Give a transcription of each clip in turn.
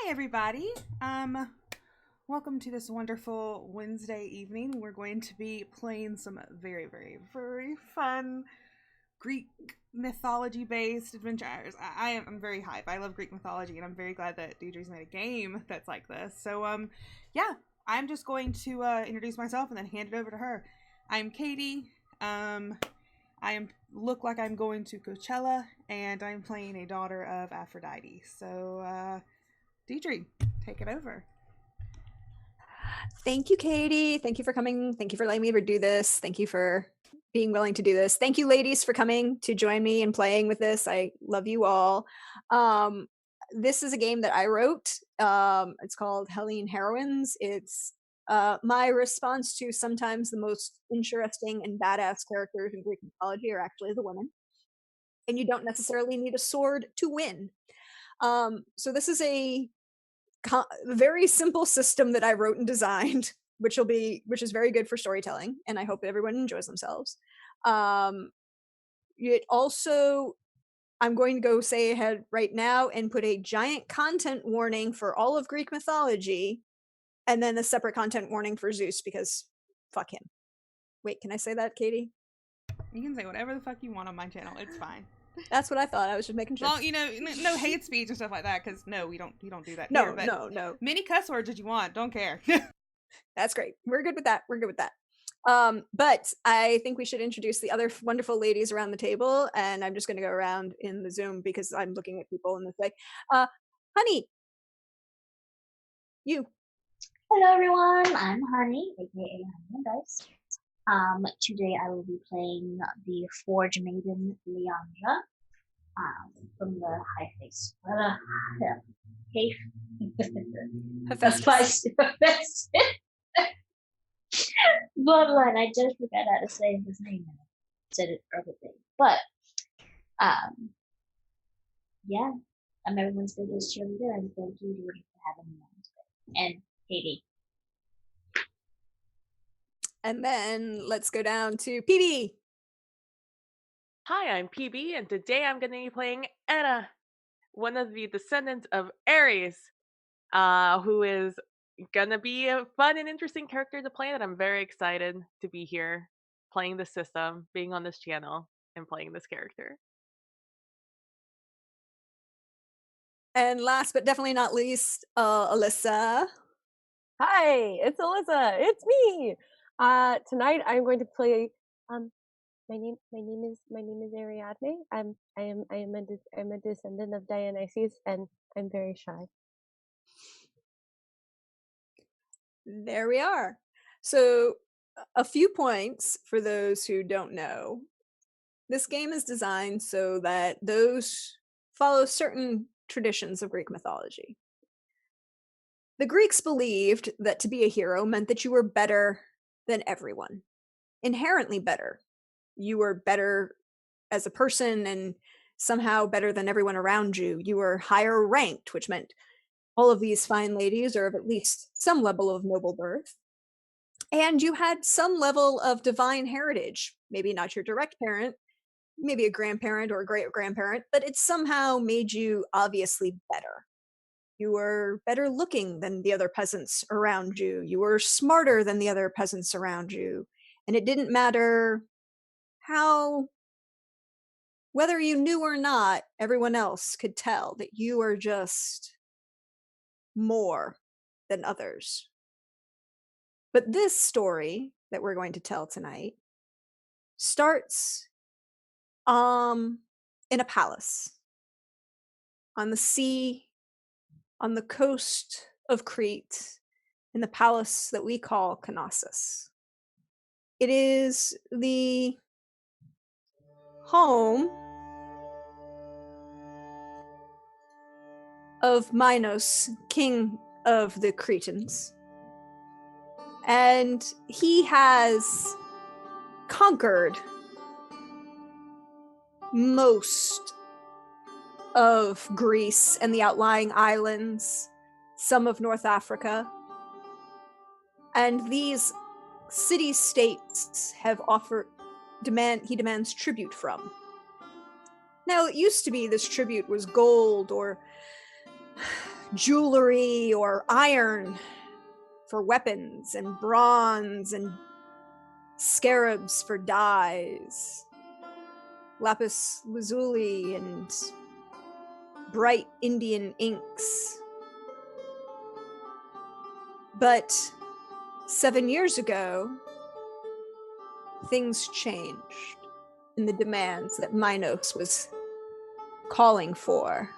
Hi, everybody. Welcome to this wonderful Wednesday evening. We're going to be playing some very, very, very fun Greek mythology-based adventures. I'm very hype. I love Greek mythology, and I'm very glad that Deidre's made a game that's like this. So, yeah, I'm just going to introduce myself and then hand it over to her. I'm Katie. Look like I'm going to Coachella, and I'm playing a daughter of Aphrodite. So, Deidre, take it over. Thank you, Katie. Thank you for coming. Thank you for letting me do this. Thank you for being willing to do this. Thank you, ladies, for coming to join me and playing with this. I love you all. This is a game that I wrote. It's called Helene Heroines. It's my response to sometimes the most interesting and badass characters in Greek mythology are actually the women. And you don't necessarily need a sword to win. So this is a very simple system that I wrote and designed, which is very good for storytelling, and I hope everyone enjoys themselves. It also, I'm going to go say ahead right now and put a giant content warning for all of Greek mythology, and then a separate content warning for Zeus, because fuck him. Wait, can I say that, Katie? You can say whatever the fuck you want on my channel. It's fine. That's what I thought. I was just making sure. Well, no hate speech and stuff like that, because no, we don't do that No, here. But no. Many cuss words that you want. Don't care. That's great. We're good with that. But I think we should introduce the other wonderful ladies around the table, and I'm just going to go around in the Zoom because I'm looking at people in this way. Honey, you. Hello everyone, I'm Honey, aka Honey and Dice. Today I will be playing the Forge Maiden Leandra from the High-Face. Hephaestus. Bloodline, I just forgot how to say his name. I said it perfectly. But, yeah, I'm everyone's biggest cheerleader, and thank you to for having me on today. And Katie. And then let's go down to PB. Hi, I'm PB, and today I'm going to be playing Anna, one of the descendants of Ares, who is going to be a fun and interesting character to play, and I'm very excited to be here playing this system, being on this channel, and playing this character. And last but definitely not least, Alyssa. Hi, it's Alyssa. It's me. Tonight I'm going to play. My name is Ariadne. I'm a descendant of Dionysus, and I'm very shy. There we are. So, a few points for those who don't know. This game is designed so that those follow certain traditions of Greek mythology. The Greeks believed that to be a hero meant that you were better than everyone, inherently better. You were better as a person and somehow better than everyone around you. You were higher ranked, which meant all of these fine ladies are of at least some level of noble birth. And you had some level of divine heritage, maybe not your direct parent, maybe a grandparent or a great-grandparent, but it somehow made you obviously better. You were better looking than the other peasants around you. You were smarter than the other peasants around you. And it didn't matter whether you knew or not, everyone else could tell that you are just more than others. But this story that we're going to tell tonight starts in a palace on the sea, on the coast of Crete, in the palace that we call Knossos. It is the home of Minos, king of the Cretans. And he has conquered most of Greece and the outlying islands, some of North Africa. And these city-states have he demands tribute from. Now, it used to be this tribute was gold or jewelry or iron for weapons, and bronze and scarabs for dyes, lapis lazuli and bright Indian inks. But 7 years ago, things changed in the demands that Minos was calling for.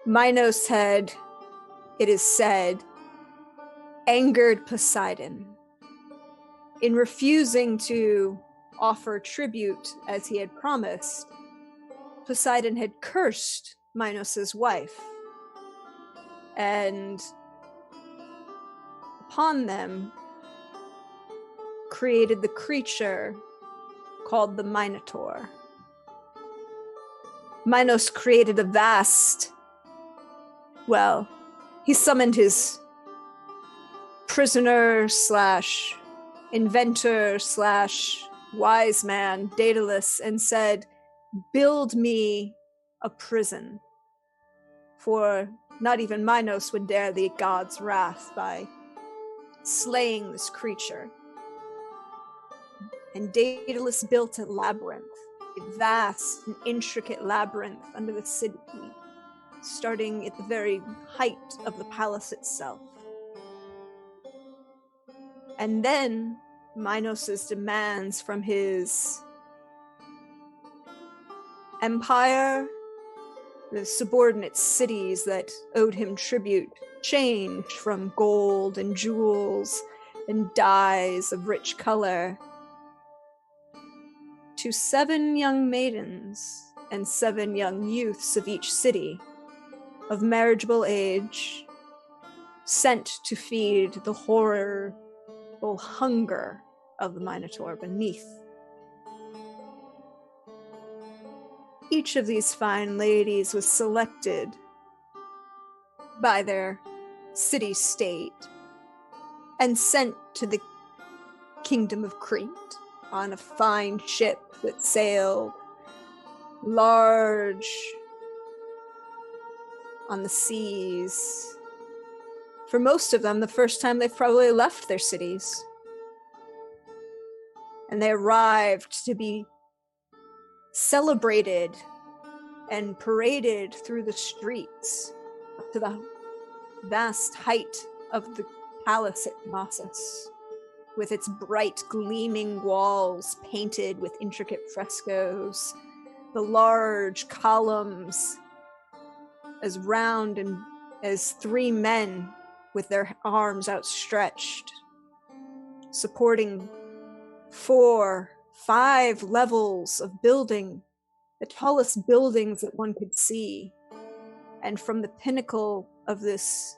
Minos had, it is said, angered Poseidon in refusing to offer tribute as he had promised. Poseidon had cursed Minos's wife, and upon them created the creature called the Minotaur. Minos created a vast, well, he summoned his prisoner slash inventor slash wise man, Daedalus, and said, build me a prison, for not even Minos would dare the god's wrath by slaying this creature. And Daedalus built a labyrinth, a vast and intricate labyrinth under the city, starting at the very height of the palace itself. And then Minos's demands from his empire, the subordinate cities that owed him tribute, changed from gold and jewels and dyes of rich color to 7 young maidens and 7 young youths of each city, of marriageable age, sent to feed the horrible hunger of the Minotaur beneath. Each of these fine ladies was selected by their city-state and sent to the kingdom of Crete on a fine ship that sailed large on the seas. For most of them, the first time they've probably left their cities. And they arrived to be celebrated and paraded through the streets up to the vast height of the palace at Knossos, with its bright gleaming walls painted with intricate frescoes, the large columns as round and as 3 men with their arms outstretched, supporting 4, 5 levels of building, the tallest buildings that one could see. And from the pinnacle of this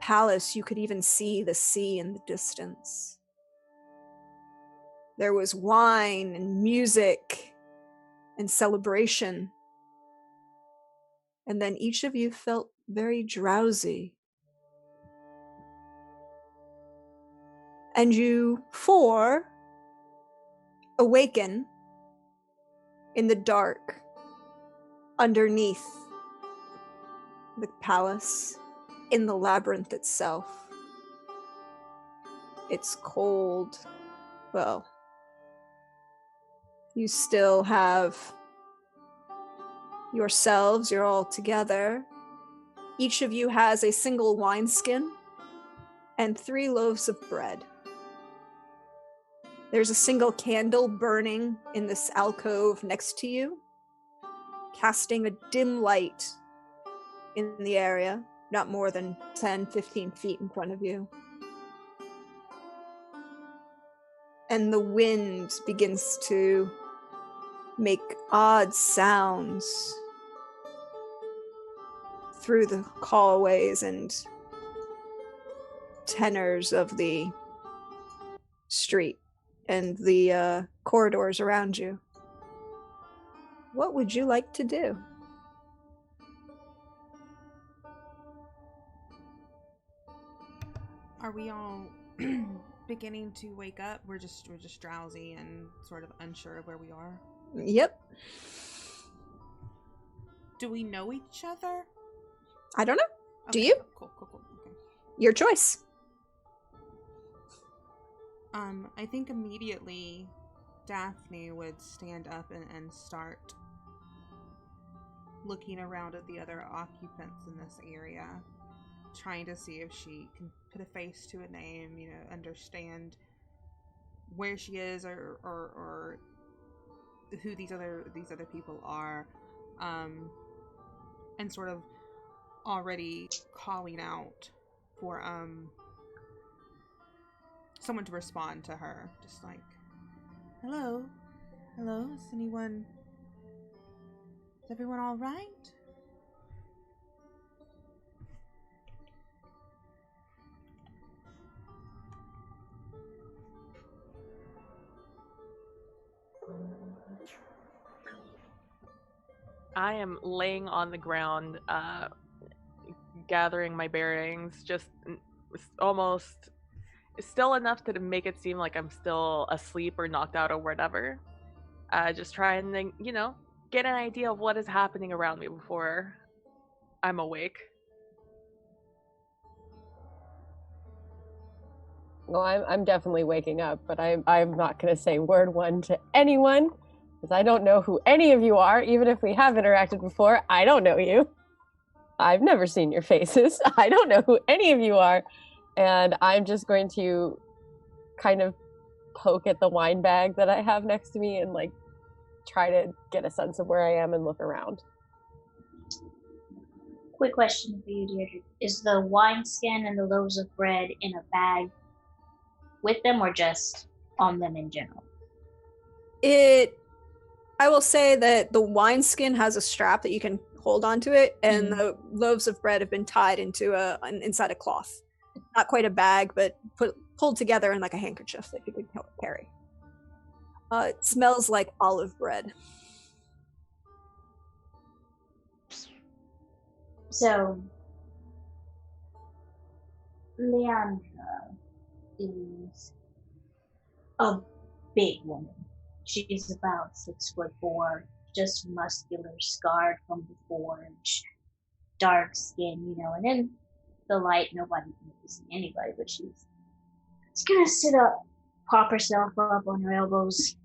palace, you could even see the sea in the distance. There was wine and music and celebration. And then each of you felt very drowsy. And you 4 awaken in the dark underneath the palace, in the labyrinth itself. It's cold. Well, you still have yourselves, you're all together. Each of you has a single wineskin and 3 loaves of bread. There's a single candle burning in this alcove next to you, casting a dim light in the area, not more than 10, 15 feet in front of you. And the wind begins to make odd sounds through the hallways and tenors of the street and the corridors around you. What would you like to do? Are we all beginning to wake up? We're just drowsy and sort of unsure of where we are. Yep. Do we know each other? I don't know. Okay, Do you? Cool. Okay. Your choice. I think immediately Daphne would stand up and start looking around at the other occupants in this area, trying to see if she can put a face to a name, understand where she is or who these other people are, and sort of already calling out for someone to respond to her, just like, hello, is everyone all right? I am laying on the ground, gathering my bearings, just almost still enough to make it seem like I'm still asleep or knocked out or whatever. Just trying to, get an idea of what is happening around me before I'm awake. Well, I'm definitely waking up, but I'm not going to say word one to anyone, because I don't know who any of you are. Even if we have interacted before, I don't know you. I've never seen your faces. I don't know who any of you are. And I'm just going to kind of poke at the wine bag that I have next to me and like try to get a sense of where I am and look around. Quick question for you, Deirdre. Is the wineskin and the loaves of bread in a bag with them or just on them in general? I will say that the wineskin has a strap that you can hold onto it, and the loaves of bread have been tied into inside a cloth. Not quite a bag, but pulled together in like a handkerchief that you could carry. It smells like olive bread. So, Leandra is a big woman. She's about 6'4", just muscular, scarred from the forge, dark skin, and in the light nobody can see anybody, but she's gonna sit up, prop herself up on her elbows.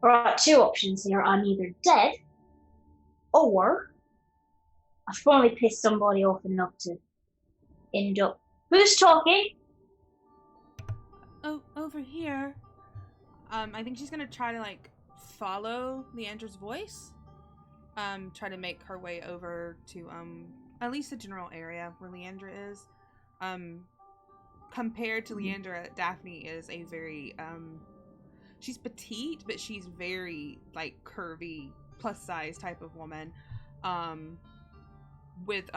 There are two options here. I'm either dead, or I finally pissed somebody off enough to end up. Who's talking? Oh, over here. I think she's gonna try to like follow Leandra's voice. Try to make her way over to at least the general area where Leandra is. Compared to Leandra, Daphne is a very she's petite, but she's very like curvy, plus size type of woman. With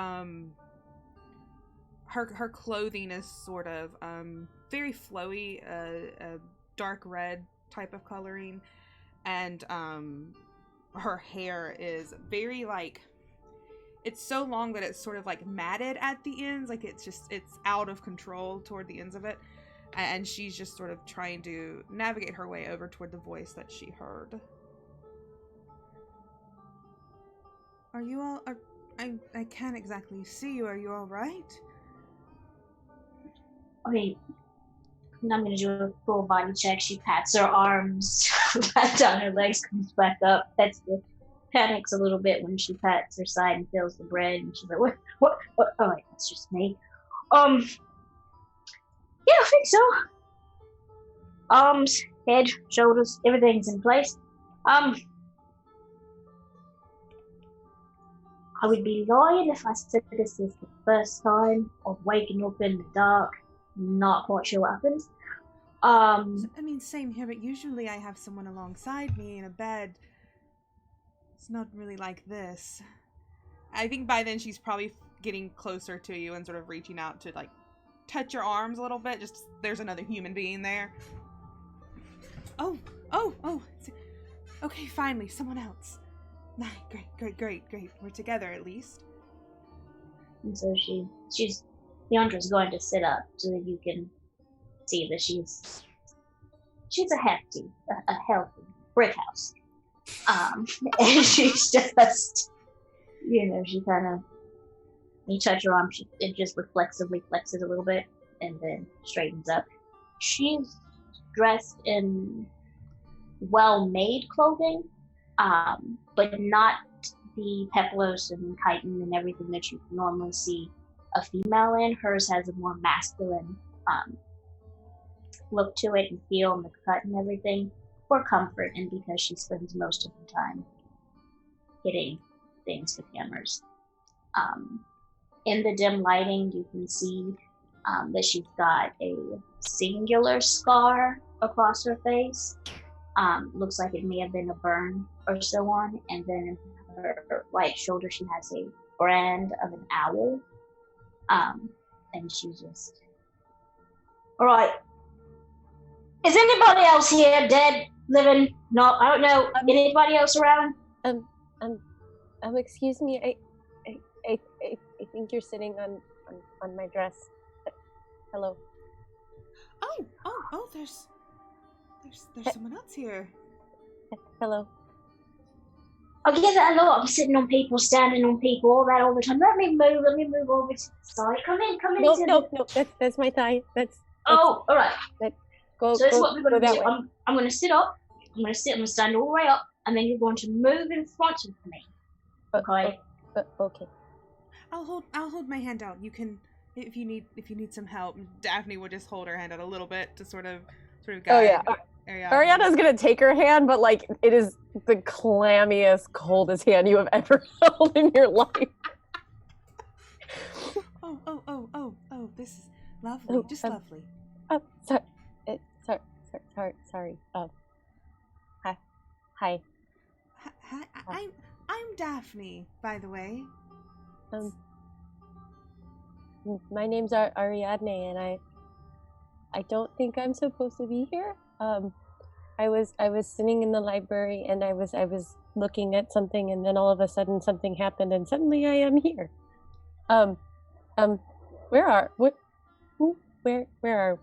her clothing is sort of very flowy, a dark red type of coloring, and her hair is very like, it's so long that it's sort of like matted at the ends, like it's out of control toward the ends of it, and she's just sort of trying to navigate her way over toward the voice that she heard. Are you all I can't exactly see you. Are you all right? Okay, I'm gonna do a full body check. She pats her arms, pats down her legs, comes back up. Panics a little bit when she pats her side and feels the bread, and she's like, "What? Oh, wait, that's just me." Yeah, I think so. Arms, head, shoulders, everything's in place. I would be lying if I said this is the first time of waking up in the dark. Not quite sure what happens. I mean, same here, but usually I have someone alongside me in a bed. It's not really like this. I think by then she's probably getting closer to you and sort of reaching out to like touch your arms a little bit. Just there's another human being there. Oh. Okay, finally, someone else. Great. We're together at least. And so Leandra's going to sit up so that you can see that she's a healthy brick house. And she's just, she kind of, you touch her arm, it just reflexively flexes a little bit and then straightens up. She's dressed in well-made clothing, but not the peplos and chitin and everything that you normally see a female in. Hers has a more masculine look to it and feel and the cut and everything for comfort and because she spends most of the time hitting things with hammers. In the dim lighting, you can see that she's got a singular scar across her face. Looks like it may have been a burn or so on. And then in her right shoulder, she has a brand of an owl. And she's just... All right. Is anybody else here dead, living? No, I don't know. Anybody else around? Excuse me. I think you're sitting on my dress. Hello. Oh, there's someone else here. Hello. I get that a lot. I'm sitting on people, standing on people, all that all the time. Let me move over to the side. Come in. No. That's my thigh. That's all right. Go. So that's what we're going to do. Way. I'm going to sit up. I'm going to stand all the way up, and then you're going to move in front of me. Okay. Okay. I'll hold my hand out. You can, if you need some help. Daphne would just hold her hand out a little bit to sort of guide. Oh yeah. Ariana's gonna take her hand, but like it is the clammiest, coldest hand you have ever held in your life. Oh, this is lovely. Just lovely. Oh, sorry. Hi. Hi. I'm Daphne, by the way. My name's Ariadne, and I don't think I'm supposed to be here. I was sitting in the library, and I was looking at something, and then all of a sudden something happened, and suddenly I am here. Where are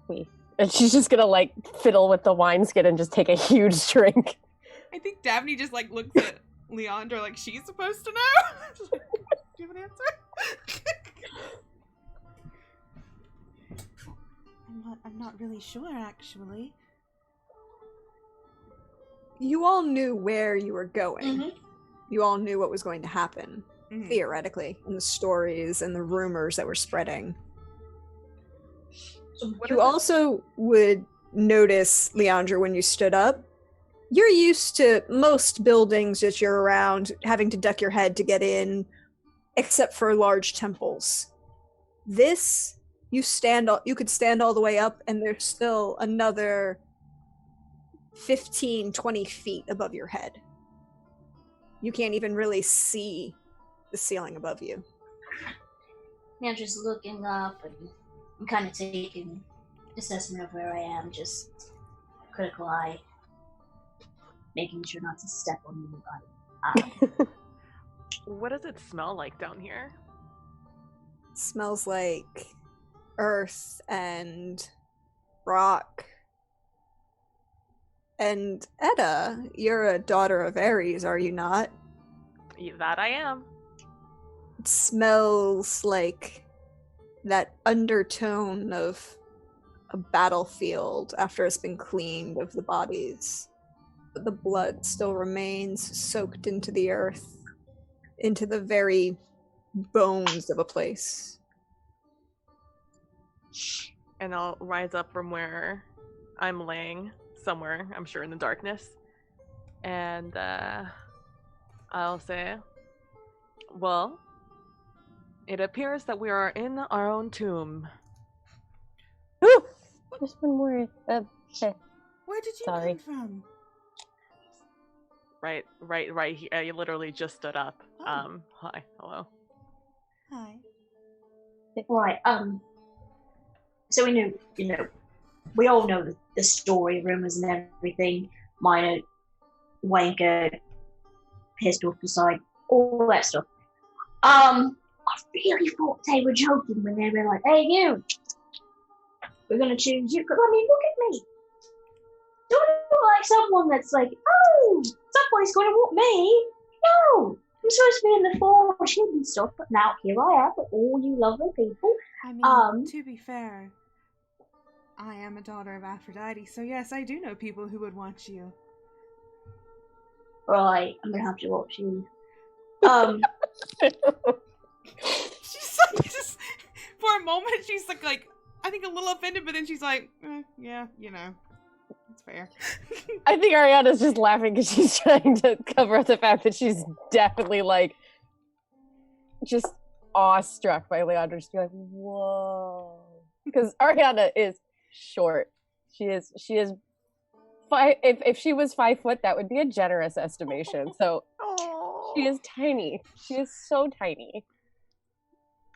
we? And she's just gonna like fiddle with the wineskin and just take a huge drink. I think Daphne just like looks at Leandra like she's supposed to know. Do you have an answer? I'm not really sure, actually. You all knew where you were going. Mm-hmm. You all knew what was going to happen, theoretically, in the stories and the rumors that were spreading. You also would notice, Leandra, when you stood up, you're used to most buildings that you're around having to duck your head to get in, except for large temples. This, you could stand all the way up, and there's still another 15, 20 feet above your head. You can't even really see the ceiling above you. I'm just looking up and I'm kind of taking assessment of where I am, just critical eye, making sure not to step on anybody. What does it smell like down here? It smells like earth and rock. And Edda, you're a daughter of Ares, are you not? That I am. It smells like that undertone of a battlefield after it's been cleaned of the bodies. But the blood still remains soaked into the earth, into the very bones of a place. And I'll rise up from where I'm laying, somewhere, I'm sure in the darkness. And I'll say, well, it appears that we are in our own tomb. Ooh, just one more. Where did you come from? Right here. I literally just stood up. Oh. Hi, hello. Hi. Right, so we knew, we all know the story, rumors and everything, minor, wanker, pistol, suicide, all that stuff. I really thought they were joking when they were like, hey, you, we're going to choose you, because, look at me. Do I look like someone that's like, oh, somebody's going to want me? No, I'm supposed to be in the forge and stuff, but now here I am with all you lovely people. I mean, to be fair, I am a daughter of Aphrodite, so yes, I do know people who would want you. Right, I'm gonna have to watch you. She's just, for a moment, she's like, I think a little offended, but then she's like, yeah, you know, it's fair. I think Ariana's just laughing because she's trying to cover up the fact that she's definitely like just awestruck by Leandra. Just be like, whoa, because Ariana is short. She is 5. If she was 5 foot, that would be a generous estimation. So she is tiny. She is so tiny.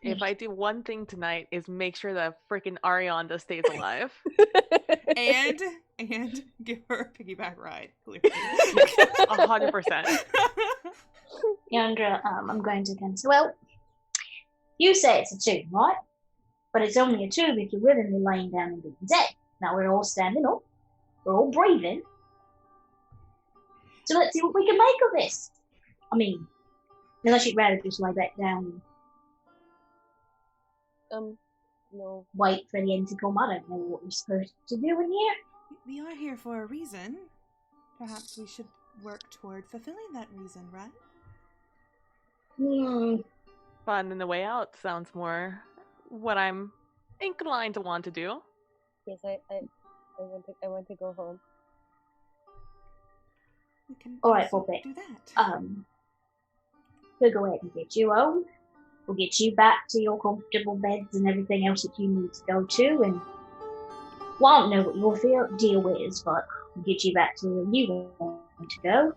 If I do one thing tonight is make sure that freaking Ariana stays alive. and give her a piggyback ride, clearly. 100%. Leandra, I'm going to cancel. Well, you say it's a 2, right? But it's only a 2 if you're willingly laying down and being dead. Now we're all standing up. We're all breathing. So let's see what we can make of this. I mean, unless you'd rather just lay back down and No. wait for the end to come. I don't know what we're supposed to do in here. We are here for a reason. Perhaps we should work toward fulfilling that reason, right? Fun and the way out sounds more what I'm inclined to want to do. Yes, I want to go home. We can All right, also Puppet. do that. We'll go ahead and get you home. We'll get you back to your comfortable beds and everything else that you need to go to. And well, I don't know what your deal is, but we'll get you back to where you want to go.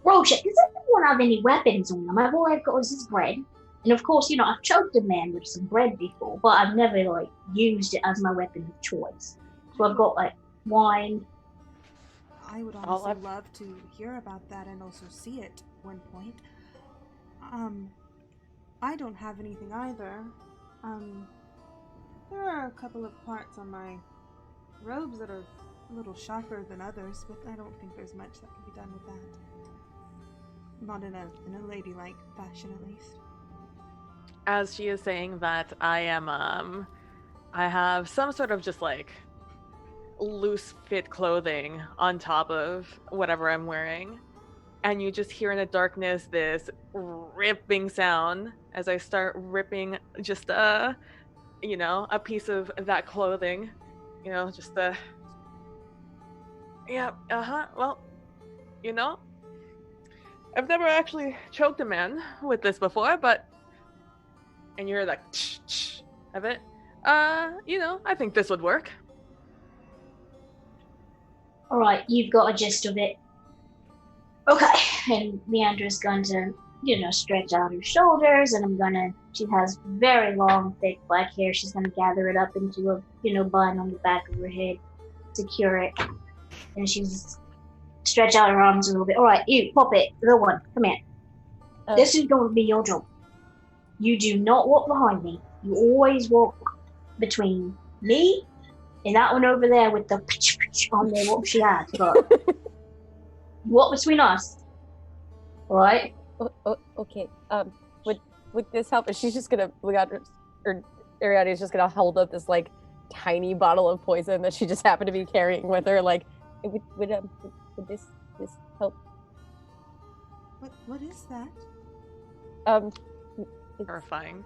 Rorschach, does anyone have any weapons on them? All I've got is this bread. And of course, I've choked a man with some bread before, but I've never, used it as my weapon of choice. So I've got, wine. I would honestly love to hear about that and also see it at one point. I don't have anything either. There are a couple of parts on my robes that are a little sharper than others, but I don't think there's much that can be done with that. Not in a ladylike fashion, at least. As she is saying that, I have some sort of just loose fit clothing on top of whatever I'm wearing. And you just hear in the darkness this ripping sound as I start ripping just a piece of that clothing. Just yeah, well, I've never actually choked a man with this before, but and you're like of it. I think this would work. All right, you've got a gist of it. Okay, and Leandra's going to, stretch out her shoulders, and she has very long, thick black hair. She's going to gather it up into a, bun on the back of her head, secure it, and she's stretch out her arms a little bit. All right, you, Puppet, the one, come here. This is going to be your job. You do not walk behind me. You always walk between me and that one over there with the pitch on there, what she had. But walk between us. All right? Okay. Would this help? And she's just gonna, Ariadne is just gonna hold up this tiny bottle of poison that she just happened to be carrying with her. Would this help? What is that? It's, Terrifying.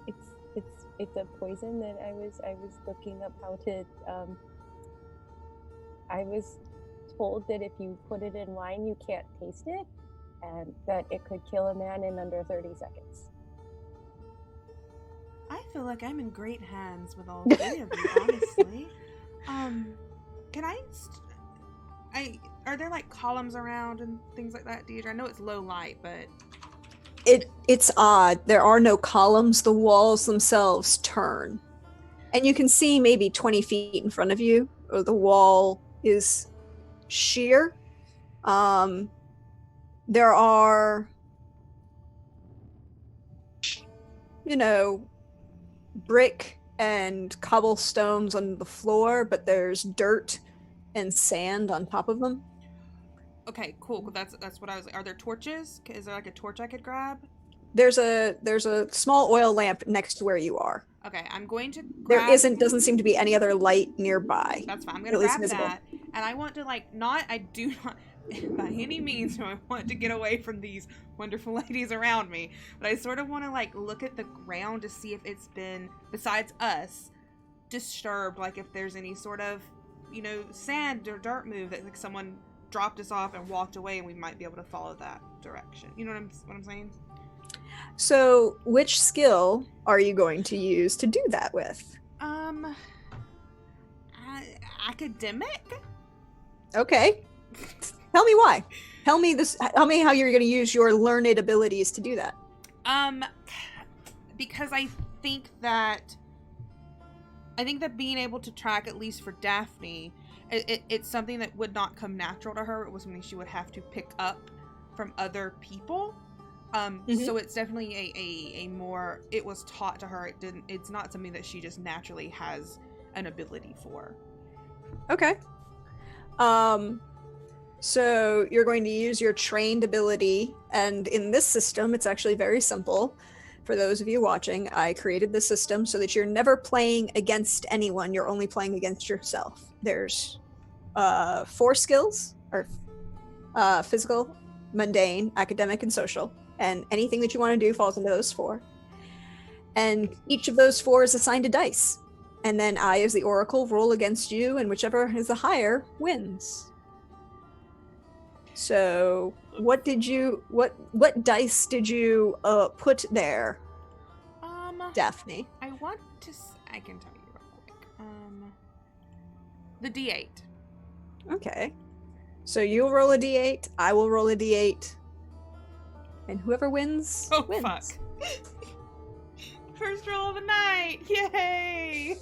It's a poison that I was looking up how to. I was told that if you put it in wine, you can't taste it, and that it could kill a man in under 30 seconds. I feel like I'm in great hands with all 3 of you, honestly. Can are there columns around and things like that, Deidre? I know it's low light, but it's odd. There are no columns. The walls themselves turn, and you can see maybe 20 feet in front of you, or the wall is sheer. There are, brick and cobblestones on the floor, but there's dirt and sand on top of them. Okay, cool. That's what I was. Are there torches? Is there like a torch I could grab? There's a small oil lamp next to where you are. Okay, I'm going to grab... Doesn't seem to be any other light nearby. That's fine. I'm going to grab that. And I want to, I do not, by any means, do I want to get away from these wonderful ladies around me. But I sort of want to, look at the ground to see if it's been, besides us, disturbed. Like, if there's any sort of, sand or dirt move that, someone dropped us off and walked away, and we might be able to follow that direction. You know what I'm saying? So, which skill are you going to use to do that with? Academic? Okay. Tell me why. Tell me how you're going to use your learned abilities to do that. Because I think that being able to track, at least for Daphne, it's something that would not come natural to her. It was something she would have to pick up from other people. So it's definitely a more, it was taught to her. It's not something that she just naturally has an ability for. Okay. So you're going to use your trained ability, and in this system, it's actually very simple. For those of you watching, I created the system so that you're never playing against anyone. You're only playing against yourself. There's 4 skills, or physical, mundane, academic, and social. And anything that you want to do falls into those 4. And each of those 4 is assigned a dice. And then I, as the Oracle, roll against you, and whichever is the higher wins. So, what dice did you put there, Daphne? I can tell you real quick. The D8. Okay. So you'll roll a D8, I will roll a D8, and whoever wins, wins. Fuck. First roll of the night! Yay!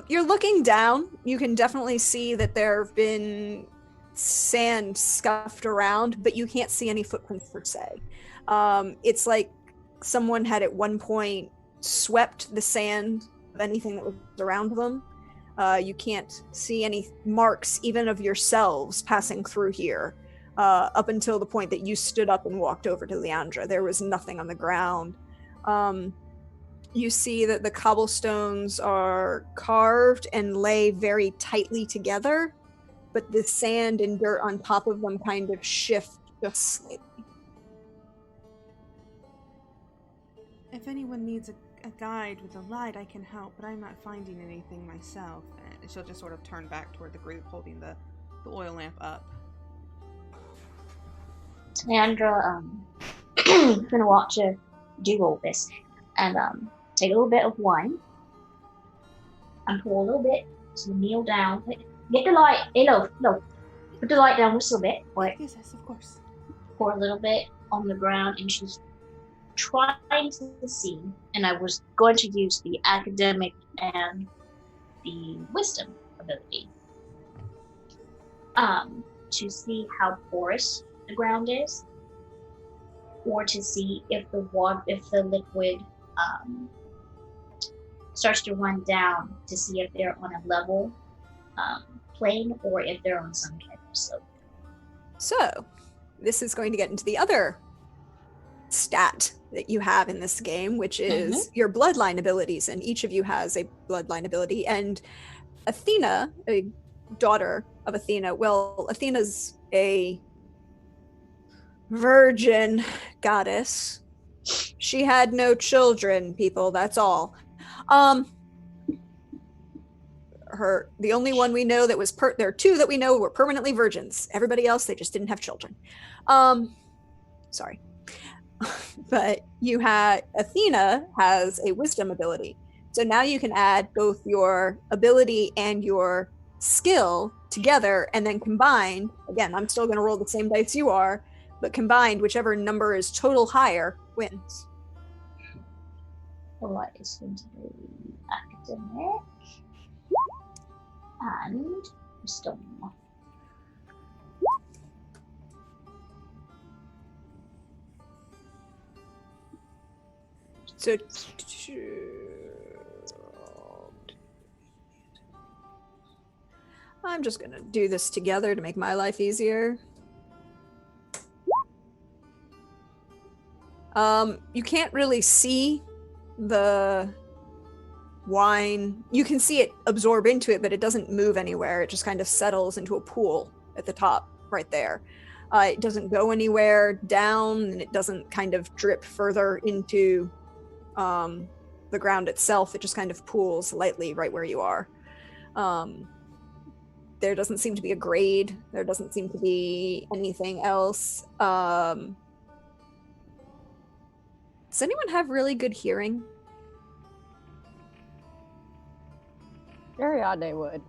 You're looking down. You can definitely see that there have been sand scuffed around, but you can't see any footprints per se. It's like someone had at one point swept the sand of anything that was around them. You can't see any marks even of yourselves passing through here. Up until the point that you stood up and walked over to Leandra. There was nothing on the ground. You see that the cobblestones are carved and lay very tightly together, but the sand and dirt on top of them kind of shift just slightly. If anyone needs a guide with a light, I can help, but I'm not finding anything myself. And she'll just sort of turn back toward the group, holding the oil lamp up. Leandra gonna watch her do all this and take a little bit of wine and pour a little bit, so kneel down, get the light, low, put the light down just a little bit, right? Yes, of course. Pour a little bit on the ground, and she's trying to see, and I was going to use the academic and the wisdom ability to see how porous the ground is, or to see if the liquid starts to run down, to see if they're on a level plane or if they're on some kind of slope. So, this is going to get into the other stat that you have in this game, which is your bloodline abilities, and each of you has a bloodline ability. And Athena, a daughter of Athena, well, Athena's a virgin goddess. She had no children, people, that's all. The only one we know that was there are 2 that we know were permanently virgins. Everybody else, they just didn't have children. Sorry. But Athena has a wisdom ability. So now you can add both your ability and your skill together, and then combined, again, I'm still going to roll the same dice you are, but combined, whichever number is total higher wins. What is going to be academic and wisdom? So I'm just gonna do this together to make my life easier. You can't really see the wine. You can see it absorb into it, but it doesn't move anywhere. It just kind of settles into a pool at the top right there. It doesn't go anywhere down, and it doesn't kind of drip further into the ground itself. It just kind of pools lightly right where you are. There doesn't seem to be a grade. There doesn't seem to be anything else. Does anyone have really good hearing? Ariadne would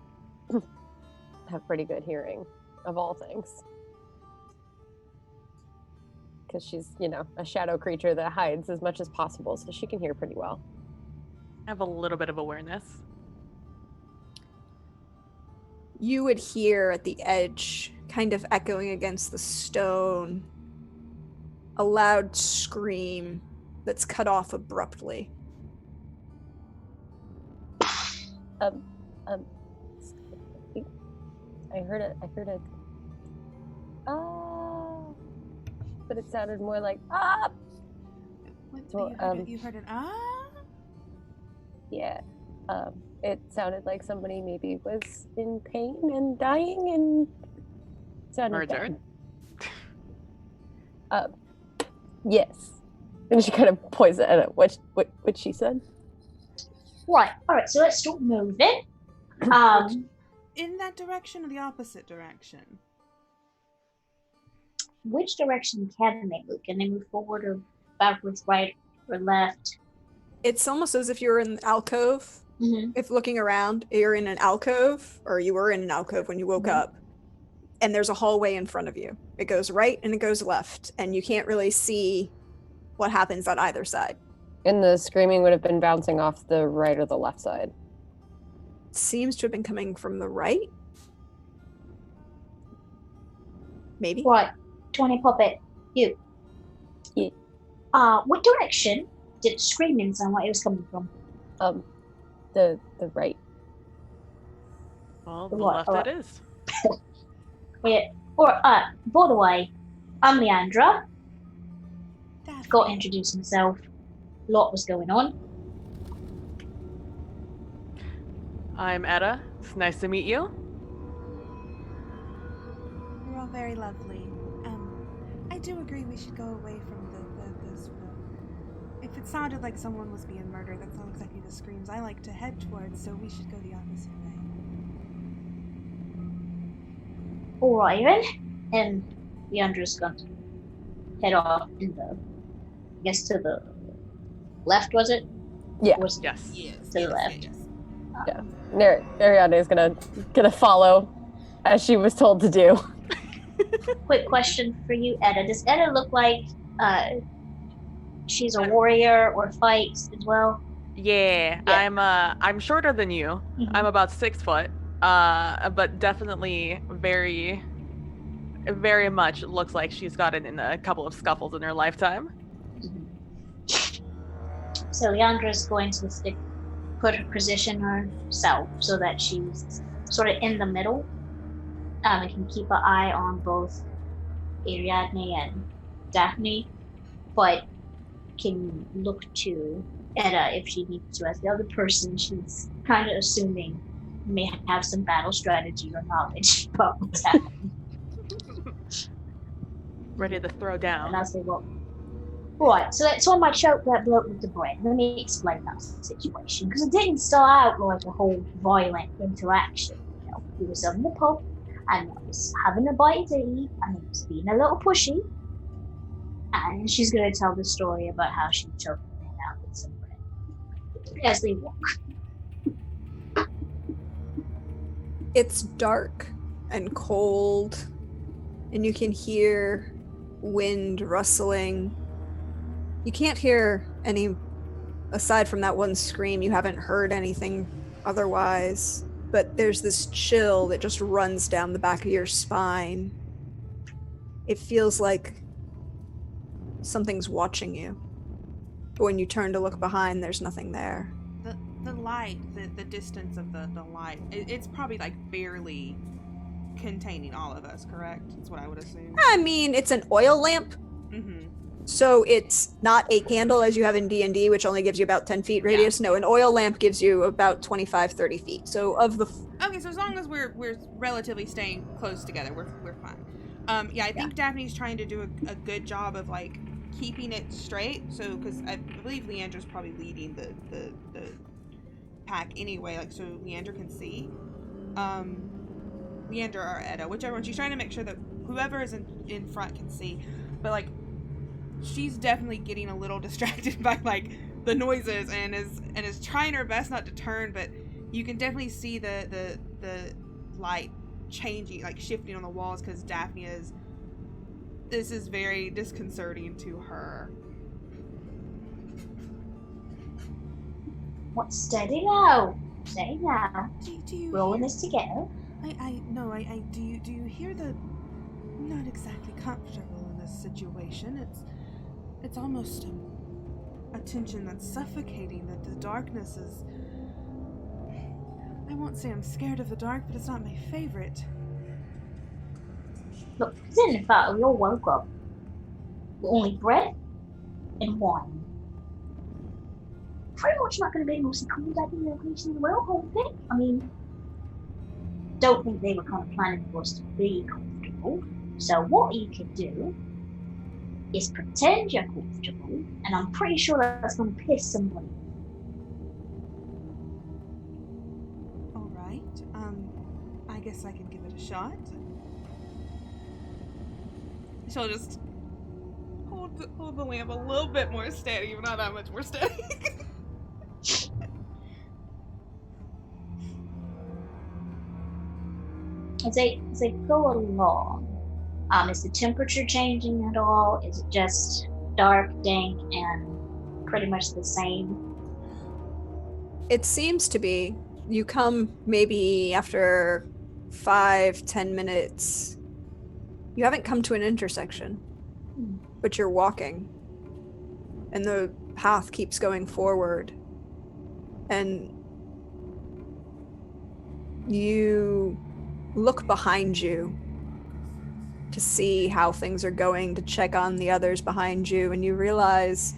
have pretty good hearing, of all things. Because she's, a shadow creature that hides as much as possible, so she can hear pretty well. I have a little bit of awareness. You would hear at the edge, kind of echoing against the stone, a loud scream that's cut off abruptly. I heard it. But it sounded more like You heard an ah? Yeah. It sounded like somebody maybe was in pain and dying and sounded Murdered? bad. Yes. And she kind of points at what she said. Right, alright, so let's start moving. In that direction or the opposite direction? Which direction can they move? Can they move forward or backwards, right or left? It's almost as if you're in an alcove. Mm-hmm. If looking around, you're in an alcove, or you were in an alcove when you woke up, and there's a hallway in front of you. It goes right and it goes left, and you can't really see what happens on either side. And the screaming would have been bouncing off the right or the left side. Seems to have been coming from the right. Maybe. Right, 20 puppet, you. Yeah. What direction did the screaming sound like it was coming from? The right. Well, the What? left it is. Wait, by the way, I'm Leandra. Daphne. Got to introduce myself. A lot was going on. I'm Etta. It's nice to meet you. You're all very lovely. I do agree we should go away from this. If it sounded like someone was being murdered, that's not exactly the screams I like to head towards, so we should go the opposite way. Alright then. And Leandra's going to head off in the, I guess to the left, was it? Yeah. Or was it Yes. to the left? Yeah. Ariadne is gonna follow as she was told to do. Quick question for you, Etta. Does Etta look like she's a warrior or fights as well? Yeah. I'm shorter than you. Mhm. I'm about 6 foot. But definitely very, very much looks like she's gotten in a couple of scuffles in her lifetime. So Leandra's going to position herself so that she's sort of in the middle. And can keep an eye on both Ariadne and Daphne, but can look to Etta if she needs to, as the other person she's kind of assuming may have some battle strategy or knowledge about what's happening. Ready to throw And down. I'll say, well, right, so that's on my choke that bloke with the bread. Let me explain that situation, because it didn't start out like a whole violent interaction. You know, he was on the pub, and I was having a bite to eat, and he was being a little pushy. And she's going to tell the story about how she choked the man out with some bread as they walk. It's dark and cold, and you can hear wind rustling. You can't hear any, aside from that one scream, you haven't heard anything otherwise, but there's this chill that just runs down the back of your spine. It feels like something's watching you. But when you turn to look behind, there's nothing there. The light, the distance of the light, it's probably like barely containing all of us, correct? That's what I would assume. I mean, it's an oil lamp, Mm-hmm. so it's not a candle as you have in D&D, which only gives you about 10 feet radius. No, an oil lamp gives you about 25, 30 feet. So of the... Okay, so as long as we're relatively staying close together, we're fine. I think Daphne's trying to do a good job of like keeping it straight. So because I believe Leandra's probably leading the pack anyway, like so Leandra can see. Leandra or Edda, whichever one. She's trying to make sure that whoever is in front can see, but like she's definitely getting a little distracted by like the noises and is trying her best not to turn, but you can definitely see the light changing, like shifting on the walls, because Daphne this is very disconcerting to her. What? Steady now. Steady now. Do you We're all in hear? this together. I do you hear the not exactly comfortable in this situation. It's almost a tension that's suffocating, that the darkness is... I won't say I'm scared of the dark, but it's not my favorite. Look, in the fact we all woke up with only bread and wine. Pretty much not going to be the most accommodating location in the world, I don't think. I mean, don't think they were kind of planning for us to be comfortable. So what you could do is pretend you're comfortable, and I'm pretty sure that's going to piss somebody. All right. I guess I can give it a shot. She'll just hold the lamp a little bit more steady, but not that much more steady. As they go along, is the temperature changing at all? Is it just dark, dank, and pretty much the same? It seems to be. You come maybe after 5-10 minutes. You haven't come to an intersection, but you're walking. And the path keeps going forward. And you look behind you to see how things are going, to check on the others behind you, and you realize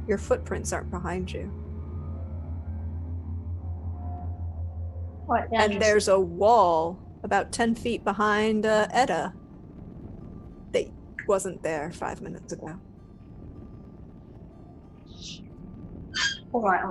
your footprints aren't behind you. What? And there's a wall about 10 feet behind Edda that wasn't there 5 minutes ago. All right.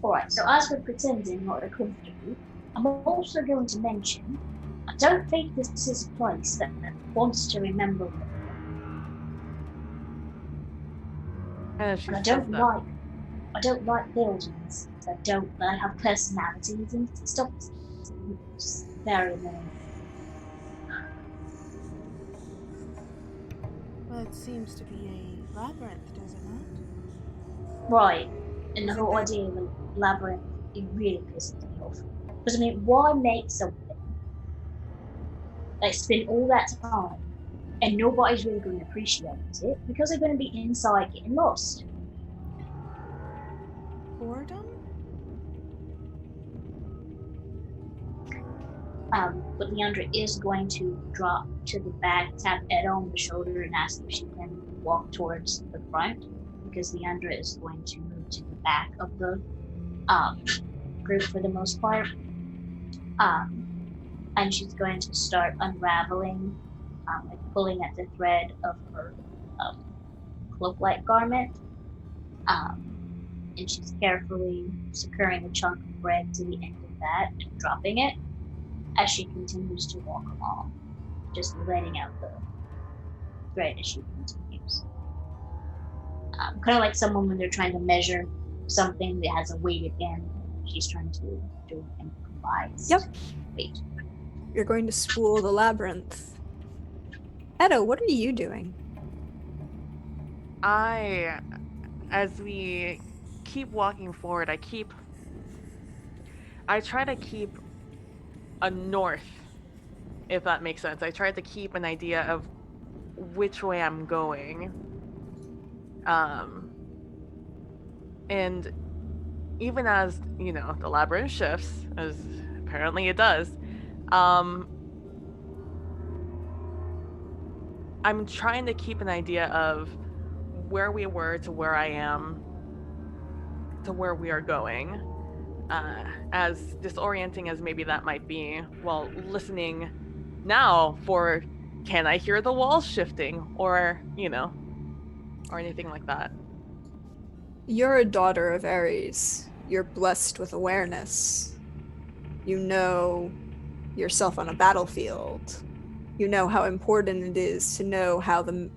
Alright, so as we're pretending not to comfortable, I'm also going to mention I don't think this is a place that wants to remember me. And I don't like buildings that have personalities and stuff. It's very annoying. Well, it seems to be a labyrinth, does it not? Right. And the whole idea of a labyrinth, it really pisses me off. Because I mean, why make something like spend all that time and nobody's really going to appreciate it because they're going to be inside getting lost? Boredom? But Leandra is going to drop to the back, tap Edda on the shoulder, and ask if she can walk towards the front, because Leandra is going to move to the back of the group for the most part. And she's going to start unraveling, like pulling at the thread of her cloak-like garment. And she's carefully securing a chunk of bread to the end of that and dropping it as she continues to walk along, just letting out the thread as she continues. Kind of like someone when they're trying to measure something that has a weighted end. She's trying to do an improvised weight. You're going to spool the labyrinth. Edda, what are you doing? As we keep walking forward, I try to keep a north if that makes sense. I tried to keep an idea of which way I'm going. And even as, the labyrinth shifts, as apparently it does, I'm trying to keep an idea of where we were to where I am to where we are going. As disorienting as maybe that might be, while listening now for, can I hear the walls shifting, or, or anything like that. You're a daughter of Ares. You're blessed with awareness. You know yourself on a battlefield. You know how important it is to know how the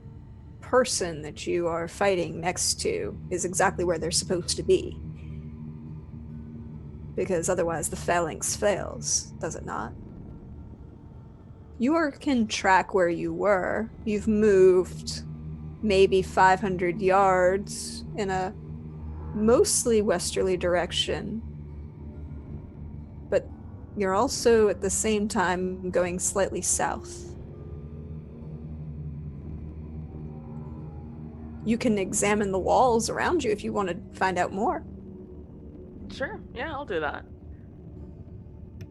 person that you are fighting next to is exactly where they're supposed to be. Because otherwise the phalanx fails, does it not? You can track where you were. You've moved maybe 500 yards in a mostly westerly direction. But you're also at the same time going slightly south. You can examine the walls around you if you want to find out more. Sure, yeah, I'll do that.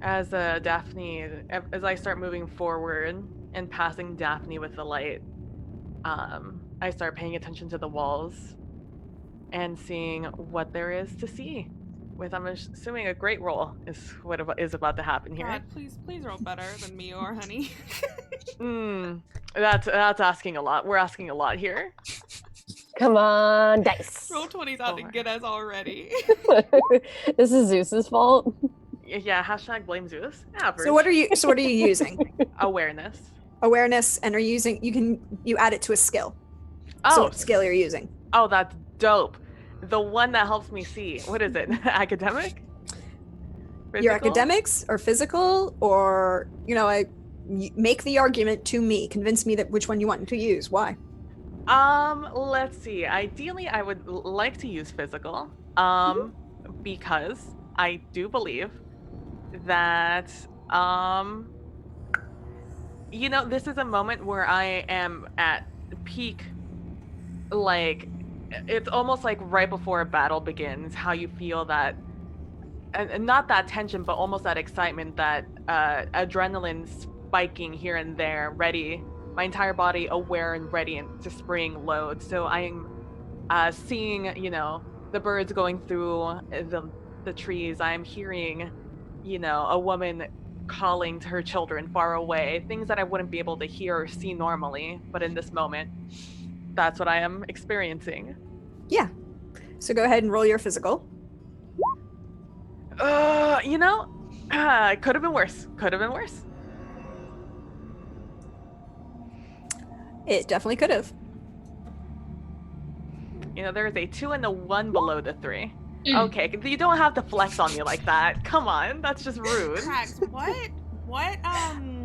As Daphne, as I start moving forward and passing Daphne with the light, I start paying attention to the walls and seeing what there is to see. With, I'm assuming, a great roll is what is about to happen here. God, please roll better than me or Honey. That's asking a lot. We're asking a lot here. Come on, dice. Roll 20's out to get us already. This is Zeus's fault. Yeah, hashtag blame Zeus. Average. So what are you using? Awareness. Awareness, and you add it to a skill. Oh. So what skill you're using? Oh, that's dope. The one that helps me see. What is it? Academic? Physical? Your academics or physical, or make the argument to me. Convince me that which one you want to use. Why? Let's see. Ideally, I would like to use physical. Because I do believe that, this is a moment where I am at peak, like, it's almost like right before a battle begins, how you feel that, and not that tension, but almost that excitement, that adrenaline spiking here and there, ready, my entire body aware and ready to spring load. So I'm seeing, the birds going through the trees. I'm hearing, a woman calling to her children far away, things that I wouldn't be able to hear or see normally, but in this moment, that's what I am experiencing. Yeah. So go ahead and roll your physical. Could have been worse. It definitely could have. There's a 2 and a 1 below the 3. Okay, you don't have to flex on me like that. Come on, that's just rude. Cracks, what? What?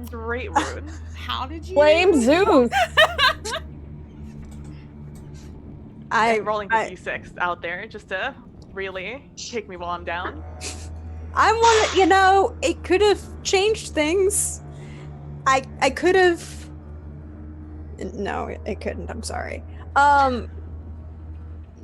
Great rude. How did you Blame Zeus? I'm rolling the D6 out there just to really take me while I'm down. It could have changed things. I could have. No, it couldn't. I'm sorry.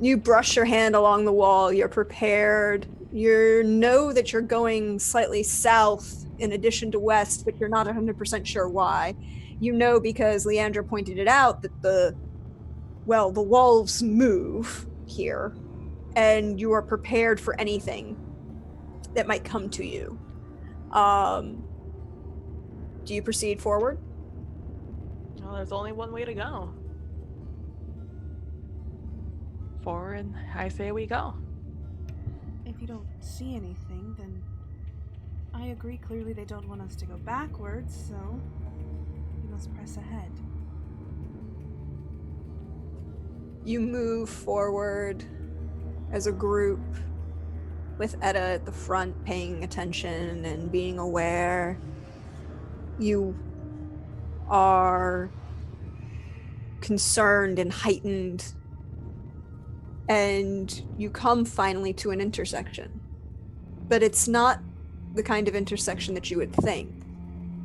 You brush your hand along the wall. You're prepared. You know that you're going slightly south in addition to west, but you're not 100% sure why. You know because Leandra pointed it out that the walls move here, and you are prepared for anything that might come to you. Do you proceed forward? Well, there's only one way to go. Forward, I say we go. If you don't see anything, then I agree. Clearly they don't want us to go backwards, so we must press ahead. You move forward as a group, with Etta at the front paying attention and being aware. You are concerned and heightened, and you come finally to an intersection. But it's not the kind of intersection that you would think.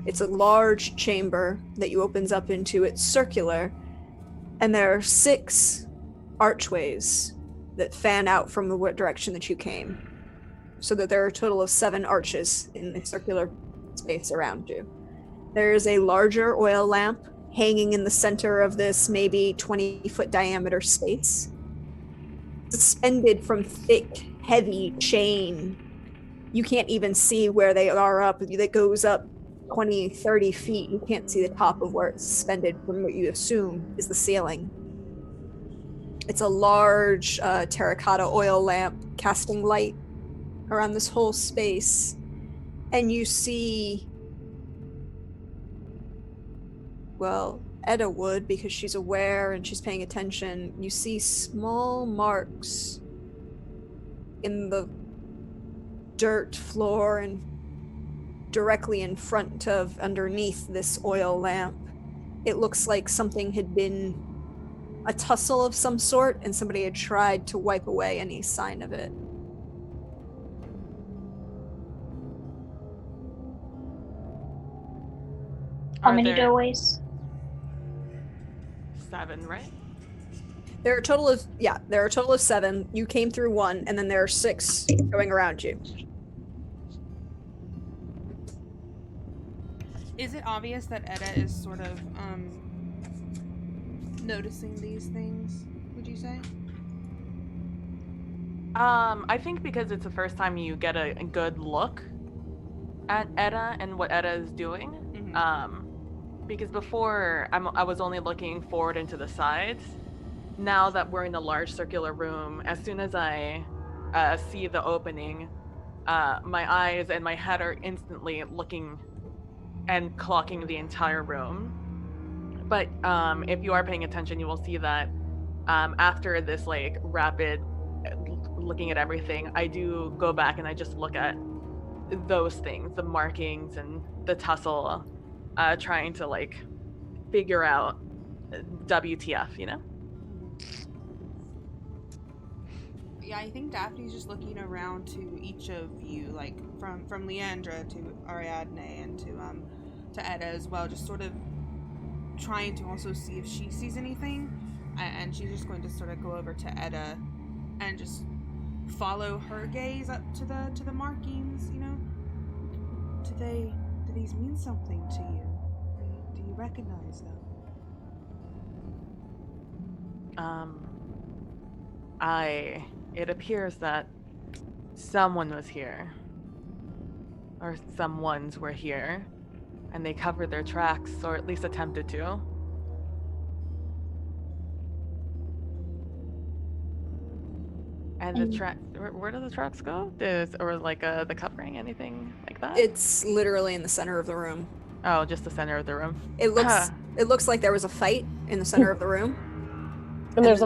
It's a large chamber that you opens up into. It's circular, and there are 6 archways that fan out from the direction that you came, so that there are a total of 7 arches in the circular space around you. There is a larger oil lamp hanging in the center of this maybe 20-foot diameter space, suspended from thick, heavy chain. You can't even see where they are up. That goes up 20, 30 feet. You can't see the top of where it's suspended from what you assume is the ceiling. It's a large terracotta oil lamp casting light around this whole space. And you see, well, Edda would, because she's aware and she's paying attention. You see small marks in the dirt floor and directly in front of, underneath this oil lamp. It looks like something had been a tussle of some sort, and somebody had tried to wipe away any sign of it. How many doorways? 7, right? There are a total of 7. You came through 1, and then there are 6 going around you. Is it obvious that Edda is sort of noticing these things, would you say? I think because it's the first time you get a good look at Edda and what Edda is doing. Because before I was only looking forward into the sides. Now that we're in a large circular room, as soon as I see the opening, my eyes and my head are instantly looking and clocking the entire room. But if you are paying attention, you will see that after this like rapid looking at everything, I do go back and I just look at those things, the markings and the tussle, trying to like figure out WTF, you know? Yeah, I think Daphne's just looking around to each of you, like from Leandra to Ariadne and to Edda as well, just sort of trying to also see if she sees anything. And she's just going to sort of go over to Edda and just follow her gaze up to the markings, you know? Do these mean something to you? Do you recognize them? It appears that someone was here, or someones were here, and they covered their tracks, or at least attempted to. And the track, where do the tracks go? Or like the covering, anything like that? It's literally in the center of the room. Oh, just the center of the room. It looks like there was a fight in the center of the room. And there's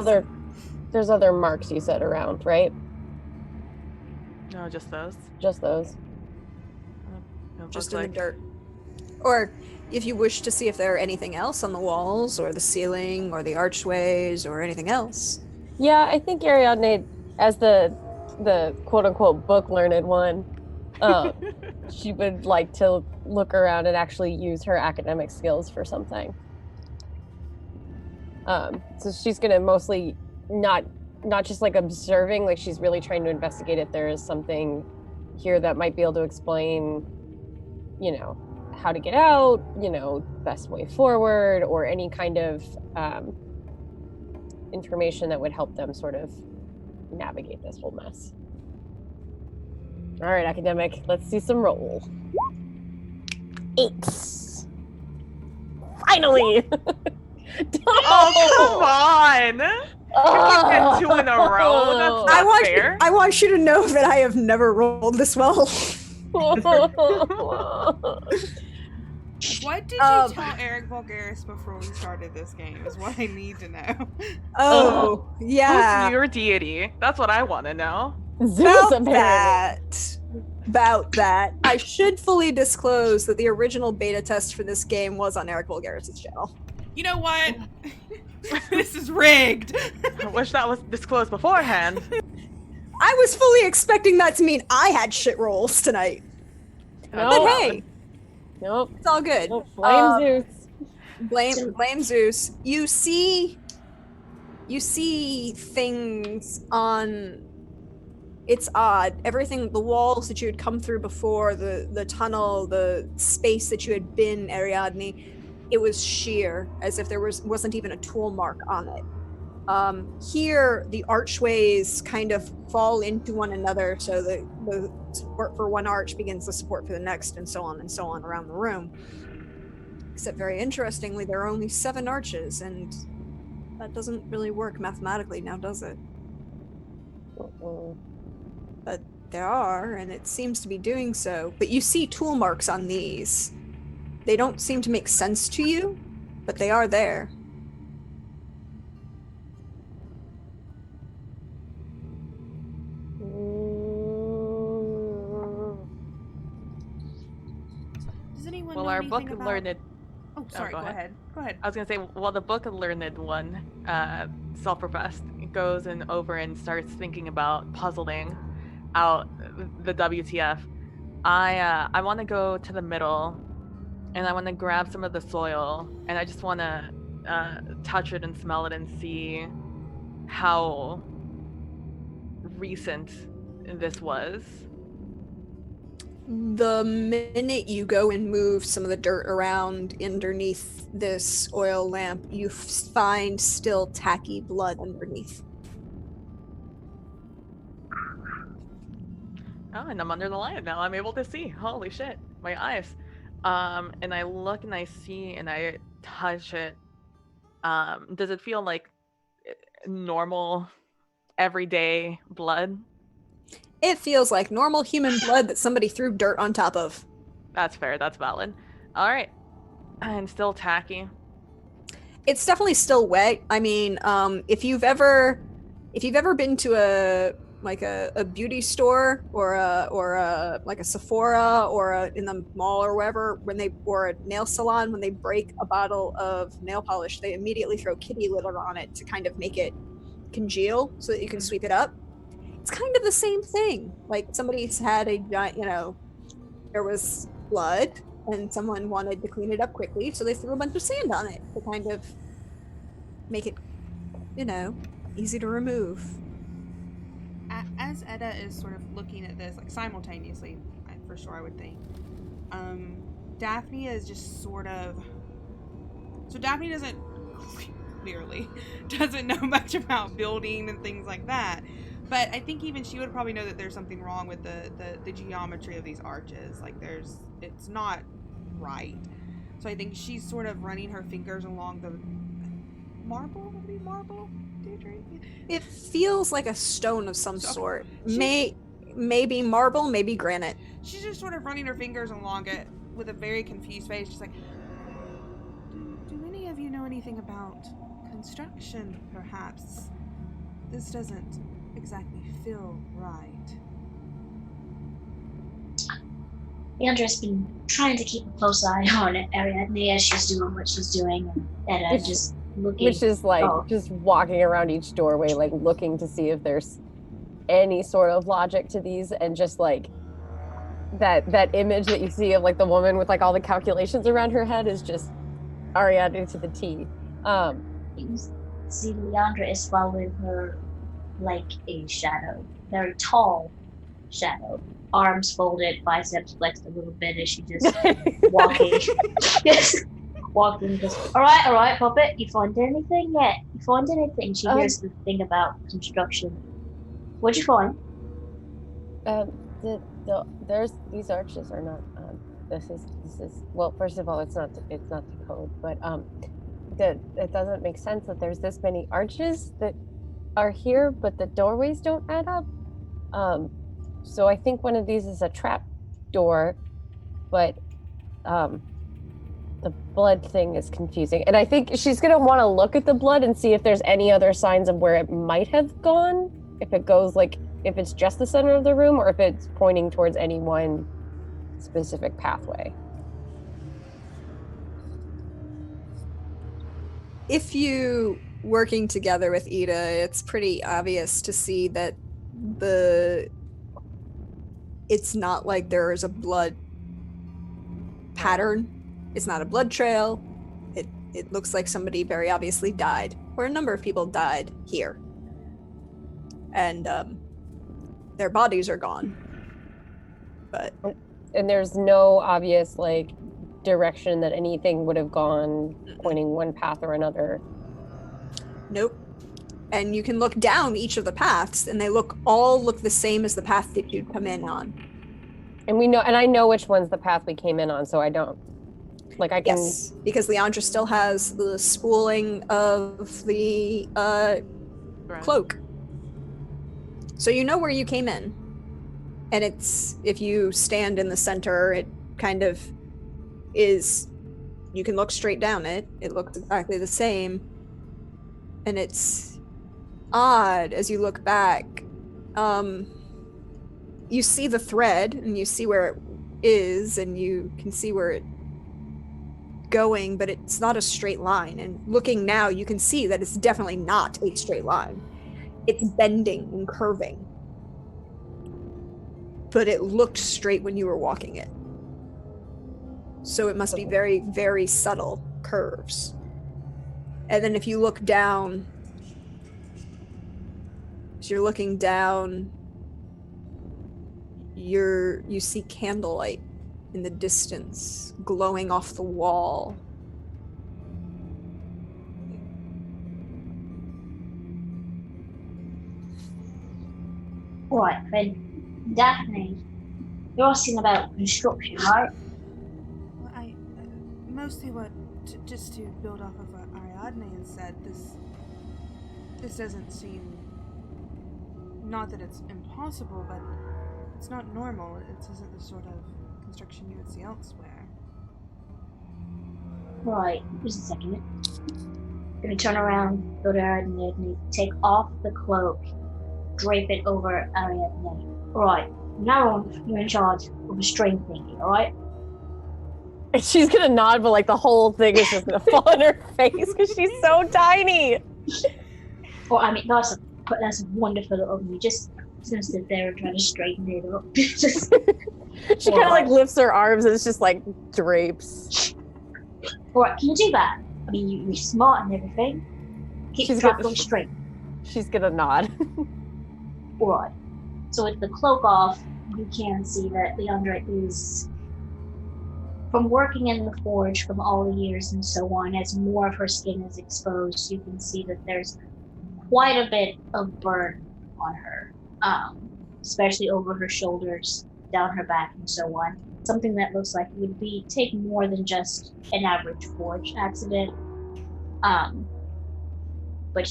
other marks you said around, right? No, just those. Just those. Just in the dirt. Or if you wish to see if there are anything else on the walls or the ceiling or the archways or anything else. Yeah, I think Ariadne, as the quote-unquote book-learned one, she would like to look around and actually use her academic skills for something. So she's going to mostly not just like observing, like she's really trying to investigate if there is something here that might be able to explain, you know, how to get out, you know, best way forward, or any kind of information that would help them sort of navigate this whole mess. All right, academic, let's see some roll. 8. Finally! Oh, come on! You get 2 in a row. That's not fair. I want you to know that I have never rolled this well. What did you tell Eric Vulgaris before we started this game is what I need to know. Oh, yeah. Who's your deity? That's what I want to know. Zeus, About that. I should fully disclose that the original beta test for this game was on Eric Vulgaris' channel. You know what? This is rigged. I wish that was disclosed beforehand. I was fully expecting that to mean I had shit rolls tonight. No. But hey, Nope. It's all good. Nope. Blame Zeus. Blame Zeus. You see things on. It's odd. Everything, the walls that you had come through before, the tunnel, the space that you had been, Ariadne, it was sheer, as if there wasn't even a tool mark on it. Here, the archways kind of fall into one another, so the support for one arch begins the support for the next, and so on around the room. Except, very interestingly, there are only 7 arches, and that doesn't really work mathematically now, does it? But there are, and it seems to be doing so. But you see tool marks on these. They don't seem to make sense to you, but they are there. Does anyone Well, know our anything book about... learned. Oh, sorry. Go ahead. Go ahead. I was gonna say, well, the book learned one, self-professed, goes over and starts thinking about puzzling out the WTF. I want to go to the middle, and I want to grab some of the soil, and I just want to touch it and smell it and see how recent this was. The minute you go and move some of the dirt around underneath this oil lamp, you find still tacky blood underneath. Oh, and I'm under the light now. I'm able to see. Holy shit, my eyes. And I look and I see and I touch it. Does it feel like normal, everyday blood? It feels like normal human blood that somebody threw dirt on top of. That's fair. That's valid. All right. And still tacky. It's definitely still wet. I mean, if you've ever been to a beauty store or a Sephora or in the mall or wherever, or a nail salon, when they break a bottle of nail polish, they immediately throw kitty litter on it to kind of make it congeal so that you can sweep it up. It's kind of the same thing. Like, somebody's had there was blood and someone wanted to clean it up quickly, so they threw a bunch of sand on it to kind of make it, easy to remove. As Edda is sort of looking at this, like, simultaneously, for sure, I would think, Daphne is just sort of... So Daphne doesn't know much about building and things like that. But I think even she would probably know that there's something wrong with the geometry of these arches. Like, it's not right. So I think she's sort of running her fingers along the marble. Would it be marble, Deirdre? It feels like a stone of some sort. Maybe marble, maybe granite. She's just sort of running her fingers along it with a very confused face. She's like, do any of you know anything about construction, perhaps? This doesn't exactly feel right. Leandra's been trying to keep a close eye on Ariadne as she's doing what she's doing, and Edda just looking. Which is like just walking around each doorway, like looking to see if there's any sort of logic to these, and just like that image that you see of like the woman with like all the calculations around her head is just Ariadne to the T. You see Leandra is following her like a shadow, very tall shadow, arms folded, biceps flexed a little bit as she just walking. Walking, just all right, puppet. You find anything yet? You find anything? She hears the thing about construction. What'd you find? There's these arches are not. This is well. First of all, it's not the code, but it doesn't make sense that there's this many arches that are here, but the doorways don't add up. So I think one of these is a trap door, but the blood thing is confusing. And I think she's gonna want to look at the blood and see if there's any other signs of where it might have gone. If it goes if it's just the center of the room, or if it's pointing towards any one specific pathway. If you working together with Ida, it's pretty obvious to see that it's not like there is a blood pattern. It's not a blood trail. It looks like somebody very obviously died, or a number of people died here. And their bodies are gone. But And there's no obvious like direction that anything would have gone pointing one path or another. Nope. And you can look down each of the paths, and they all look the same as the path that you'd come in on. And I know which one's the path we came in on, so I don't like I can. Yes, because Leandra still has the spooling of the cloak. So you know where you came in. And it's, if you stand in the center, it kind of is, you can look straight down it. It looks exactly the same. And it's odd as you look back. You see the thread, and you see where it is, and you can see where it's going, but it's not a straight line. And looking now, you can see that it's definitely not a straight line. It's bending and curving. But it looked straight when you were walking it. So it must be very, very subtle curves. And then if you look down, as you're looking down, you see candlelight in the distance glowing off the wall. Right, then, Daphne, you're asking about construction, right? Well, I mostly just to build off of what Ariadne has said. This doesn't seem, not that it's impossible, but it's not normal. It isn't the sort of construction you would see elsewhere. Right, just a second. Gonna turn around, go to Ariadne, take off the cloak, drape it over Ariadne. Right, now you're in charge of a string thingy, alright? She's gonna nod, but like the whole thing is just gonna fall on her face because she's so tiny. Well, I mean, that's a wonderful of you. Just sit there and try to straighten it up. She kind of like lifts her arms and it's just like drapes. Alright, can you do that? I mean, you're smart and everything. Keep the trap going straight. She's gonna nod. Alright. So with the cloak off, you can see that Leandra is, from working in the forge from all the years and so on, as more of her skin is exposed, you can see that there's quite a bit of burn on her, especially over her shoulders, down her back, and so on. Something that looks like it would take more than just an average forge accident. But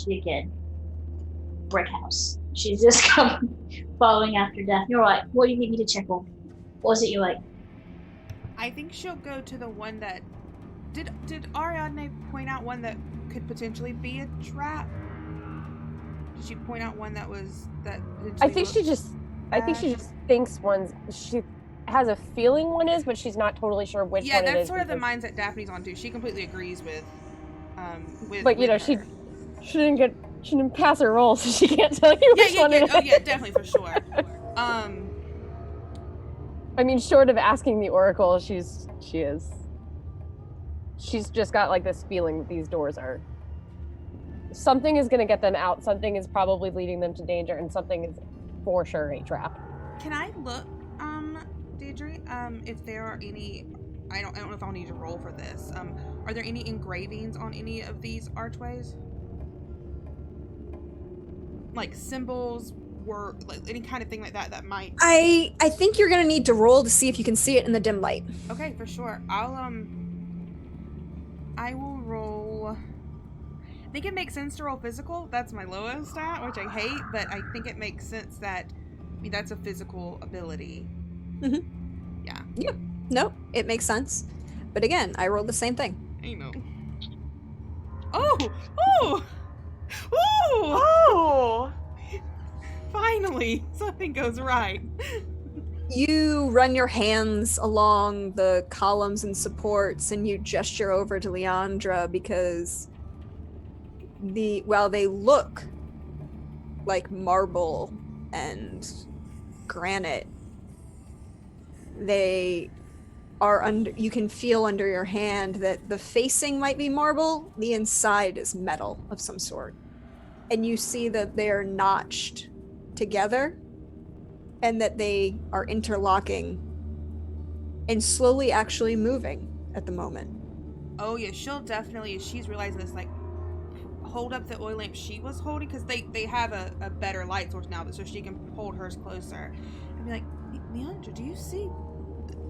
again, brick house. She's just come following after death. You're right. What do you need me to check on? What was it you like? I think she'll go to the one that did Ariadne point out one that could potentially be a trap? Did she point out one that was that? I think she just thinks one's. She has a feeling one is, but she's not totally sure which one it is. Yeah, that's sort of the mindset Daphne's on too. She completely agrees with. But you know, she didn't pass her roll, so she can't tell you which one it is. Oh yeah, definitely for sure. I mean, short of asking the Oracle, she's just got like this feeling that these doors are. Something is going to get them out. Something is probably leading them to danger, and something is for sure a trap. Can I look, Deirdre, if there are any? I don't know if I'll need to roll for this. Are there any engravings on any of these archways? Like symbols, work, like any kind of thing like that might. I think you're gonna need to roll to see if you can see it in the dim light. Okay, for sure. I will roll. I think it makes sense to roll physical. That's my lowest stat, which I hate, but I think it makes sense that that's a physical ability. Mm-hmm. Yeah. Yeah. No, it makes sense. But again, I rolled the same thing. I know. Oh! Finally, something goes right. You run your hands along the columns and supports, and you gesture over to Leandra because while they look like marble and granite, they are under, you can feel under your hand that the facing might be marble, the inside is metal of some sort. And you see that they're notched together and that they are interlocking and slowly actually moving at the moment. Oh yeah, she'll definitely, she's realizing this, like, hold up the oil lamp she was holding, because they have a better light source now, so she can hold hers closer and be like, Leandra, do you see,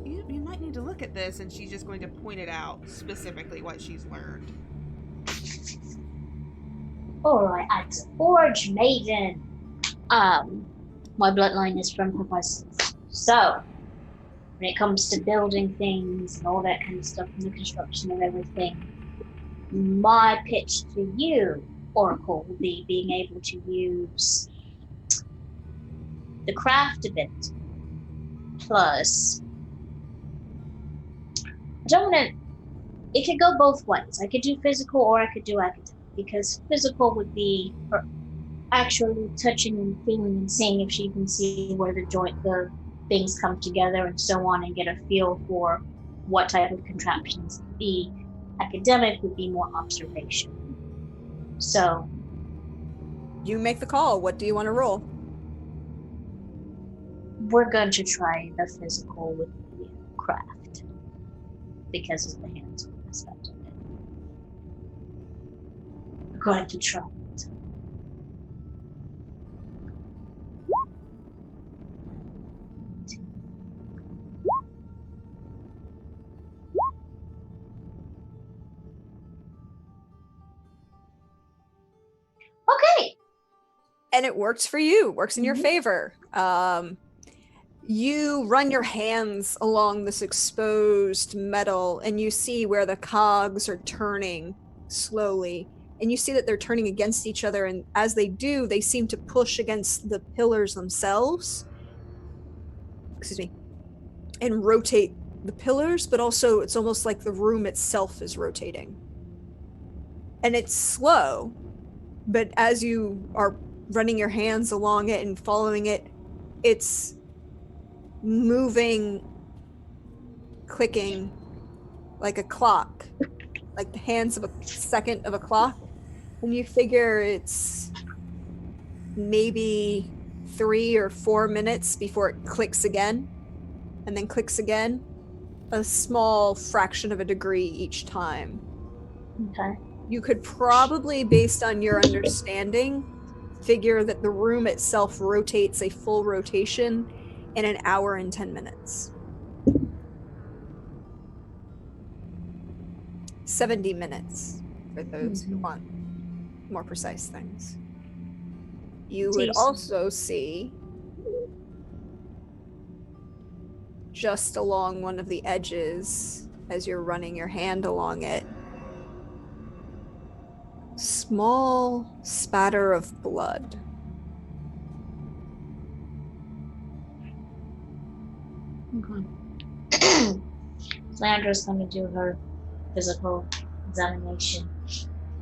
you might need to look at this, and she's just going to point it out specifically what she's learned. Alright, as a forge maiden, my bloodline is from her cousins. So, when it comes to building things and all that kind of stuff and the construction of everything, my pitch to you, Oracle, will be being able to use the craft of it. Plus, I don't want to, it could go both ways. I could do physical or I could do academic, because physical would be actually touching and feeling and seeing if she can see where the things come together and so on, and get a feel for what type of contraptions to be. Academic would be more observation. So You make the call. What do you want to roll? we're going to try the physical with the craft because of the hands-on aspect of it. We're going to try it. Okay. And it works for you, works in your favor. You run your hands along this exposed metal and you see where the cogs are turning slowly. And you see that they're turning against each other, and as they do, they seem to push against the pillars themselves. Excuse me. And rotate the pillars, but also it's almost like the room itself is rotating. And it's slow, but as you are running your hands along it and following it, it's moving, clicking like a clock, like the hands of a second of a clock. And you figure it's maybe 3 or 4 minutes before it clicks again, and then clicks again, a small fraction of a degree each time. Okay. You could probably, based on your understanding, figure that the room itself rotates a full rotation in an hour and 10 minutes. 70 minutes for those who want more precise things. You would also see, just along one of the edges, as you're running your hand along it, small spatter of blood. Okay. Landra's going to do her physical examination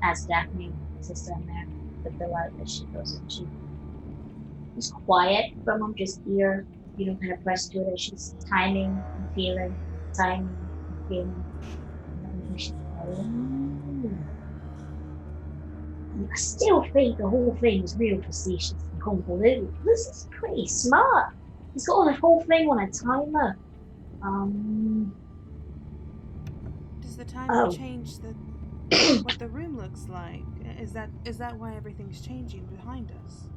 as Daphne sits down there with the light that she goes into. She's quiet from them, just ear, kind of pressed to it as she's timing and feeling, timing and feeling. And she's I still think the whole thing was real facetious and convoluted. This is pretty smart. He's got the whole thing on a timer. Does the timer change what the room looks like? Is that why everything's changing behind us?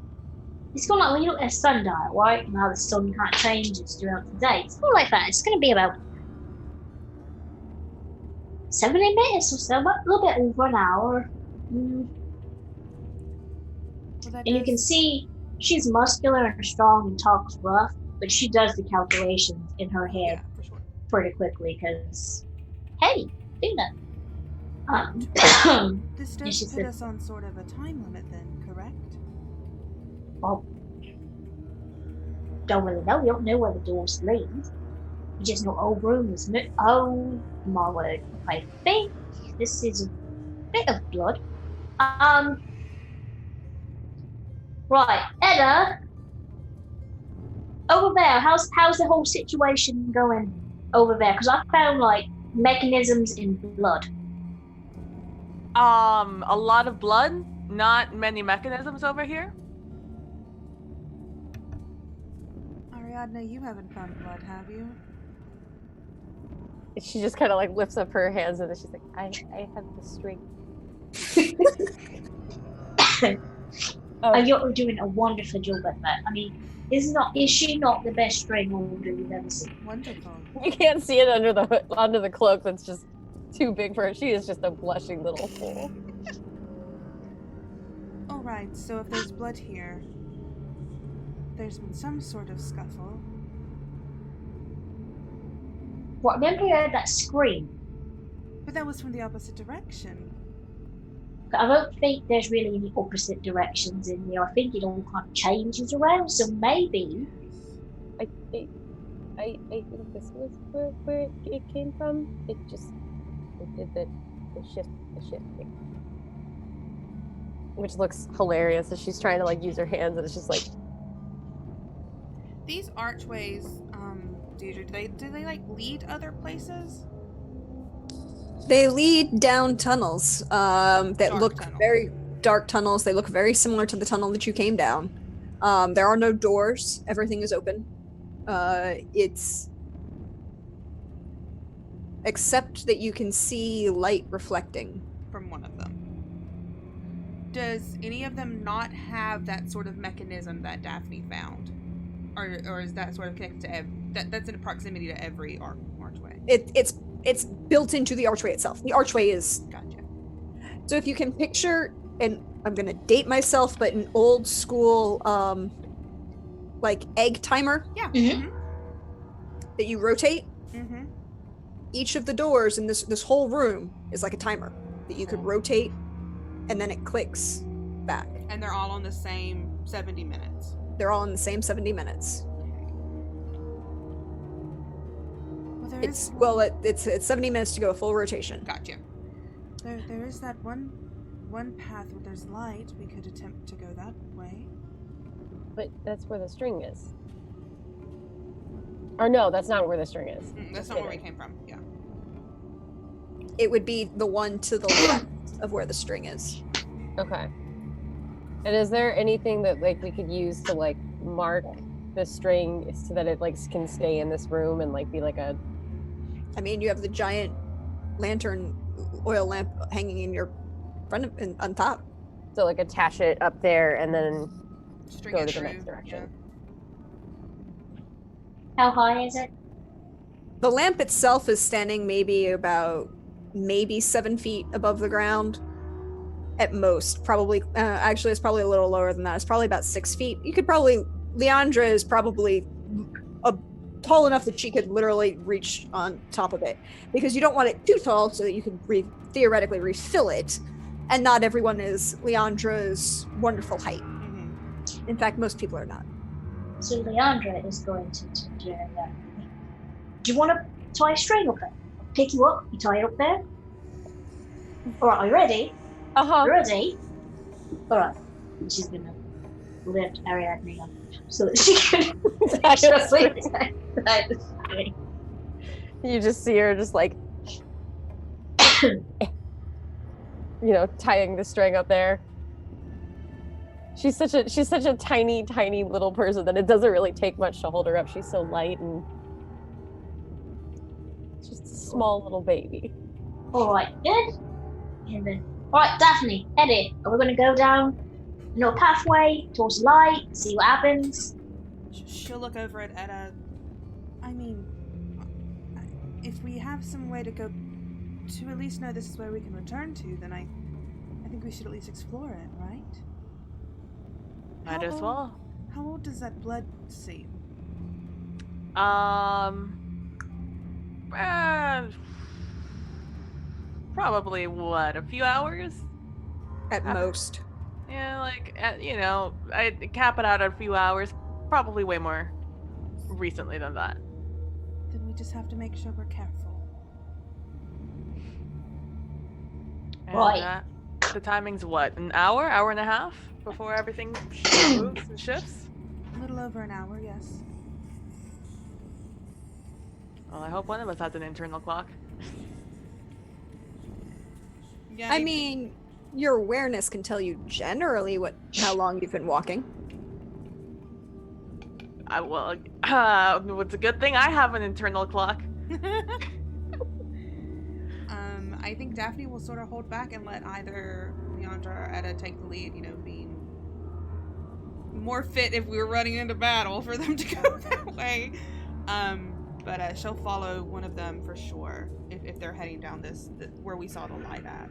It's going like when you look at a sundial, right? And how the sun kind of changes throughout the day. It's not like that. It's going to be about 70 minutes or so, but a little bit over an hour. And you can see she's muscular and strong and talks rough, but she does the calculations in her head pretty quickly because, hey, do that. This does put us on sort of a time limit then, correct? Well, don't really know. We don't know where the doors lead. We just know old room is oh my word. I think this is a bit of blood. Right, Edda, over there. How's the whole situation going? over there? Because I found like mechanisms in blood. A lot of blood, not many mechanisms over here. Ariadne, you haven't found blood, have you? She just kind of like lifts up her hands and then she's like, I have the string. You're doing a wonderful job at that. I mean, is she not the best string holder you've ever seen? Wonderful. You can't see it under the cloak that's just too big for her. She is just a blushing little fool. Alright, so if there's blood here, there's been some sort of scuffle. What, remember you heard that scream? But that was from the opposite direction. I don't think there's really any opposite directions in here. I think it all kind of changes around, so maybe... I think this was where it came from. It did the shift thing. Which looks hilarious as she's trying to like use her hands and it's just like... These archways, Deidre, do they like lead other places? They lead down tunnels that Dark look tunnel. very dark tunnels. They look very similar to the tunnel that you came down. There are no doors. Everything is open. It's except that you can see light reflecting From one of them. Does any of them not have that sort of mechanism that Daphne found? Or is that sort of connected to that's in proximity to every archway? It's built into the archway itself. The archway is... Gotcha. So if you can picture, and I'm gonna date myself, but an old school like egg timer Yeah. Mhm. that you rotate, Mm-hmm. each of the doors in this whole room is like a timer that you could rotate and then it clicks back. And they're all on the same 70 minutes. They're all in the same 70 minutes. Well, It's 70 minutes to go a full rotation. Gotcha. There is that one path where there's light. We could attempt to go that way. But that's where the string is. Or no, that's not where the string is. That's not where we came from. Yeah. It would be the one to the left of where the string is. Okay. And is there anything that like we could use to like mark the string so that it like can stay in this room and like be like a... I mean, you have the giant lantern oil lamp hanging in your front of, on top. So like attach it up there and then String go it to the through, next direction. How high is it? The lamp itself is standing maybe 7 feet above the ground at most. Probably actually it's probably a little lower than that. It's probably about 6 feet. You could probably... Leandra is probably tall enough that she could literally reach on top of it, because you don't want it too tall so that you can theoretically refill it, and not everyone is Leandra's wonderful height. Mm-hmm. In fact, most people are not. So Leandra is going to do that. Do you want to tie a string up there? I'll pick you up, you tie it up there. Alright, are you ready? Uh-huh. You ready? Alright. She's gonna lift Ariadne up so that she can actually tie the string. You just see her just like tying the string up there. She's such a tiny little person that it doesn't really take much to hold her up. She's so light and just a small little baby. Alright, good. And then, alright, Daphne, Eddie, we're gonna go down a pathway towards the light, see what happens. She'll look over at Etta. I mean, if we have some way to go to at least know this is where we can return to, then I think we should at least explore it, right? Might as well. How old does that blood seem? Probably what, a few hours? At most. Yeah, like, I cap it out at a few hours. Probably way more recently than that. Then we just have to make sure we're careful. And, Right. The timing's what, an hour and a half before everything moves and shifts? A little over an hour, yes. Well, I hope one of us has an internal clock. Yeah, I mean, your awareness can tell you generally how long you've been walking. It's a good thing I have an internal clock. I think Daphne will sort of hold back and let either Leandra or Etta take the lead, being more fit if we were running into battle for them to go that way. But she'll follow one of them for sure if they're heading down this where we saw the light at.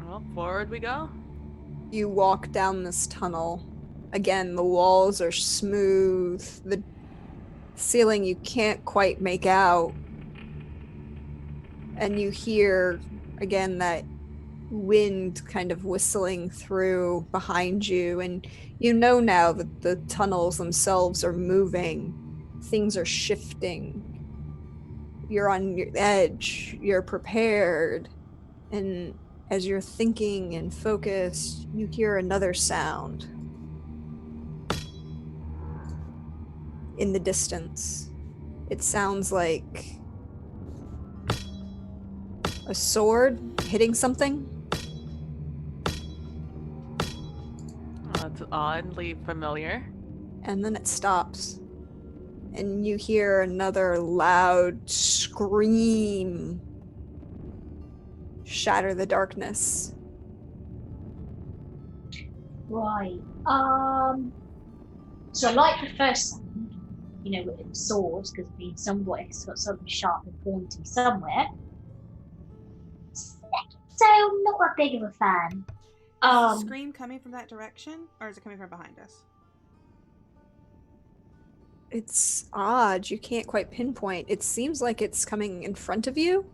Well, forward we go. You walk down this tunnel. Again, the walls are smooth. The ceiling you can't quite make out. And you hear, again, that wind kind of whistling through behind you. And you know now that the tunnels themselves are moving. Things are shifting. You're on your edge. You're prepared. And as you're thinking and focused, you hear another sound. In the distance. It sounds like a sword hitting something. It's oddly familiar. And then it stops. And you hear another loud scream shatter the darkness. Right. So like the first sound, with the swords, because being somewhat, it's got something sharp and pointy somewhere. So not that big of a fan. Is the scream coming from that direction, or is it coming from behind us? It's odd. You can't quite pinpoint. It seems like it's coming in front of you,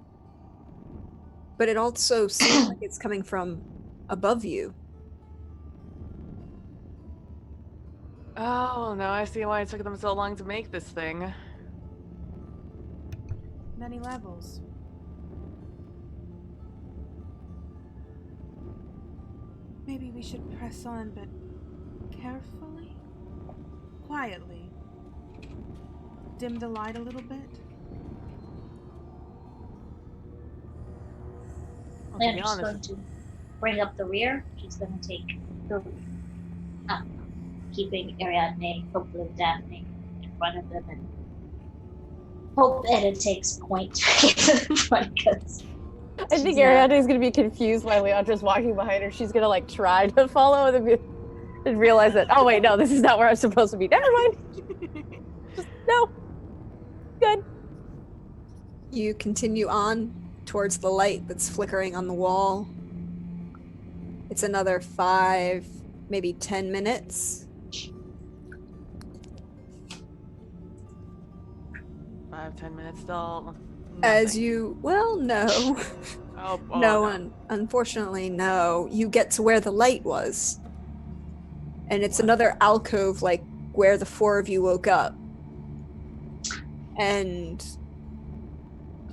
but it also seems like it's coming from above you. Oh, now I see why it took them so long to make this thing. Many levels. Maybe we should press on, but carefully? Quietly. Dim the light a little bit? Well, to Leon's be just going honest, to bring up the rear. She's going to take the keeping Ariadne, hopefully Daphne, in front of them, and hope Etta takes point in front, because I think Ariadne's gonna be confused while Leandra's walking behind her. She's gonna try to follow and realize that, oh wait, no, this is not where I'm supposed to be. Never mind. Just no. Good. You continue on towards the light that's flickering on the wall. It's another 5, maybe 10 minutes. 5-10 minutes still. As nothing. you, well, no. No. Unfortunately, no. You get to where the light was. And it's another alcove like where the 4 of you woke up. And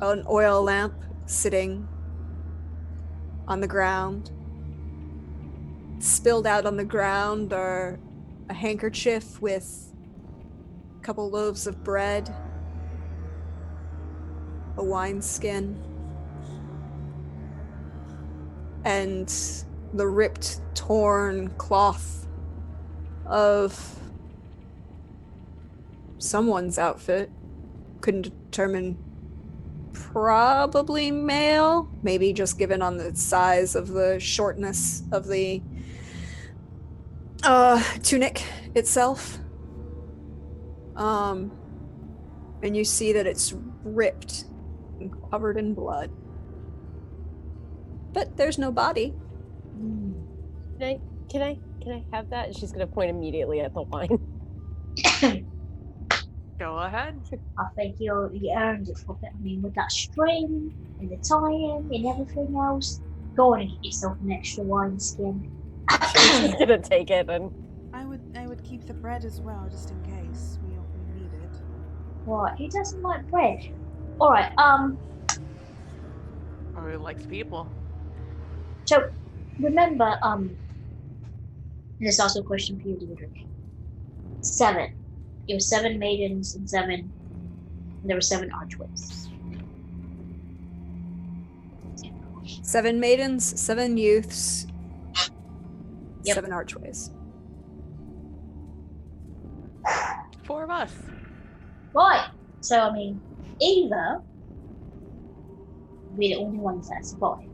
an oil lamp sitting on the ground. Spilled out on the ground are a handkerchief with a couple loaves of bread, a wineskin, and the ripped, torn cloth of someone's outfit. Couldn't determine. Probably male, maybe just given on the size of the shortness of the tunic itself. And you see that it's ripped and covered in blood. But there's no body. Can I have that? And she's gonna point immediately at the wine. Go ahead. I think you earned it for that. I mean, with that string and the tie-in and everything else, go on and get yourself an extra wineskin. She's gonna take it and. I would keep the bread as well, just in case we need it. What? Who doesn't like bread? All right. Or who likes people? So remember, this is also a question for you, Deirdre. 7 it was 7 maidens and there were 7 archways. 7 maidens, 7 youths, Yep. 7 archways. 4 of us. Right. So I mean, either we're the only ones that survived.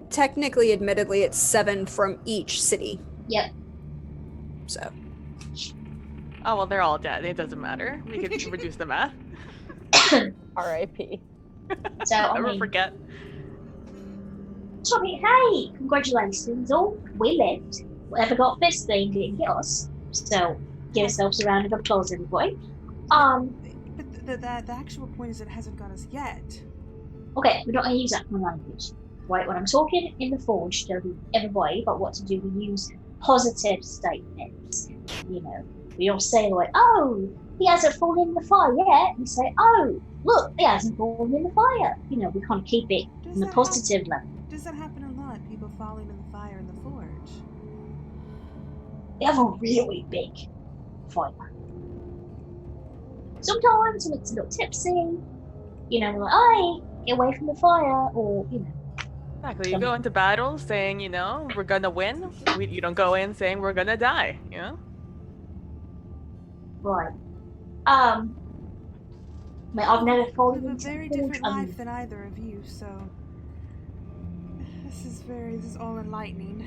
Technically, admittedly, it's 7 from each city. Yep. So. Oh, well, they're all dead. It doesn't matter. We could reduce the math. R.I.P. So I Never mean, forget. so I mean, hey, congratulations all. We lived. Whatever got this thing didn't get us. So give yourselves a round of applause, everybody. But the actual point is it hasn't got us yet. Okay, we're not going to use that kind of language. Right, when I'm talking in the Forge to everybody about what to do, we use positive statements. You know, we don't say like, oh, he hasn't fallen in the fire yet. We say, oh, look, he hasn't fallen in the fire. You know, we kind of keep it on the positive level. Does that happen a lot? People falling in the fire in the Forge? We have a really big fire. Sometimes when it's a little tipsy, you know, we're like, hey, get away from the fire, or, you know. Exactly. You go into battle saying, we're gonna win. You don't go in saying we're gonna die, Right. I've never fallen I have a into very the Forge. different life than either of you, so this is all enlightening.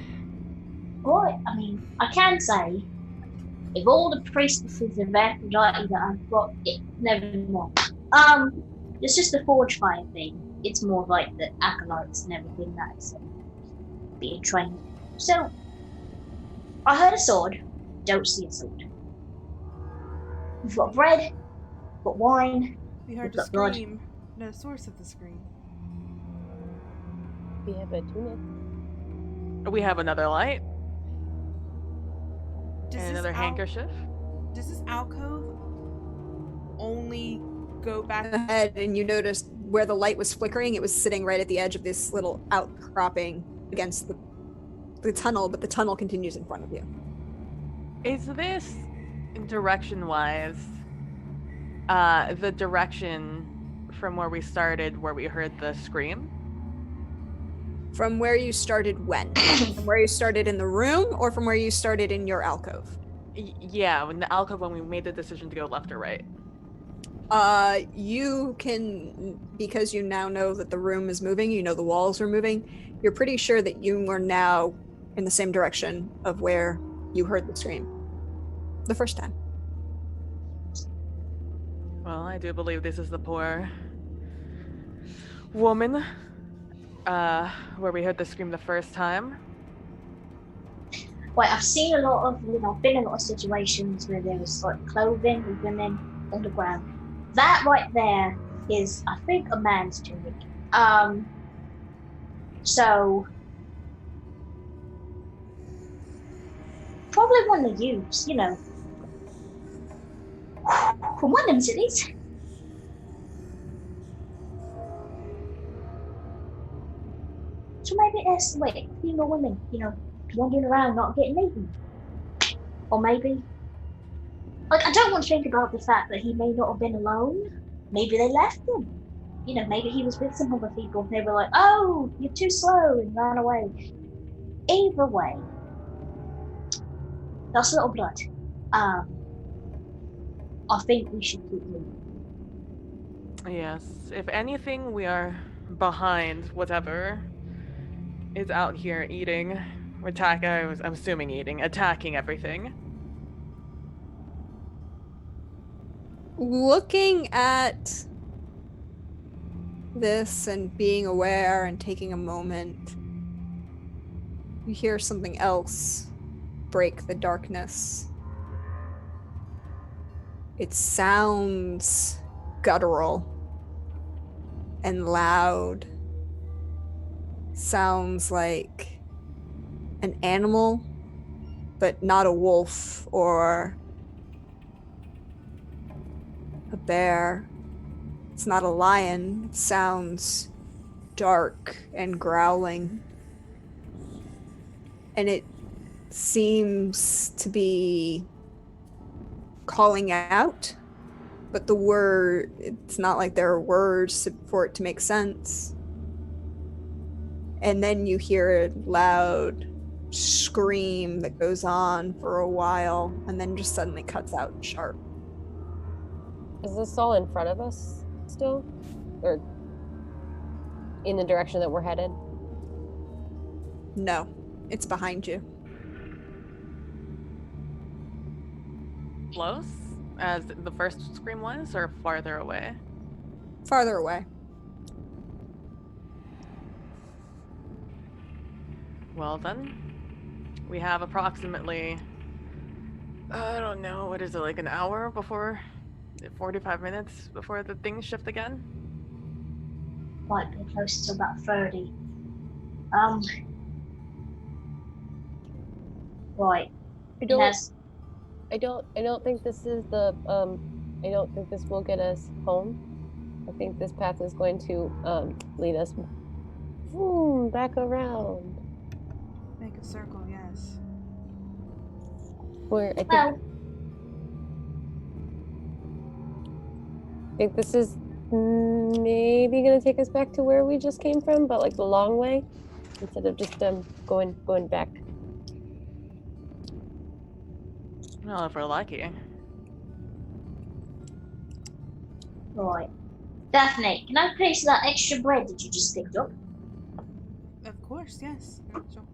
Right, I mean, I can say, if all the priestesses of Aphrodite that I've got, it never mind. It's just the Forge fire thing. It's more like the acolytes and everything that's being trained. So, I heard a sword, don't see a sword. We've got bread, we've got wine, We heard we've a got blood. scream. No source of the scream. We have a tunic. We have another light Does and this another handkerchief. Does this alcove only go back? Ahead, and you noticed where the light was flickering, it was sitting right at the edge of this little outcropping against the tunnel, but the tunnel continues in front of you. Is this, direction-wise, the direction from where we started, where we heard the scream? From where you started when? From where you started in the room, or from where you started in your alcove? Yeah, in the alcove when we made the decision to go left or right. You can, because you now know that the room is moving, you know the walls are moving, you're pretty sure that you are now in the same direction of where you heard the scream the first time. Well, I do believe this is the poor woman, where we heard the scream the first time. Well, I've seen a lot of, I've been in a lot of situations where there was like clothing with women on the ground. That right there is, I think, a man's tunic. So probably one they use, from one of them cities. So maybe there's like female women, wandering around not getting eaten. Or maybe, like, I don't want to think about the fact that he may not have been alone. Maybe they left him. Maybe he was with some other people and they were like, oh, you're too slow, and ran away. Either way, that's a little blood. I think we should keep moving. Yes, if anything, we are behind whatever is out here eating. I'm assuming eating, attacking everything. Looking at this and being aware and taking a moment, you hear something else break the darkness. It sounds guttural and loud. Sounds like an animal, but not a wolf or a bear. It's not a lion. It sounds dark and growling. And it seems to be calling out, but it's not like there are words for it to make sense. And then you hear a loud scream that goes on for a while and then just suddenly cuts out sharp. Is this all in front of us still? Or in the direction that we're headed? No, it's behind you. Close, as the first scream was, or farther away? Farther away. Well then, we have approximately, I don't know, what is it, like an hour before, 45 minutes before the things shift again? Might be close to about 30. Right. I don't think this is the I don't think this will get us home. I think this path is going to lead us back around. Make a circle, yes. Where I think this is maybe gonna take us back to where we just came from, but like the long way, instead of just going back. Well, if we're lucky. Right. Daphne, can I place that extra bread that you just picked up? Of course, yes.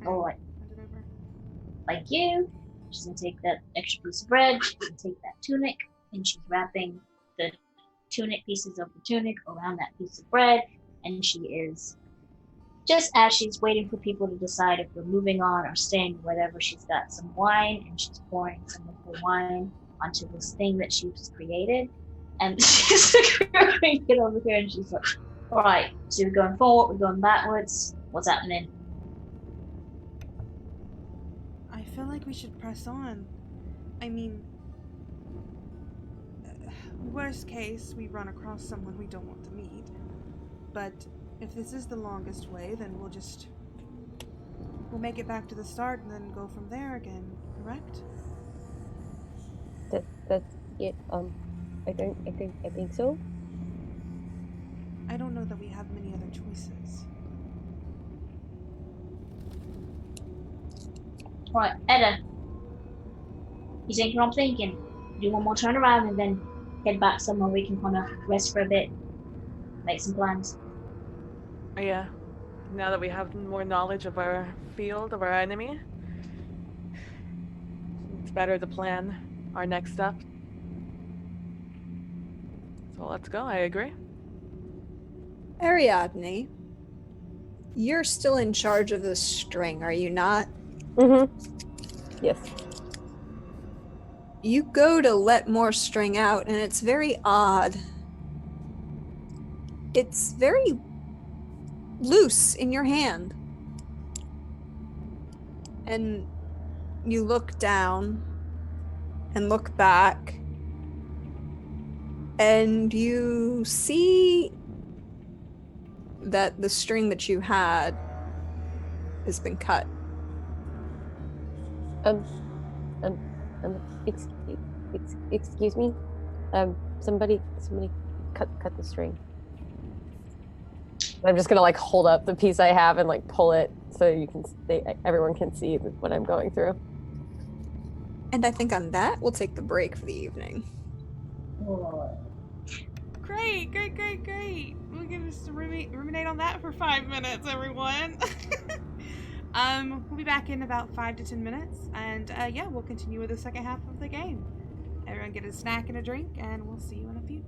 Alright. Hand it over. Like you. She's gonna take that extra piece of bread, she's gonna take that tunic, and she's wrapping the tunic pieces of the tunic around that piece of bread, and she is, just as she's waiting for people to decide if we're moving on or staying or whatever, she's got some wine, and she's pouring some of the wine onto this thing that she's created, and she's going it over here, and she's like, alright, so we're going forward, we're going backwards, what's happening? I feel like we should press on. I mean, worst case, we run across someone we don't want to meet. But if this is the longest way, then we'll make it back to the start and then go from there again, correct? That's it. I think so. I don't know that we have many other choices. Right, Edda. You think what I'm thinking? Do one more turn around and then head back somewhere we can kind of rest for a bit. Make some plans. Yeah. Now that we have more knowledge of our field, of our enemy, it's better to plan our next step. So let's go, I agree. Ariadne, you're still in charge of the string, are you not? Yes. You go to let more string out, and it's very odd. It's very loose in your hand. And you look down and look back, and you see that the string that you had has been cut. Excuse me. Somebody cut the string. I'm just gonna like hold up the piece I have and like pull it so everyone can see what I'm going through. And I think on that, we'll take the break for the evening. Great. We're gonna just ruminate on that for 5 minutes, everyone. We'll be back in about 5 to 10 minutes, and we'll continue with the second half of the game. Everyone get a snack and a drink, and we'll see you in a few.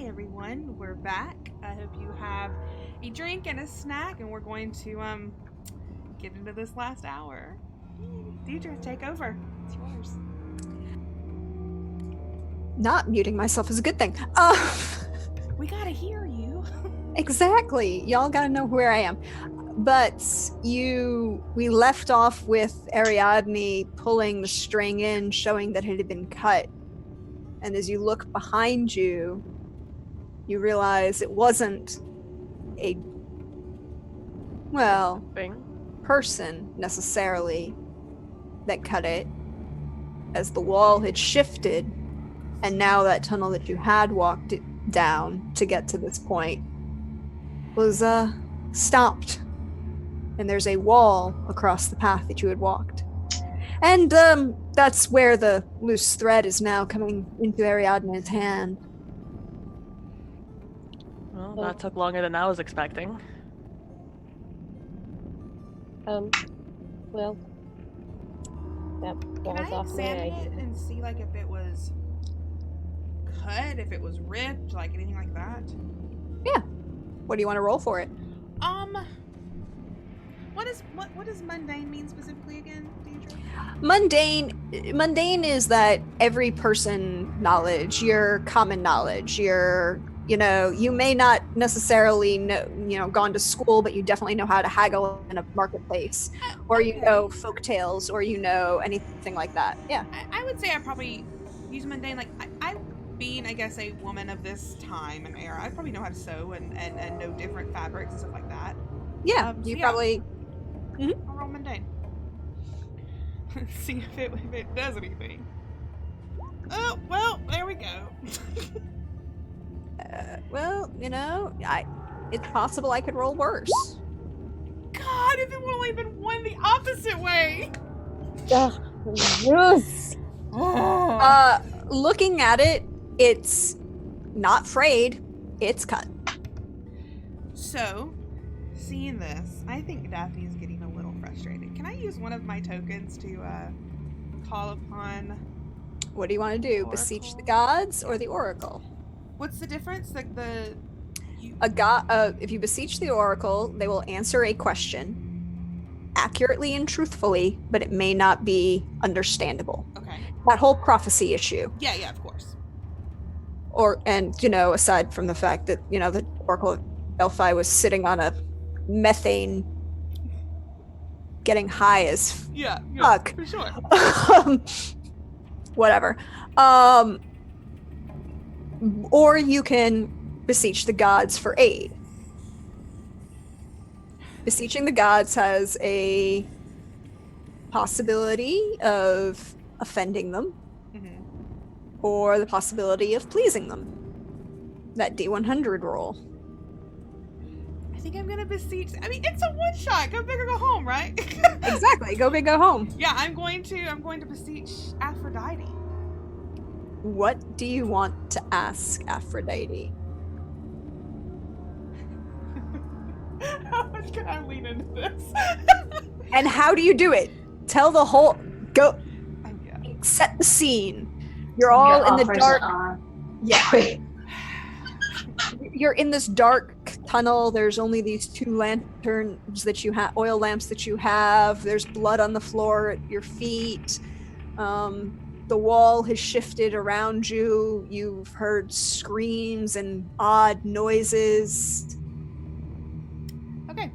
everyone. We're back. I hope you have a drink and a snack, and we're going to get into this last hour. Deidre, take over. It's yours. Not muting myself is a good thing. We gotta hear you. Exactly. Y'all gotta know where I am. But we left off with Ariadne pulling the string in, showing that it had been cut. And as you look behind you, you realize it wasn't a, well, Thing. person necessarily that cut it, as the wall had shifted, and now that tunnel that you had walked down to get to this point was stopped. And there's a wall across the path that you had walked. And that's where the loose thread is now coming into Ariadne's hand. Well, that took longer than I was expecting. Well, that Can falls I off my examine eye. it and see like if it was cut, if it was ripped, like anything like that? Yeah. What do you want to roll for it? What does mundane mean specifically again, Deidre? Mundane is that every person knowledge, your common knowledge, you may not necessarily know, gone to school, but you definitely know how to haggle in a marketplace, or Okay. you know folk tales, or you know anything like that. Yeah. I would say I probably use mundane. Like I being, I guess, a woman of this time and era, I probably know how to sew and know different fabrics and stuff like that. Yeah, So probably. I'll roll mundane. See if it does anything. Oh well, there we go. Well, it's possible I could roll worse. God, if it would only been one the opposite way. Ugh, yes. Looking at it, it's not frayed. It's cut. So, seeing this, I think Daphne is getting a little frustrated. Can I use one of my tokens to call upon? What do you want to do? Oracle? Beseech the gods or the oracle? What's the difference? Like If you beseech the oracle, they will answer a question accurately and truthfully, but it may not be understandable. Okay. That whole prophecy issue. Yeah, of course. Aside from the fact that, the Oracle of Delphi was sitting on a methane getting high as Yeah, fuck. for sure. Whatever. Or you can beseech the gods for aid. Beseeching the gods has a possibility of offending them, or the possibility of pleasing them. That D100 roll. I think I'm gonna beseech. I mean, it's a one shot. Go big or go home, right? Exactly. Go big, go home. Yeah, I'm going to beseech Aphrodite. What do you want to ask Aphrodite? How much can I lean into this? And how do you do it? Tell the whole. Go. Yeah. Set the scene. You're all in the dark. Yeah. You're in this dark tunnel. There's only these two lanterns that you have, oil lamps that you have. There's blood on the floor at your feet. The wall has shifted around you. You've heard screams and odd noises. Okay.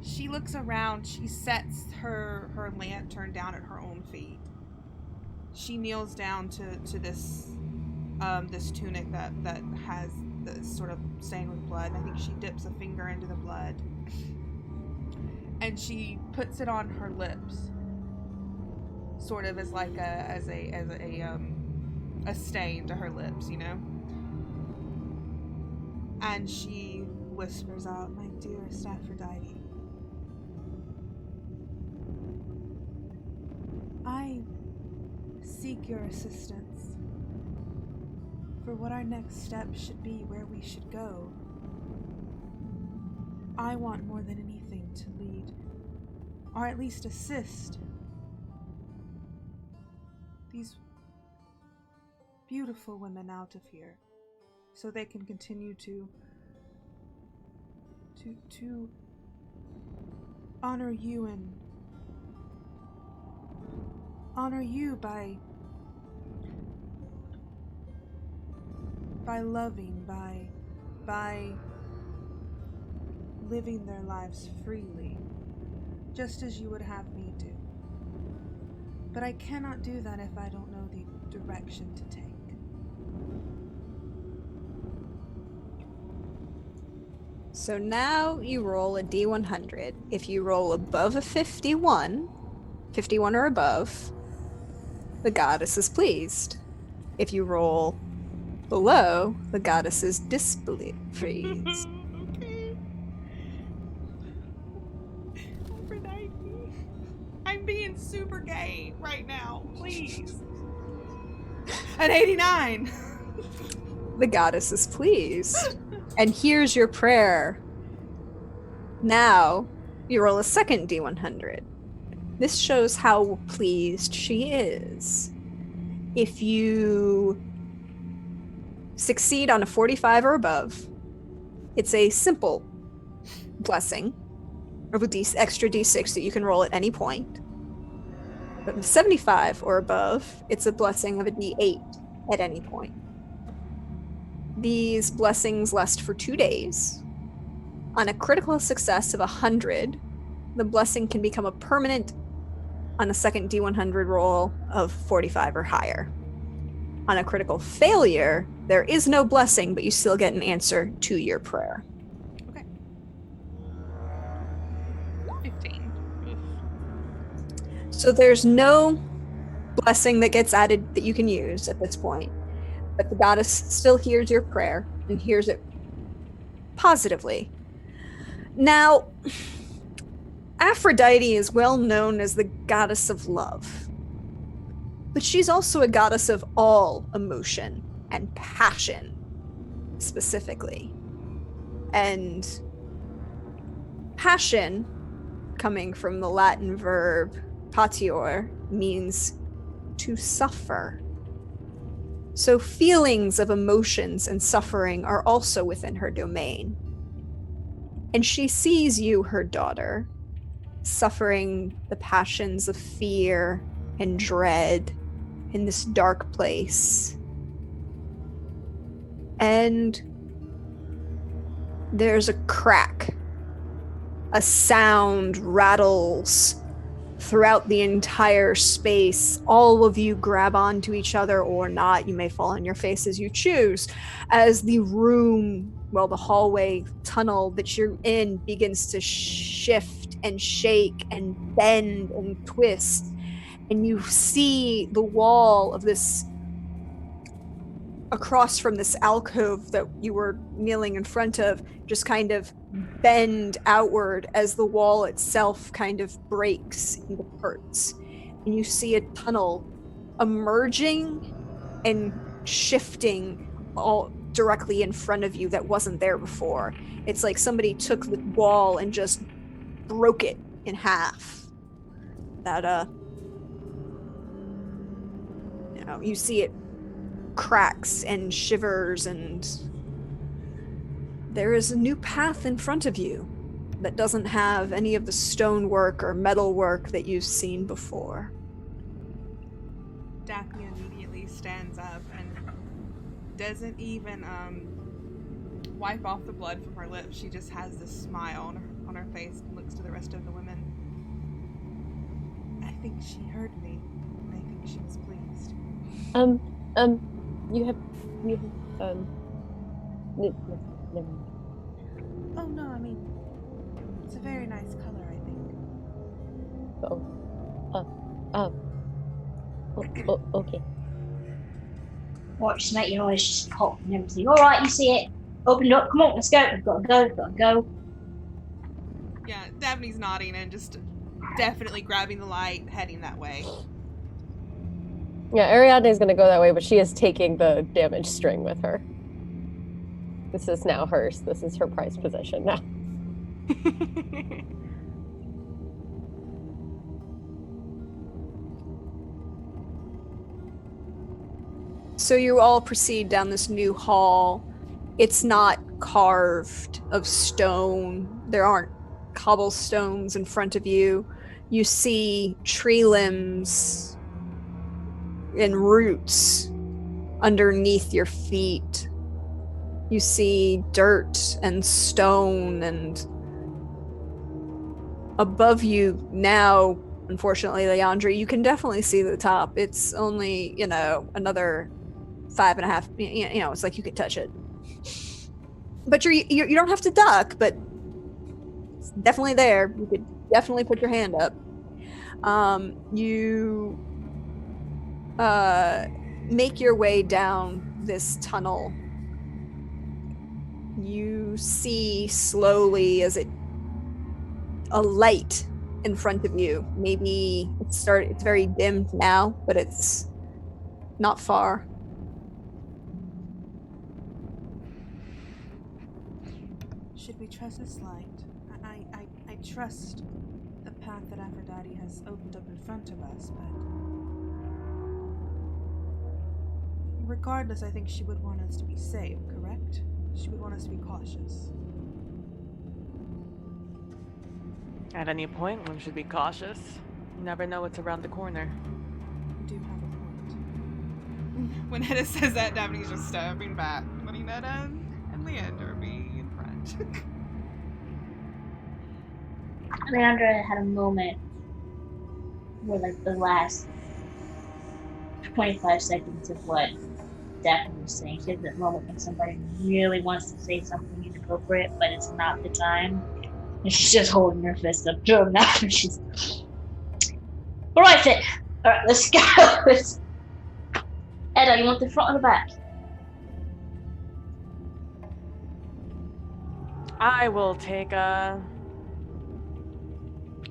She looks around. She sets her lantern down at her own feet. She kneels down to this this tunic that has the sort of stained with blood. I think she dips a finger into the blood, and she puts it on her lips, sort of as like a stain to her lips, And she whispers out, "My dearest Aphrodite, I seek your assistance for what our next step should be, where we should go. I want more than anything to lead, or at least assist, these beautiful women out of here. so they can continue to honor you and honor you by loving, by living their lives freely, just as you would have me do. But I cannot do that if I don't know the direction to take. So now you roll a D100. If you roll above a 51 or above, the goddess is pleased. If you roll below, the goddess is displeased. Okay. Aphrodite, I'm being super gay right now, please. An 89. The goddess is pleased. And here's your prayer. Now, you roll a second D100. This shows how pleased she is. If you succeed on a 45 or above, it's a simple blessing of a extra D6 that you can roll at any point. But with 75 or above, it's a blessing of a D8 at any point. These blessings last for 2 days. On a critical success of 100, the blessing can become a permanent on a second D100 roll of 45 or higher. On a critical failure, there is no blessing, but you still get an answer to your prayer. Okay. 15. So there's no blessing that gets added that you can use at this point, but the goddess still hears your prayer and hears it positively. Now, Aphrodite is well known as the goddess of love, but she's also a goddess of all emotion and passion, specifically. And passion, coming from the Latin verb patior, means to suffer. So feelings of emotions and suffering are also within her domain. And she sees you, her daughter, suffering the passions of fear and dread in this dark place. And there's a crack. A sound rattles throughout the entire space. All of you grab onto each other or not. You may fall on your face as you choose. As the room, the hallway tunnel that you're in begins to shift and shake and bend and twist. And you see the wall of this, across from this alcove that you were kneeling in front of, just kind of bend outward as the wall itself kind of breaks into parts. And you see a tunnel emerging and shifting all directly in front of you that wasn't there before. It's like somebody took the wall and just broke it in half. That, you see it cracks and shivers, and there is a new path in front of you that doesn't have any of the stonework or metalwork that you've seen before. Daphne immediately stands up and doesn't even wipe off the blood from her lips. She just has this smile on her face and looks to the rest of the women. I think she heard me, and I think she was pleased. You have, never mind. Oh no, I mean, it's a very nice color, I think. Okay. Watch to make your eyes just pop and everything. Alright, you see it. Open it up. Come on, let's go. We've got to go. Yeah, Daphne's nodding and just definitely grabbing the light, heading that way. Yeah, Ariadne's gonna go that way, but she is taking the damaged string with her. This is now hers. This is her prized possession now. So you all proceed down this new hall it's not carved of stone. There aren't cobblestones in front of you. You see tree limbs and roots underneath your feet. You see dirt and stone, and above you now, unfortunately, Leandra, you can definitely see the top. It's only, another 5.5, it's like you could touch it. But you don't have to duck, but it's definitely there. You could definitely put your hand up. You make your way down this tunnel. You see slowly as a light in front of you. Maybe it's very dimmed now, but it's not far. Should we trust this light? I trust the path that Aphrodite has opened up in front of us, but regardless, I think she would want us to be safe, correct? She would want us to be cautious. At any point, one should be cautious. You never know what's around the corner. You do have a point. When Etta says that, Daphne's just stepping back, letting Etta and Leander be in front. Leandra had a moment where, like, the last 25 seconds of what Daphne was saying. She had that moment when somebody really wants to say something inappropriate, but it's not the time. And she's just holding her fist up to him now. And she's... Alright then. Alright, let's go. Edda, you want the front or the back? I will take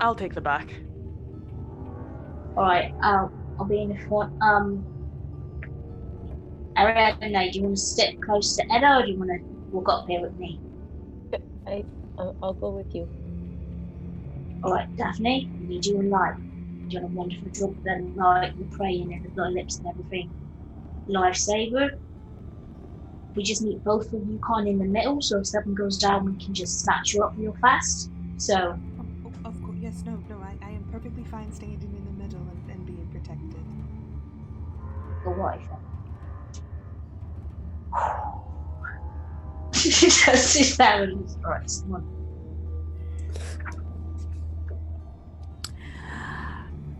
I'll take the back. Alright, I'll be in the front. Ariadne, do you want to sit close to Edda, or do you want to walk up here with me? I'll go with you. Alright, Daphne, we need you in light. You're a wonderful drop of that light, the praying and the blood lips and everything. Lifesaver. We just need both of you kind of in the middle, so if something goes down, we can just snatch you up real fast. So. Of course, yes, no, I am perfectly fine standing in the middle and being protected. Alright then. Just that one. Alright, one.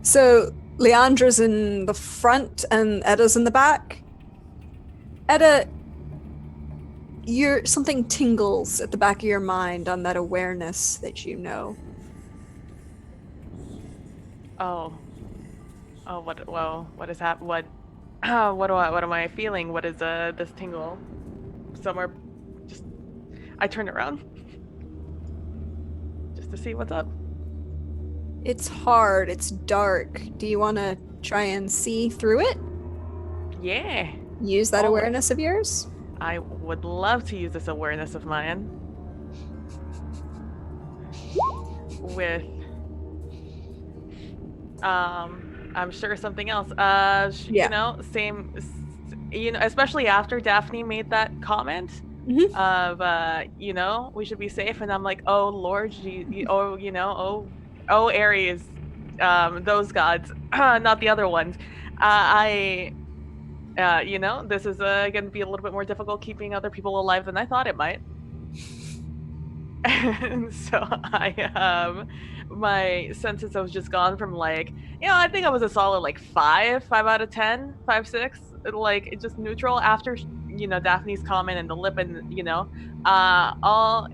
So Leandra's in the front and Edda's in the back. Edda, something tingles at the back of your mind on that awareness that you know. What is happening? What am I feeling? What is this tingle? Somewhere, I turn around just to see what's up. It's hard, it's dark. Do you want to try and see through it? Yeah. Use that awareness of yours? I would love to use this awareness of mine. With, I'm sure something else. Yeah. Same, especially after Daphne made that comment of, we should be safe. And I'm like, oh, Lord, oh, Ares, those gods, not the other ones. This is going to be a little bit more difficult keeping other people alive than I thought it might. And so my senses have just gone from like, I think I was a solid like 5 out of 10, 5, 6, like just neutral after, Daphne's comment and the lip and, all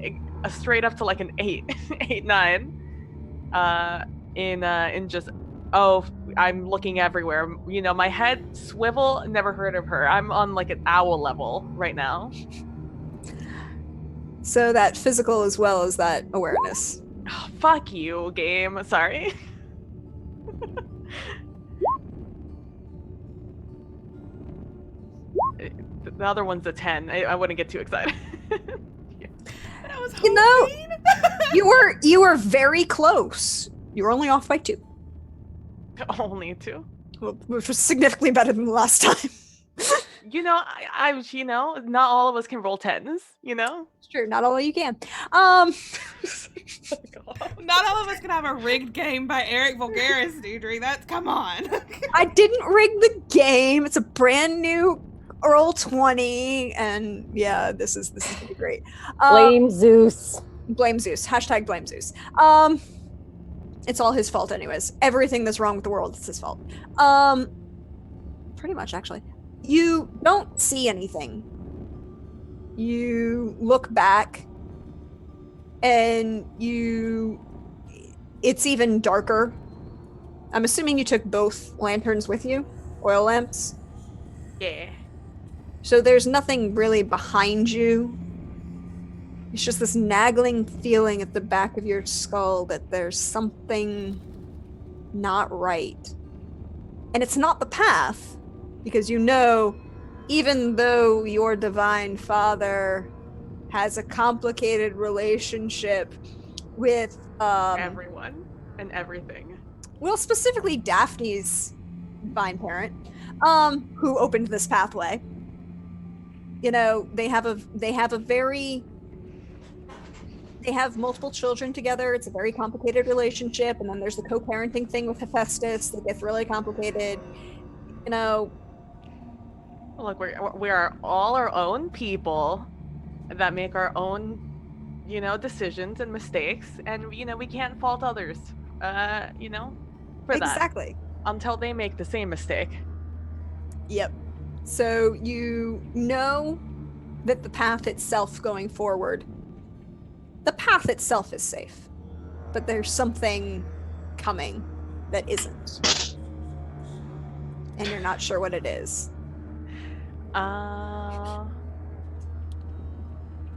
straight up to like an 8, 9. In just, I'm looking everywhere. My head swivel, never heard of her. I'm on like an owl level right now. So that physical as well as that awareness. Oh, fuck you, game. Sorry. The other one's a 10. I wouldn't get too excited. I was hoping. You were very close. You were only off by 2. Only 2? Which was significantly better than the last time. not all of us can roll 10s, It's true, not all you can. Not all of us can have a rigged game by Eric Vulgaris, Deidre. Come on. I didn't rig the game. It's a brand new roll 20, and yeah, this is gonna be great. Blame Zeus. Blame Zeus. Hashtag blame Zeus. It's all his fault anyways. Everything that's wrong with the world is his fault. Pretty much, actually. You don't see anything. You look back, and it's even darker. I'm assuming you took both lanterns with you? Oil lamps? Yeah. So there's nothing really behind you. It's just this nagging feeling at the back of your skull that there's something not right. And it's not the path, because even though your divine father has a complicated relationship with everyone and everything. Well, specifically Daphne's divine parent, who opened this pathway. They have multiple children together. It's a very complicated relationship, and then there's the co-parenting thing with Hephaestus that gets really complicated. Look, we are all our own people that make our own, decisions and mistakes, and we can't fault others, for that. Exactly. Until they make the same mistake. Yep. So you know that the path itself going forward, the path itself is safe, but there's something coming that isn't. And you're not sure what it is.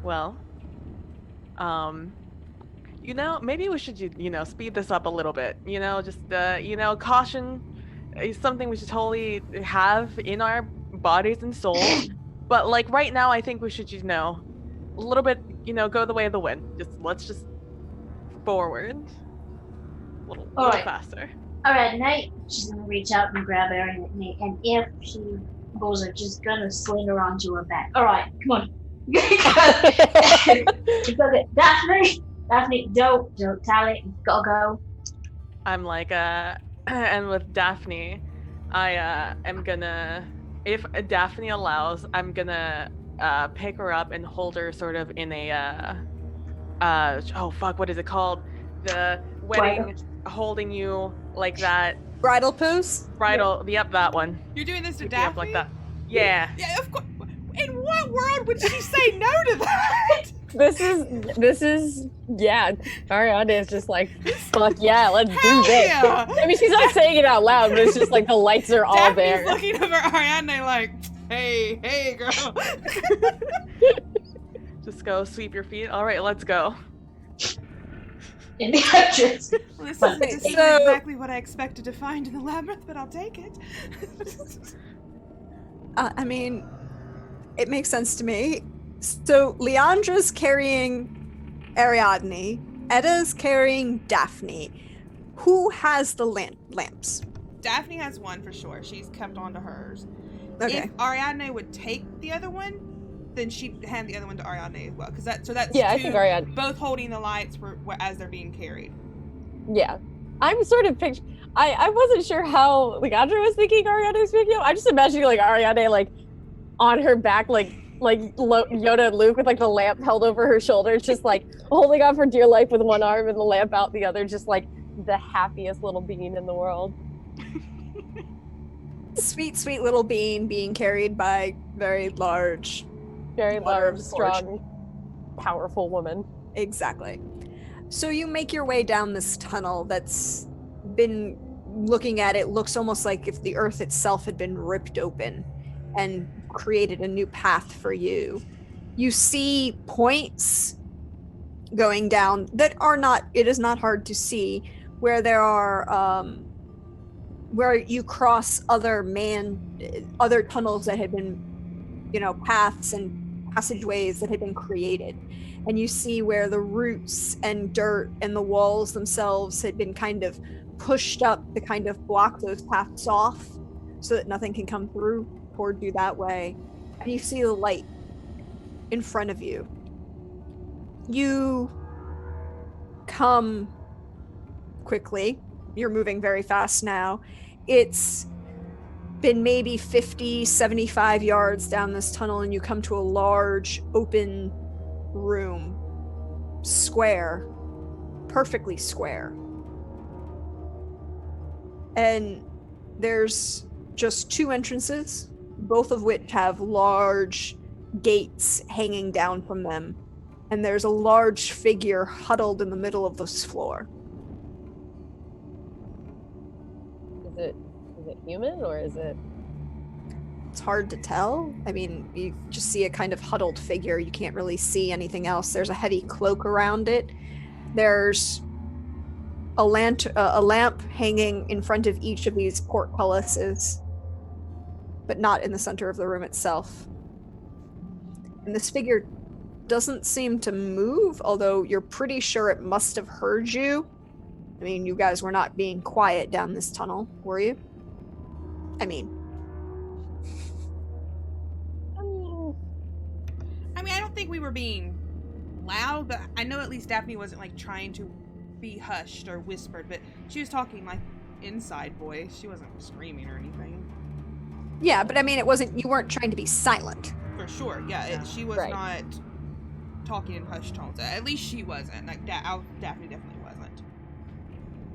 Well, maybe we should, speed this up a little bit. Caution is something we should totally have in our bodies and souls. But like right now, I think we should, a little bit, go the way of the wind. Let's just forward a little faster. All right, Knight. She's gonna reach out and grab Ariadne, and if she goes, are just gonna sling her onto her back. All right, come on. Daphne, don't tally, go. I'm like, and with Daphne, I am gonna, if Daphne allows, I'm gonna pick her up and hold her sort of in a, what is it called? The wedding, Bridal. holding you like that. Bridal pose? Bridal, yep, that one. You're doing this to Keep me up Daphne? like that. Yeah. Yeah, of course. In what world would she say no to that? This is yeah. Ariadne is just like, fuck yeah, let's Hell do this. yeah. I mean, she's not saying it out loud, but it's just like the lights are all Daphne's there. looking over Ariadne like, hey, girl. Just go sweep your feet. All right, let's go. In the entrance. Well, this isn't exactly what I expected to find in the labyrinth, but I'll take it. I mean, it makes sense to me. So Leandra's carrying Ariadne, Edda's carrying Daphne. Who has the lamps? Daphne has one for sure. She's kept on to hers. Okay. If Ariadne would take the other one, then she'd hand the other one to Ariadne as well. That's Yeah, I two, think Ariadne. both holding the lights as they're being carried. Yeah. I'm sort of I wasn't sure how Leandra was thinking Ariadne was thinking. I'm just imagining like Ariadne like on her back like Yoda and Luke with like the lamp held over her shoulders, just like holding on for dear life with one arm and the lamp out the other, just like the happiest little being in the world. Sweet little being being carried by very large, strong, powerful woman. Exactly. So you make your way down this tunnel that's been, looking at it, looks almost like if the earth itself had been ripped open and created a new path for you. You see points going down that are not, it is not hard to see, where there are, where you cross other tunnels that had been, paths and passageways that had been created. And you see where the roots and dirt and the walls themselves had been kind of pushed up to kind of block those paths off so that nothing can come through. toward you that way, and you see the light in front of you. You come quickly. You're moving very fast now. It's been maybe 50, 75 yards down this tunnel, and you come to a large open room. Square. Perfectly square. And there's just two entrances, both of which have large gates hanging down from them. And there's a large figure huddled in the middle of this floor. Is it human or is it? It's hard to tell. I mean, you just see a kind of huddled figure. You can't really see anything else. There's a heavy cloak around it. There's a lamp hanging in front of each of these portcullises, but not in the center of the room itself. And this figure doesn't seem to move, although you're pretty sure it must have heard you. I mean, you guys were not being quiet down this tunnel, were you? I mean, I don't think we were being loud, but I know at least Daphne wasn't like trying to be hushed or whispered, but she was talking like inside voice. She wasn't screaming or anything. yeah, but I mean, you weren't trying to be silent. For sure, yeah. She was Right. not talking in hushed tones. At least she wasn't. Like Daphne definitely wasn't.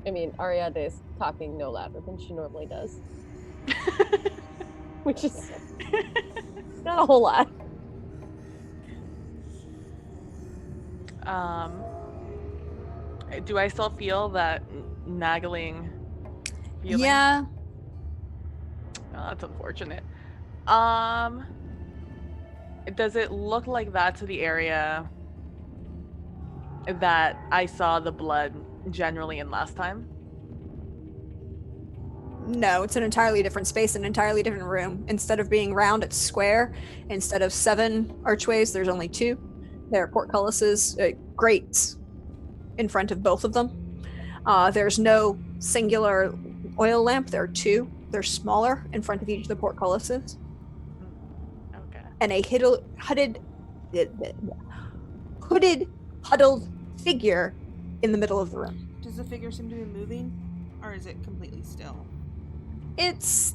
I mean, Ariadne's talking no louder than she normally does, which is not a whole lot. Do I still feel that nagging feeling? Yeah. Oh, that's unfortunate. Does it look like that's the area that I saw the blood generally in last time? No, it's an entirely different space, an entirely different room. Instead of being round, it's square. Instead of 7 archways, there's only 2. There are portcullises, grates in front of both of them. There's no singular oil lamp. There are 2. They're smaller in front of each of the portcullises. Okay. And a hooded, huddled figure in the middle of the room. Does the figure seem to be moving, or is it completely still? It's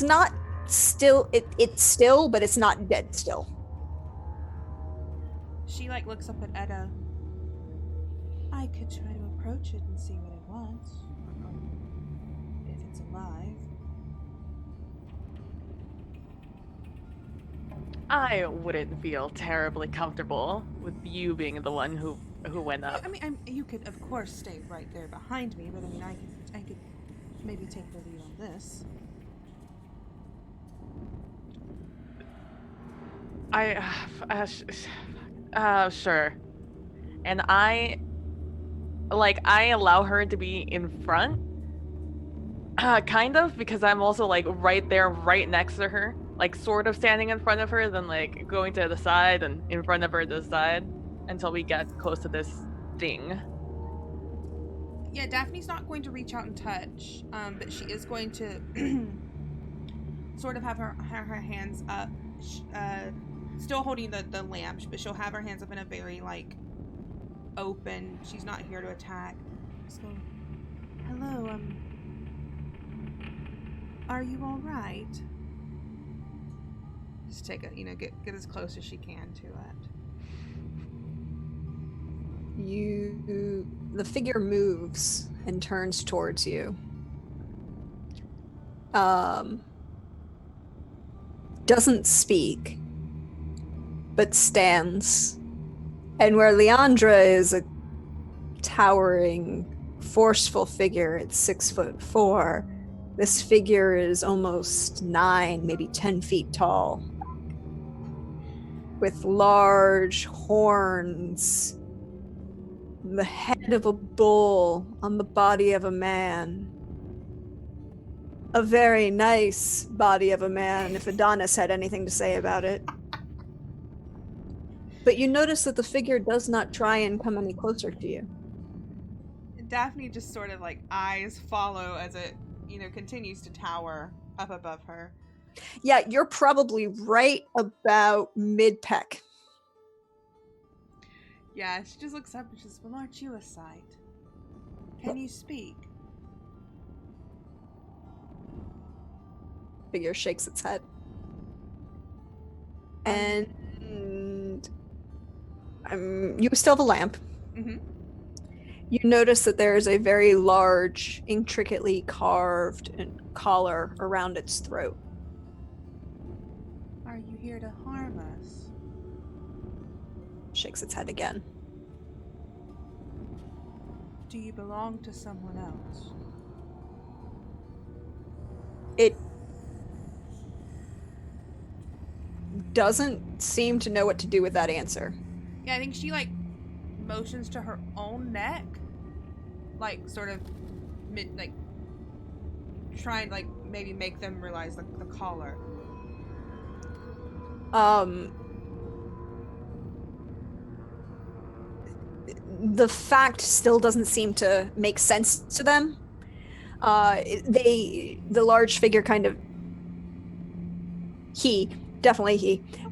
not still. It's still, but it's not dead still. She like looks up at Etta. I could try to approach it and see what it was. If it's alive. I wouldn't feel terribly comfortable with you being the one who went up. I mean, you could of course stay right there behind me, but I mean, I could maybe take the lead on this. Sure. And I allow her to be in front, kind of, because I'm also like right there, right next to her, like sort of standing in front of her, then like going to the side and in front of her to the side until we get close to this thing. Yeah, Daphne's not going to reach out and touch, but she is going to sort of have her hands up, still holding the lamp, but she'll have her hands up in a very like open. She's not here to attack. So, hello. Are you all right? Just take a, get as close as she can to it. The figure moves and turns towards you. Doesn't speak, but stands. And where Leandra is a towering, forceful figure at 6'4", this figure is almost 9, maybe 10 feet tall, with large horns, the head of a bull on the body of a man. A very nice body of a man, if Adonis had anything to say about it. But you notice that the figure does not try and come any closer to you. Daphne just sort of like eyes follow as it, continues to tower up above her. Yeah, you're probably right about mid-peck. Yeah, she just looks up and says, well, aren't you a sight? Can you speak? Figure shakes its head. And you still have a lamp. Mm-hmm. You notice that there is a very large, intricately carved collar around its throat. Are you here to harm us? Shakes its head again. Do you belong to someone else? It doesn't seem to know what to do with that answer. Yeah, I think she, like, motions to her own neck. Like, sort of, trying to, like, maybe make them realize the collar. The fact still doesn't seem to make sense to them. The large figure kind of, he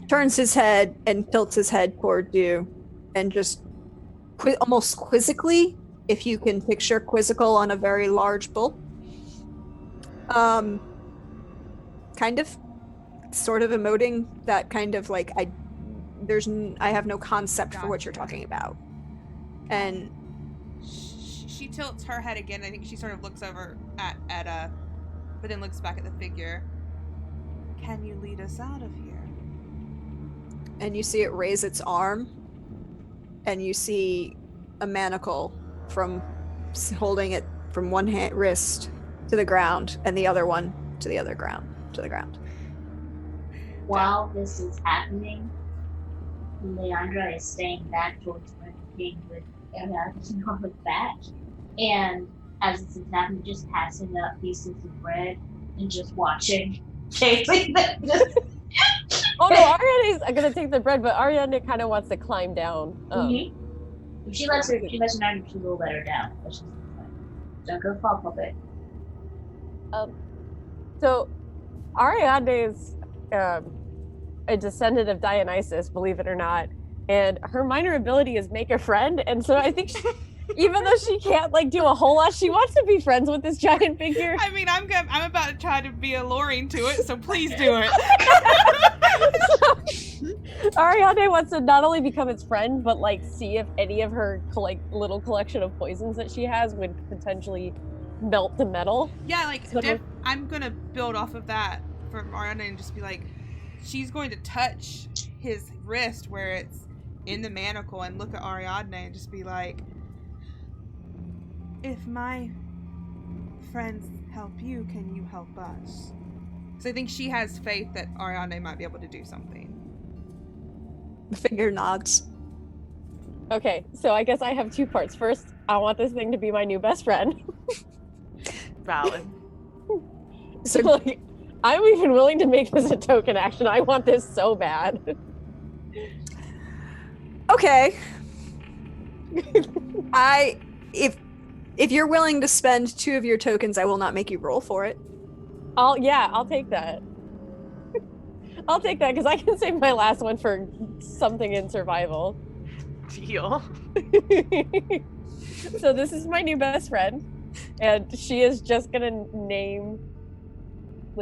turns his head and tilts his head toward you and just almost quizzically, if you can picture quizzical on a very large bull, kind of sort of emoting that kind of like I have no concept for what you're talking about. And she tilts her head again. I think she sort of looks over at Etta, but then looks back at the figure. Can you lead us out of here? And you see it raise its arm, and you see a manacle from holding it from one wrist to the ground, and the other one to the ground. While this is happening, Leandra is staying back towards where the king with Ariadne on the back. And as this is happening, just passing up pieces of bread and just watching. Chasing them. Oh no, Ariadne's gonna take the bread, but Ariadne kind of wants to climb down. If she lets her down, she will let her down. But she's like, don't go fall puppet. So Ariadne is a descendant of Dionysus, believe it or not, and her minor ability is make a friend, and so I think even though she can't like do a whole lot, she wants to be friends with this giant figure. I mean, I'm about to try to be alluring to it, so please do it. So, Ariadne wants to not only become its friend, but like see if any of her little collection of poisons that she has would potentially melt the metal. Yeah, like I'm gonna build off of that from Ariadne and just be like, she's going to touch his wrist where it's in the manacle and look at Ariadne and just be like, if my friends help you, can you help us? So I think she has faith that Ariadne might be able to do something. The figure nods. Okay, so I guess I have two parts. First, I want this thing to be my new best friend. Valid. So like, I'm even willing to make this a token action. I want this so bad. Okay. If you're willing to spend 2 of your tokens, I will not make you roll for it. I'll take that. I'll take that because I can save my last one for something in survival. Deal. So this is my new best friend, and she is just gonna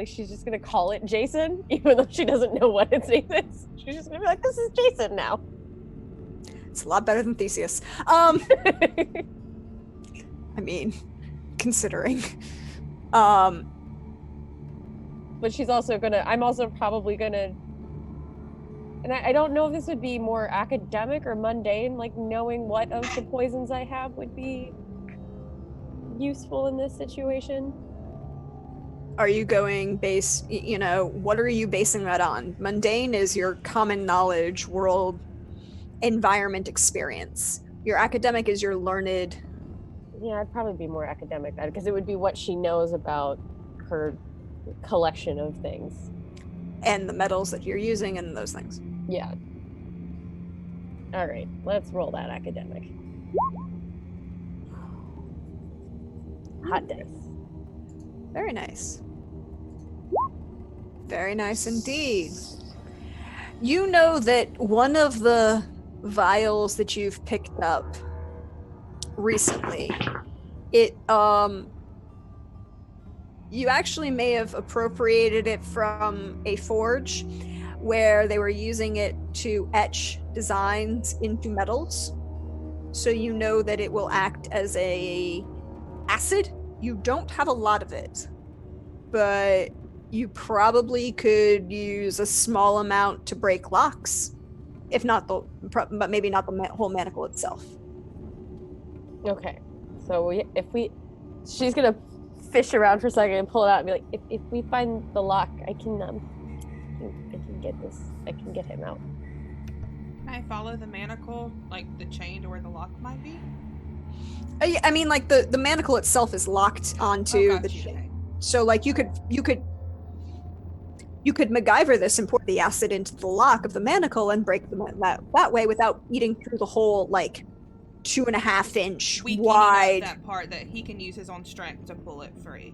she's just gonna call it Jason, even though she doesn't know what its name is. She's just gonna be like, this is Jason now. It's a lot better than Theseus. I mean, considering. But she's also I'm also probably gonna, and I don't know if this would be more academic or mundane, like knowing what of the poisons I have would be useful in this situation. Are you going what are you basing that on? Mundane is your common knowledge, world, environment experience. Your academic is your learned. Yeah, I'd probably be more academic because it would be what she knows about her collection of things. And the metals that you're using and those things. Yeah. All right, let's roll that academic. Hot dice. Very nice. Very nice indeed. You know that one of the vials that you've picked up recently, you actually may have appropriated it from a forge where they were using it to etch designs into metals. So you know that it will act as a acid. You don't have a lot of it, but you probably could use a small amount to break locks, if not but maybe not the whole manacle itself. Okay, so she's gonna fish around for a second and pull it out and be like, if we find the lock, I can get him out. Can I follow the manacle, like the chain to where the lock might be? I mean, like the manacle itself is locked onto the chain. Okay. So like you could MacGyver this and pour the acid into the lock of the manacle and break that way without eating through the whole like 2.5 inch wide. That part that he can use his own strength to pull it free.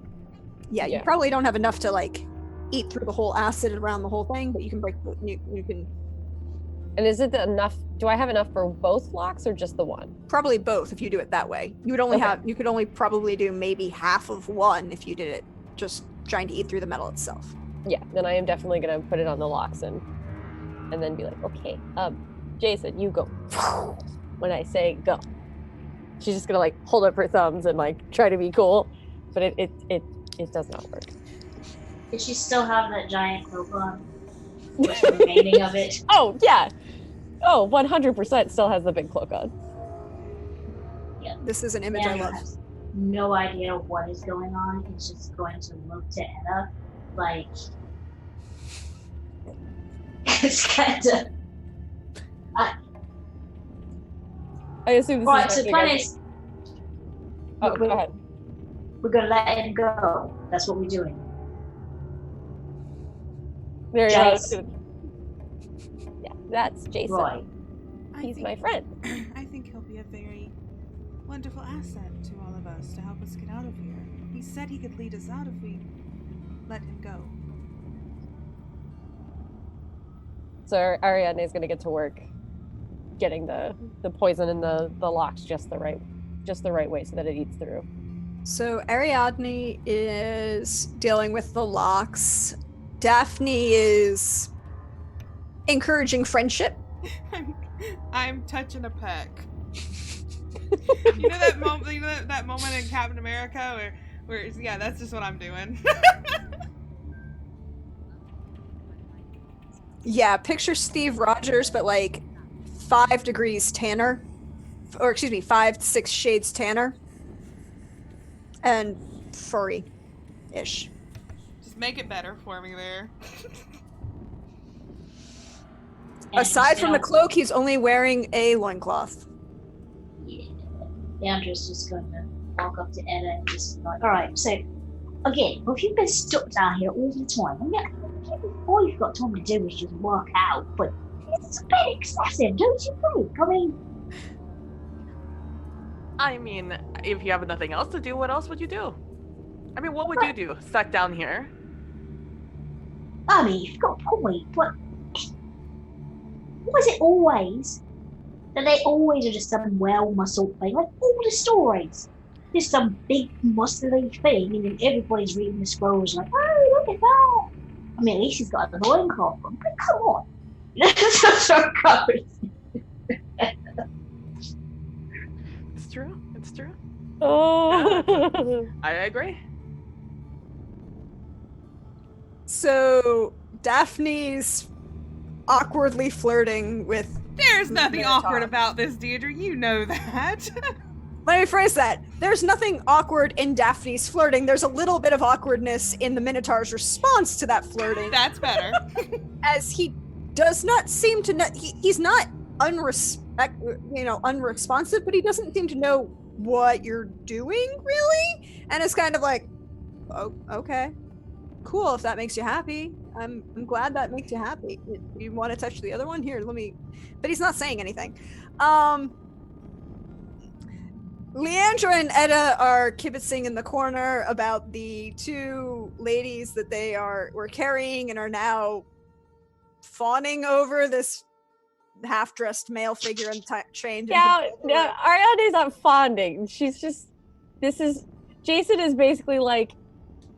Yeah, you probably don't have enough to like eat through the whole acid around the whole thing, but you can break you can. And is it enough? Do I have enough for both locks or just the one? Probably both if you do it that way. You would only you could only probably do maybe half of one if you did it just trying to eat through the metal itself. Yeah, then I am definitely gonna put it on the locks and then be like, okay, Jason, you go. When I say go. She's just gonna like hold up her thumbs and like try to be cool, but it does not work. Did she still have that giant cloak on? What's the remaining of it? Oh yeah. Oh, 100% still has the big cloak on. Yeah. This is an image I love. Has no idea what is going on. It's just going to look to Edda like it's kind of. I assume this right, is so the plan is. Oh, go ahead. We're gonna let him go. That's what we're doing. There you go. Yeah, that's Jason. Right. He's my friend. I think he'll be a very wonderful asset to all of us to help us get out of here. He said he could lead us out if we let him go. So Ariadne is going to get to work getting the poison in the locks just the right way so that it eats through. So Ariadne is dealing with the locks. Daphne is encouraging friendship. I'm touching a peck. You know that moment? You know that moment in Captain America where yeah, that's just what I'm doing. Yeah, picture Steve Rogers, but like 5 degrees tanner, or excuse me, 5 to 6 shades tanner, and furry-ish. Just make it better for me there. Aside from the cloak, he's only wearing a loincloth. Yeah. Leandra's just going to walk up to Edda and just like, alright, so, again, if you've been stuck down here all the time, I mean, all you've got time to do is just work out, but it's a bit excessive, don't you think? I mean, if you have nothing else to do, what else would you do? I mean, what would you do? Stuck down here? I mean, you've got a point, but was it always that they always are just some well-muscled thing? Like all the stories, there's some big muscly thing, and then everybody's reading the scrolls like, oh, look at that. I mean, at least he's got the loincloth on, but come on. It's true. It's true. Oh. I agree. So Daphne's awkwardly flirting with. There's nothing awkward about this, Deirdre. You know that. Let me phrase that. There's nothing awkward in Daphne's flirting. There's a little bit of awkwardness in the Minotaur's response to that flirting. That's better. As he does not seem to know. He's not unresponsive, but he doesn't seem to know what you're doing, really. And it's kind of like, oh, okay. Cool, if that makes you happy. I'm glad that makes you happy. You want to touch the other one? Here, let me. But he's not saying anything. Leandra and Etta are kibitzing in the corner about the two ladies that were carrying and are now fawning over this half-dressed male figure and trained. Yeah, no, Ariadne's not fonding. She's just, Jason is basically like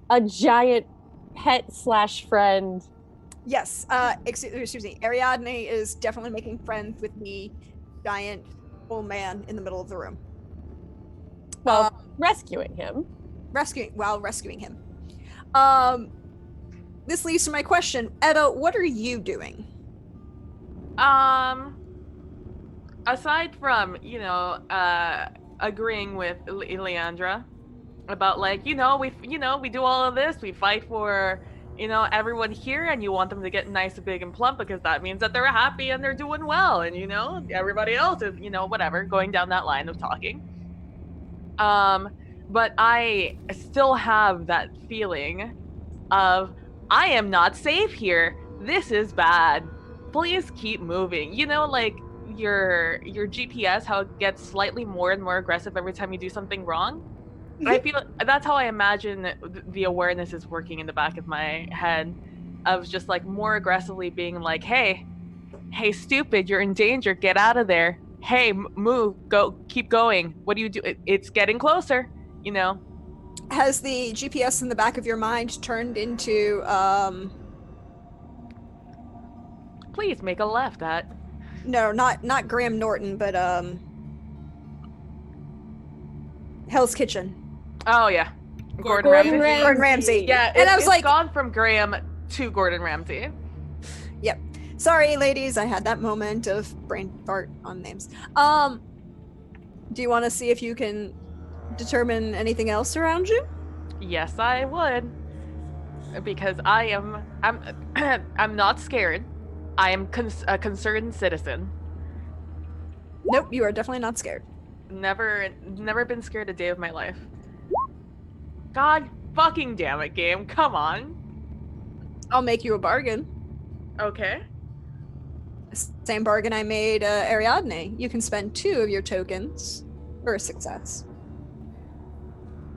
a giant pet / friend. Yes, excuse me. Ariadne is definitely making friends with the giant old man in the middle of the room. Well, rescuing him. Rescuing him. This leads to my question. Etta, what are you doing? Aside from, agreeing with Leandra about like, we do all of this, we fight for, everyone here, and you want them to get nice, big, and plump because that means that they're happy and they're doing well, and everybody else is, whatever, going down that line of talking. But I still have that feeling of I am not safe here. This is bad. Please keep moving. Like your GPS, how it gets slightly more and more aggressive every time you do something wrong. Mm-hmm. I feel that's how I imagine the awareness is working in the back of my head, of just like more aggressively being like, hey, stupid, you're in danger. Get out of there. Hey, move, go, keep going. What do you do? It's getting closer, Has the GPS in the back of your mind turned into, Please make a left at. No, not Graham Norton, but, Hell's Kitchen. Oh, yeah. Gordon Ramsay. Gordon Ramsay. Yeah, and I was like, gone from Graham to Gordon Ramsay. Yep. Sorry, ladies, I had that moment of brain fart on names. Do you want to see if you can determine anything else around you? Yes, I would. Because I'm I'm not scared. I am a concerned citizen. Nope, you are definitely not scared. Never been scared a day of my life. God fucking damn it, game. Come on. I'll make you a bargain. Okay. Same bargain I made Ariadne. You can spend 2 of your tokens for a success.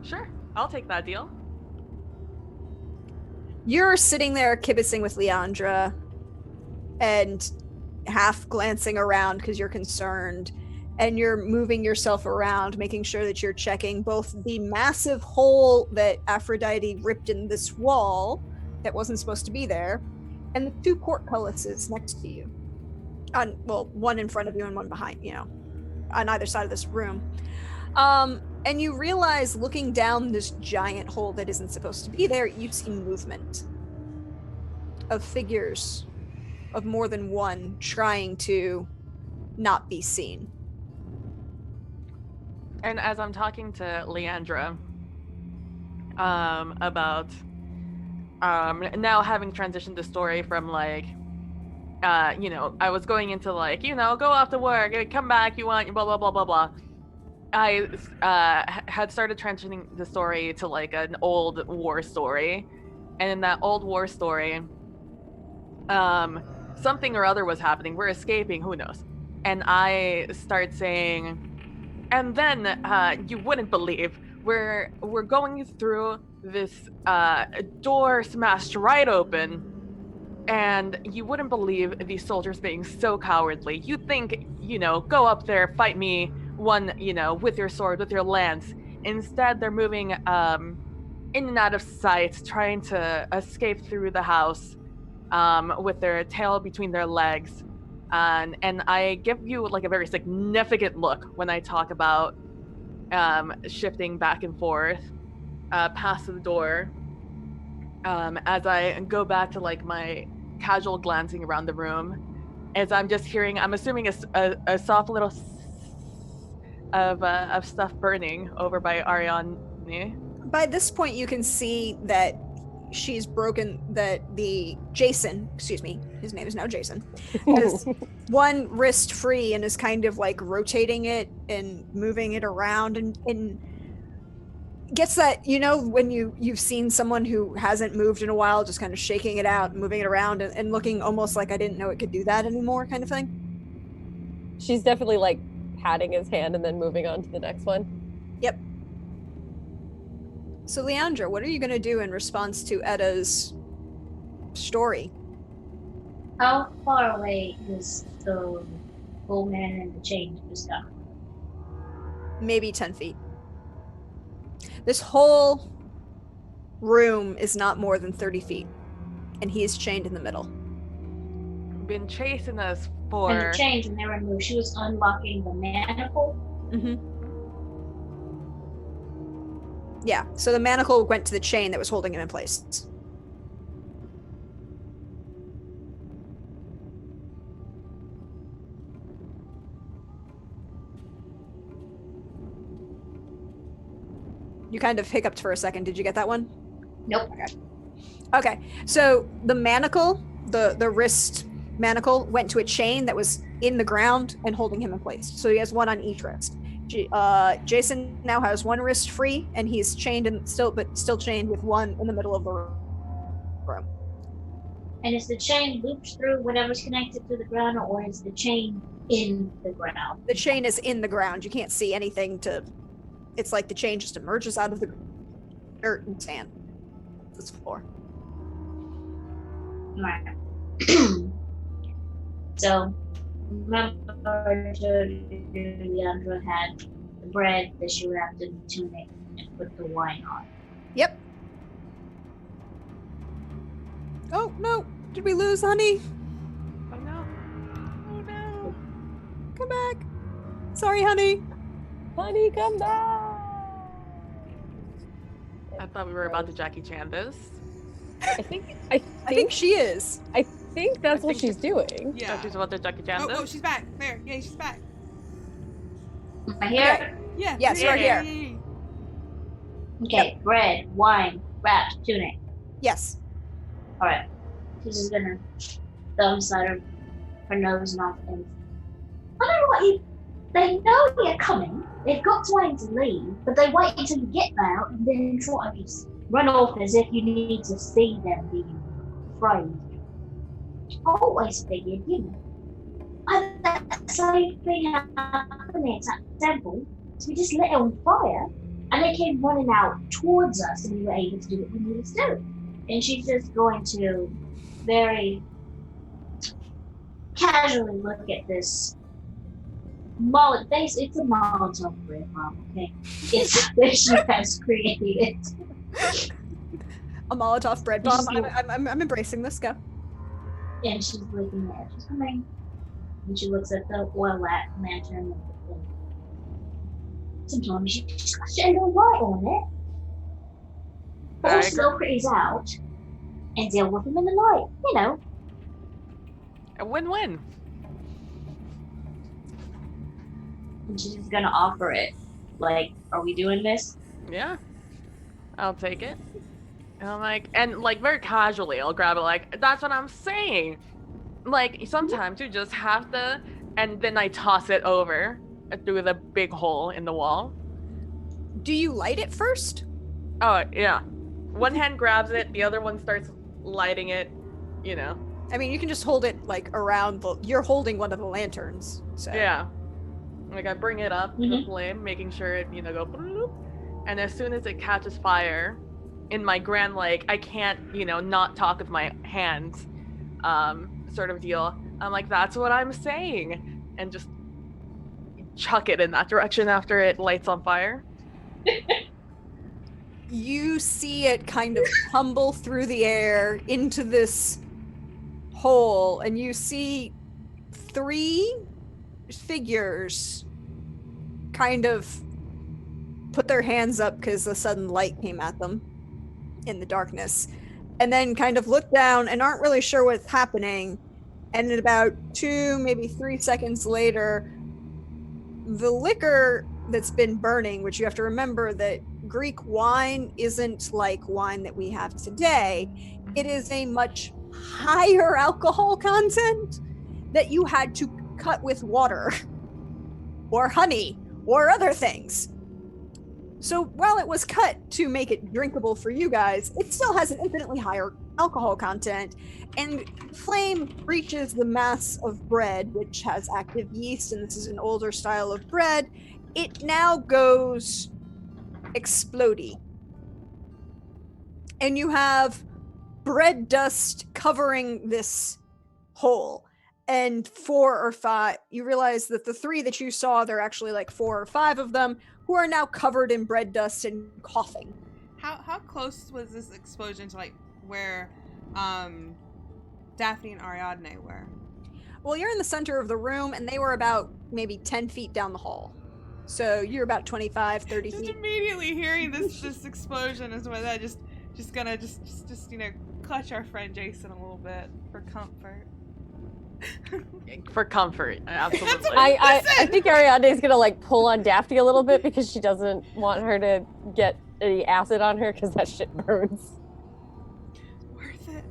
Sure, I'll take that deal. You're sitting there kibitzing with Leandra and half glancing around because you're concerned, and you're moving yourself around, making sure that you're checking both the massive hole that Aphrodite ripped in this wall that wasn't supposed to be there, and the 2 portcullises next to you. One in front of you and one behind, on either side of this room. And you realize, looking down this giant hole that isn't supposed to be there, you see movement of figures of more than one trying to not be seen. And as I'm talking to Leandra about now having transitioned the story from like, I was going into like, go off to work, come back, you want blah blah blah blah blah. I had started transitioning the story to like an old war story, and in that old war story, something or other was happening. We're escaping, who knows? And I start saying, and then you wouldn't believe, we're going through this door smashed right open, and you wouldn't believe these soldiers being so cowardly. You'd think, go up there, fight me, one, with your sword, with your lance. Instead, they're moving in and out of sight, trying to escape through the house with their tail between their legs. And I give you like a very significant look when I talk about shifting back and forth past the door, as I go back to like my casual glancing around the room, as I'm just hearing, I'm assuming a soft little of stuff burning over by Ariadne. By this point, you can see that she's broken, that Jason, excuse me, his name is now Jason, has one wrist free and is kind of like rotating it and moving it around and gets that, when you've seen someone who hasn't moved in a while, just kind of shaking it out, moving it around and looking almost like I didn't know it could do that anymore kind of thing. She's definitely like patting his hand and then moving on to the next one. Yep. So, Leandra, what are you going to do in response to Edda's story? How far away is the old man in the chain just got? Maybe 10 feet. This whole room is not more than 30 feet, and he is chained in the middle. Been chasing us And for. the chain when they removed, she was unlocking the manacle. Yeah, so the manacle went to the chain that was holding him in place. You kind of hiccuped for a second. Did you get that one? Nope. Okay. So the manacle, the wrist manacle, went to a chain that was in the ground and holding him in place. So he has one on each wrist. Jason now has one wrist free, and he's chained and still chained with one in the middle of the room. And is the chain looped through whatever's connected to the ground, or is the chain in the ground? The chain is in the ground. You can't see anything to. It's like the chain just emerges out of the dirt and sand. This floor. Right. So, remember, Leandra had the bread that she wrapped in the tunic and put the wine on. Yep. Oh no! Did we lose, honey? Oh no. Oh no. Come back. Sorry, honey. Honey, come back. I thought we were about to Jackie Chan this. I think she is. I think that's I what think she's doing. Yeah. She's about to Jackie Chan this. Oh, she's back. There. Yeah, she's back. Am I here? Yeah. Yes, you're here. Okay, bread, wine, wrapped, tunic. Yes. Alright. She's just gonna thumb side her nose, mouth, and I don't know what they know you're coming. They've got time to leave, but they wait until you get there and then try to just run off as if you need to see them being afraid. I always figured, that same thing happening at the temple, so we just lit it on fire, and they came running out towards us, and we were able to do what we needed to do. And she's just going to very casually look at this it's a Molotov bread bomb, okay? It's that she has created. A Molotov bread bomb. I'm embracing this. Go. And she's looking at it. She's coming. And she looks at the oil lantern. Sometimes she just got to shine a light on it. Or smoke his out and deal with him in the night. A win-win. And she's gonna offer it. Like, are we doing this? Yeah. I'll take it. And I'm like, very casually, I'll grab it like, that's what I'm saying. Like, sometimes you just have to, and then I toss it over through the big hole in the wall. Do you light it first? Oh, yeah. One hand grabs it, the other one starts lighting it, I mean, you can just hold it, around you're holding one of the lanterns, so. Yeah. Like, I bring it up to the flame, making sure it, go bloop. And as soon as it catches fire, in my grand, I can't, not talk with my hands, sort of deal. I'm like, that's what I'm saying. And just chuck it in that direction after it lights on fire. You see it kind of tumble through the air into this hole, and you see 3 figures kind of put their hands up because the sudden light came at them in the darkness, and then kind of look down and aren't really sure what's happening. And in about 2, maybe 3 seconds later, the liquor that's been burning, which you have to remember that Greek wine isn't like wine that we have today. It is a much higher alcohol content that you had to cut with water or honey or other things. So while it was cut to make it drinkable for you guys, it still has an infinitely higher alcohol content, and flame reaches the mass of bread, which has active yeast, and this is an older style of bread. It now goes explodey. And you have bread dust covering this hole. And 4 or 5, you realize that the 3 that you saw, there are actually like 4 or 5 of them who are now covered in bread dust and coughing. How close was this explosion to like where Daphne and Ariadne were? Well, you're in the center of the room, and they were about maybe 10 feet down the hall. So you're about 25, 30 Just feet. immediately hearing this explosion is why that just gonna just clutch our friend Jason a little bit for comfort. For comfort, absolutely. I think Ariadne's gonna like pull on Daphne a little bit because she doesn't want her to get any acid on her because that shit burns. Worth it.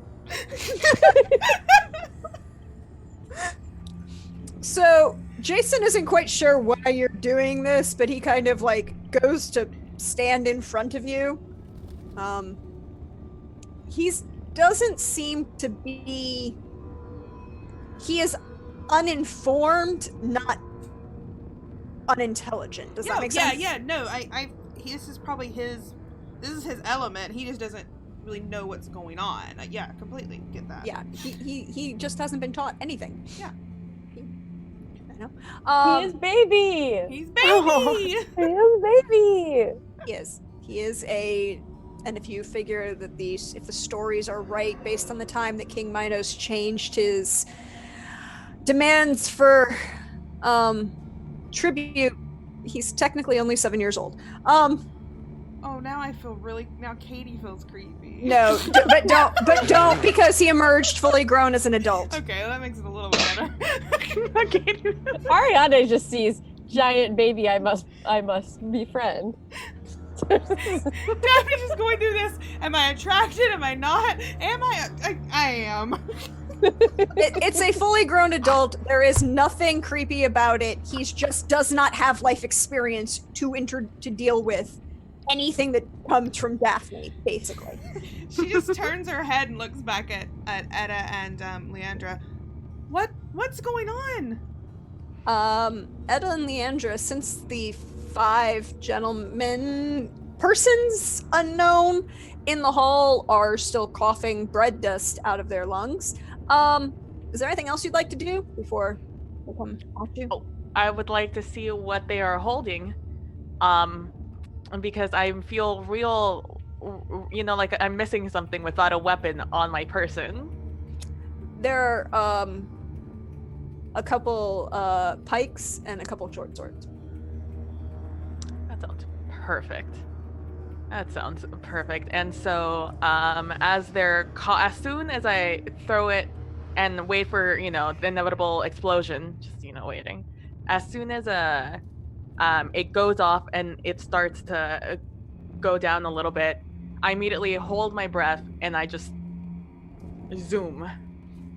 So Jason isn't quite sure why you're doing this, but he kind of like goes to stand in front of you. He doesn't seem to be. He is uninformed, not unintelligent. Does that make sense? Yeah. No, this is probably his element. He just doesn't really know what's going on. Yeah, completely get that. Yeah, he just hasn't been taught anything. Yeah. I know. He is baby. He's baby. He is baby. He is a. And if you figure that if the stories are right, based on the time that King Minos changed his demands for tribute, he's technically only 7 years old. Oh, now Katie feels creepy. No, but don't, because he emerged fully grown as an adult. Okay, well, that makes it a little bit better. Ariadne just sees giant baby. I must befriend. Daphne's just going through this. Am I attracted? Am I not? Am I am. It's a fully grown adult. There is nothing creepy about it. He just does not have life experience to deal with anything that comes from Daphne, basically. She just turns her head and looks back at Etta and Leandra. What's going on? Etta and Leandra, since the 5 gentlemen, persons unknown in the hall are still coughing bread dust out of their lungs. Is there anything else you'd like to do before we come off you? Oh, I would like to see what they are holding. Because I feel real, like I'm missing something without a weapon on my person. There are, a couple, pikes and a couple short swords. That sounds perfect. And so, as soon as I throw it and wait for, the inevitable explosion, just, waiting. As soon as it goes off and it starts to go down a little bit, I immediately hold my breath and I just zoom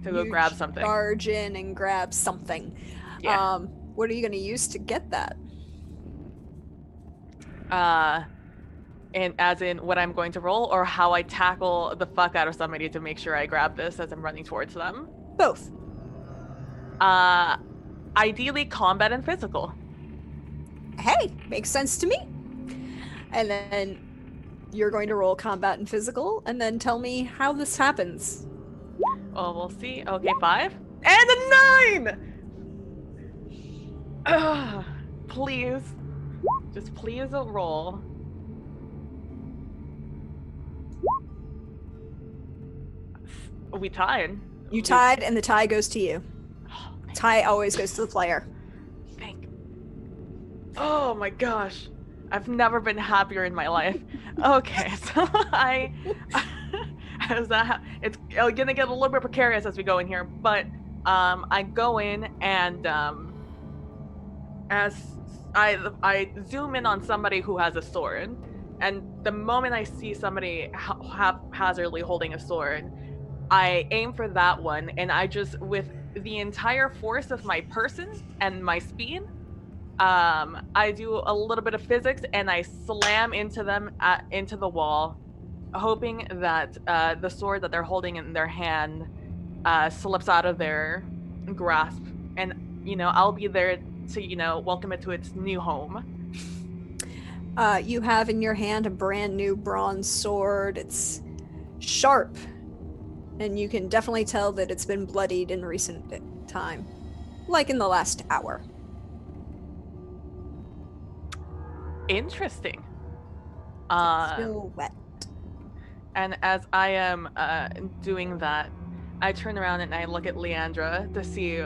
to go grab something. Charge in and grab something. Yeah. What are you going to use to get that? And as in what I'm going to roll, or how I tackle the fuck out of somebody to make sure I grab this as I'm running towards them? Both. Ideally combat and physical. Hey, makes sense to me. And then you're going to roll combat and physical, and then tell me how this happens. Oh, we'll see. Okay, 5. And a 9! Ugh, please. Just please a roll. We tied. You tied, and the tie goes to you. Tie always goes to the player. Oh my gosh. I've never been happier in my life. Okay, so it's gonna get a little bit precarious as we go in here, but I go in and as I zoom in on somebody who has a sword, and the moment I see somebody haphazardly holding a sword, I aim for that one, and I just, with the entire force of my person and my speed, I do a little bit of physics and I slam into them into the wall, hoping that the sword that they're holding in their hand slips out of their grasp, and I'll be there to welcome it to its new home. You have in your hand a brand new bronze sword. It's sharp, and you can definitely tell that it's been bloodied in recent time, like in the last hour. Interesting. Still wet. And as I am doing that, I turn around and I look at Leandra to see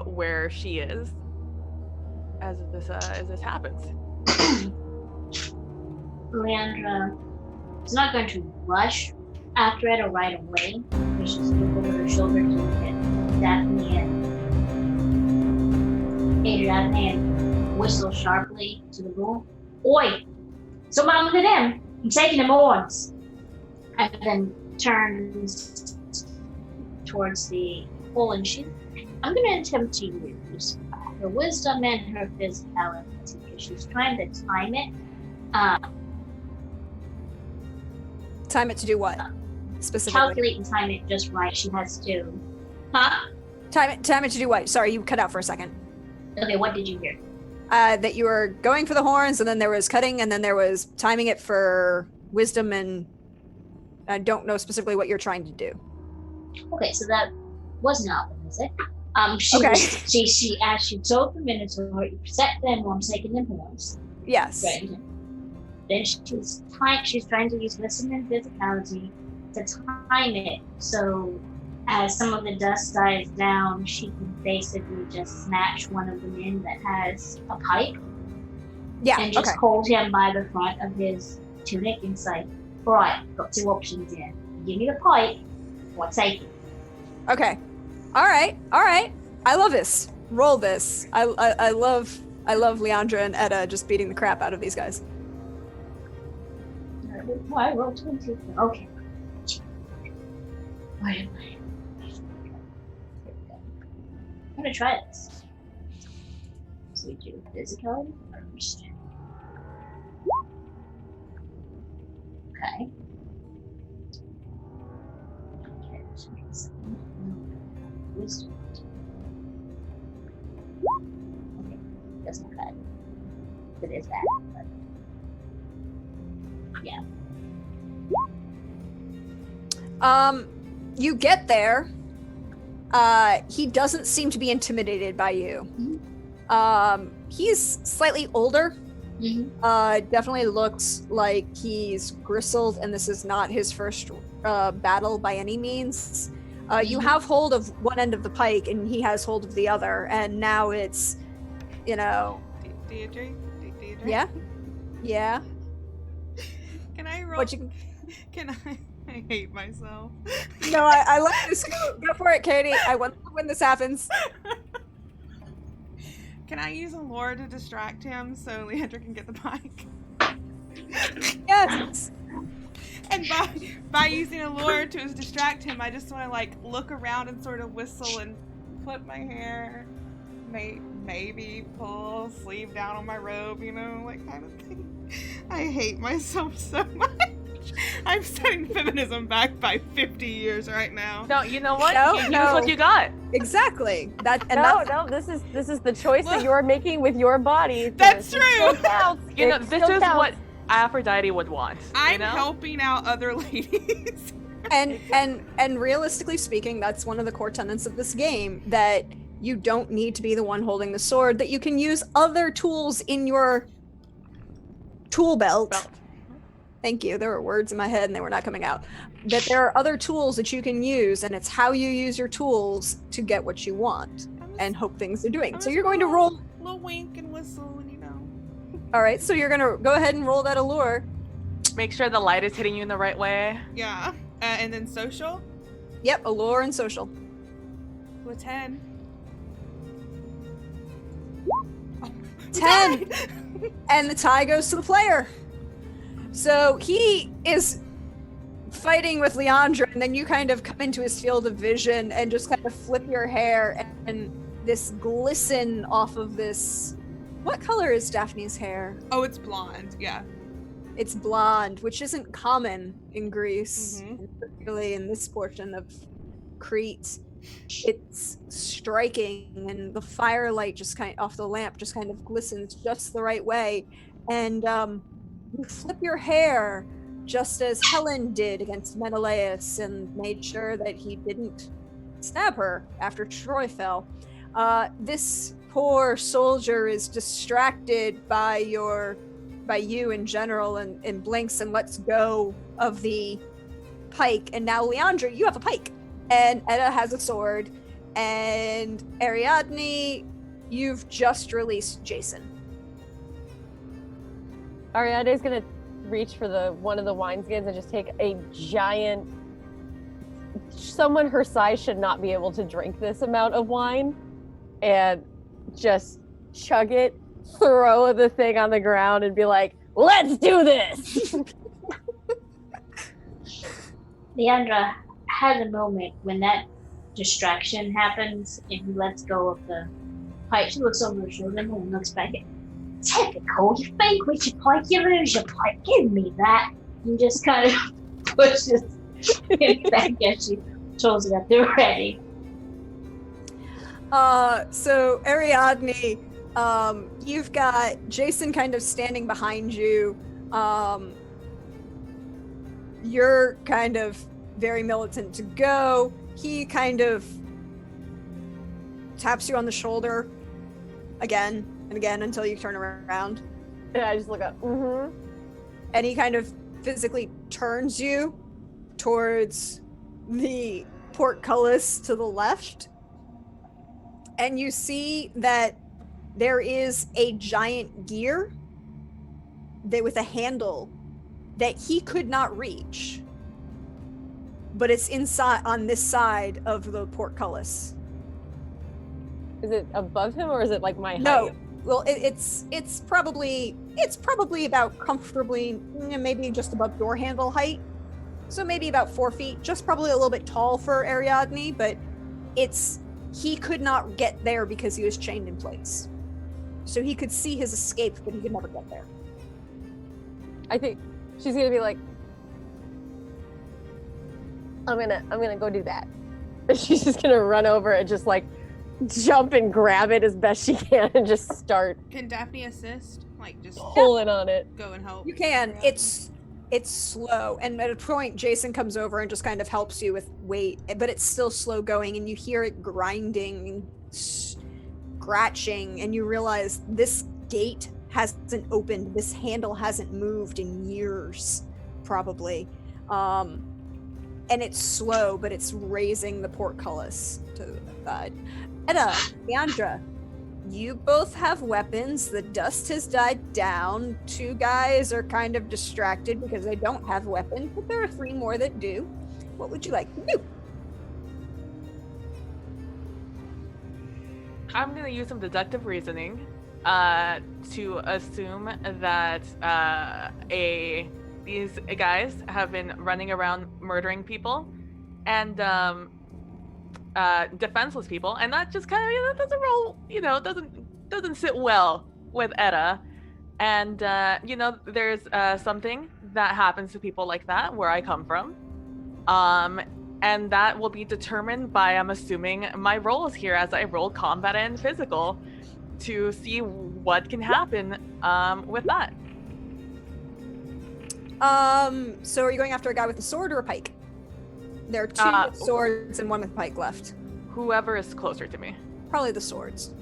where she is as this happens. Leandra is not going to rush after it or right away. She's look over her shoulder to look at Daphne and Ariadne and whistle sharply to the room. Oi! Someone look at him! I'm taking them horns! And then turns towards the hole and she. I'm going to attempt to use her wisdom and her physicality because she's trying to time it. Time it to do what? Specifically. Calculate and time it just right. She has to. Huh? Time it to do what? Sorry, you cut out for a second. Okay, what did you hear? That you were going for the horns, and then there was cutting, and then there was timing it for wisdom, and I don't know specifically what you're trying to do. Okay, so that was not what is it? She asked you told the Minotaur, you set them while I'm taking them horns. Yes. Right. Then she's trying to use wisdom and physicality to time it so as some of the dust dies down, she can basically just snatch one of the men that has a pipe. Yeah. And just hold him by the front of his tunic and say, "Right, got two options here. Give me the pipe, or take it." Okay. All right. I love this. Roll this. I love Leandra and Etta just beating the crap out of these guys. I rolled 20. Okay. Where am I? I'm gonna try this. So we do physicality first. Okay. Okay, so wisdom. Okay, doesn't cut. It is that, but yeah. You get there. He doesn't seem to be intimidated by you. Mm-hmm. He's slightly older. Mm-hmm. Definitely looks like he's gristled, and this is not his first battle by any means. You have hold of one end of the pike, and he has hold of the other, and now it's, Deirdre? Yeah? Yeah? Can I roll? Can I hate myself. No, I like this. Go for it, Katie. I want when this happens. Can I use a lure to distract him so Leandra can get the bike? Yes. And by using a lure to distract him, I just want to look around and sort of whistle and flip my hair, maybe pull a sleeve down on my robe, kind of thing. I hate myself so much. I'm setting feminism back by 50 years right now. No, you know what? No, Use what you got. Exactly. This is the choice that you're making with your body. That's true. Still counts. This is what Aphrodite would want. I'm helping out other ladies. and realistically speaking, that's one of the core tenets of this game, that you don't need to be the one holding the sword, that you can use other tools in your tool belt. Thank you. There were words in my head and they were not coming out. That there are other tools that you can use, and it's how you use your tools to get what you want and hope things are doing. So you're going to roll. Little wink and whistle, and All right, so you're going to go ahead and roll that allure. Make sure the light is hitting you in the right way. Yeah. And then social? Yep, allure and social. To a 10. 10! And the tie goes to the player. So he is fighting with Leandra, and then you kind of come into his field of vision and just kind of flip your hair, and this glisten off of this. What color is Daphne's hair? Oh, it's blonde, yeah. It's blonde, which isn't common in Greece, particularly in this portion of Crete. It's striking, and the firelight just kind of off the lamp just kind of glistens just the right way. And You flip your hair just as Helen did against Menelaus and made sure that he didn't stab her after Troy fell. This poor soldier is distracted by you in general and blinks and lets go of the pike. And now, Leandra, you have a pike. And Edda has a sword. And Ariadne, you've just released Jason. Ariadne's gonna reach for one of the wineskins and just take a giant. Someone her size should not be able to drink this amount of wine, and just chug it, throw the thing on the ground, and be like, "Let's do this!" Leandra has a moment when that distraction happens and he lets go of the pipe. She looks over her shoulder and looks back at typical, you think with your pipe, you lose your pipe, give me that. And just kind of pushes it back at you, shows that they're ready. So Ariadne, you've got Jason kind of standing behind you. You're kind of very militant to go. He kind of taps you on the shoulder again and again until you turn around. And I just look up. Mm-hmm. And he kind of physically turns you towards the portcullis to the left. And you see that there is a giant gear with a handle that he could not reach. But it's inside on this side of the portcullis. Is it above him or is it like my height? No. Well, it's probably about comfortably maybe just above door handle height. So maybe about 4 feet, just probably a little bit tall for Ariadne, but he could not get there because he was chained in place. So he could see his escape, but he could never get there. I think she's gonna be like, I'm gonna go do that. And she's just gonna run over and just like jump and grab it as best she can and just start. Can Daphne assist? Like just pulling on it. Go and help. You can. It's slow, and at a point Jason comes over and just kind of helps you with weight, but it's still slow going, and you hear it grinding, scratching, and you realize this gate hasn't opened, this handle hasn't moved in years, probably. And it's slow, but it's raising the portcullis to the side. Edda, Leandra, you both have weapons. The dust has died down. 2 guys are kind of distracted because they don't have weapons, but there are 3 more that do. What would you like to do? I'm gonna use some deductive reasoning to assume that these guys have been running around murdering people and defenseless people, and that just kind of doesn't roll, doesn't sit well with Edda. And there's something that happens to people like that where I come from, and that will be determined by, I'm assuming, my roles here as I roll combat and physical to see what can happen with that. So are you going after a guy with a sword or a pike? There are 2 with swords and 1 with pike left. Whoever is closer to me. Probably the swords.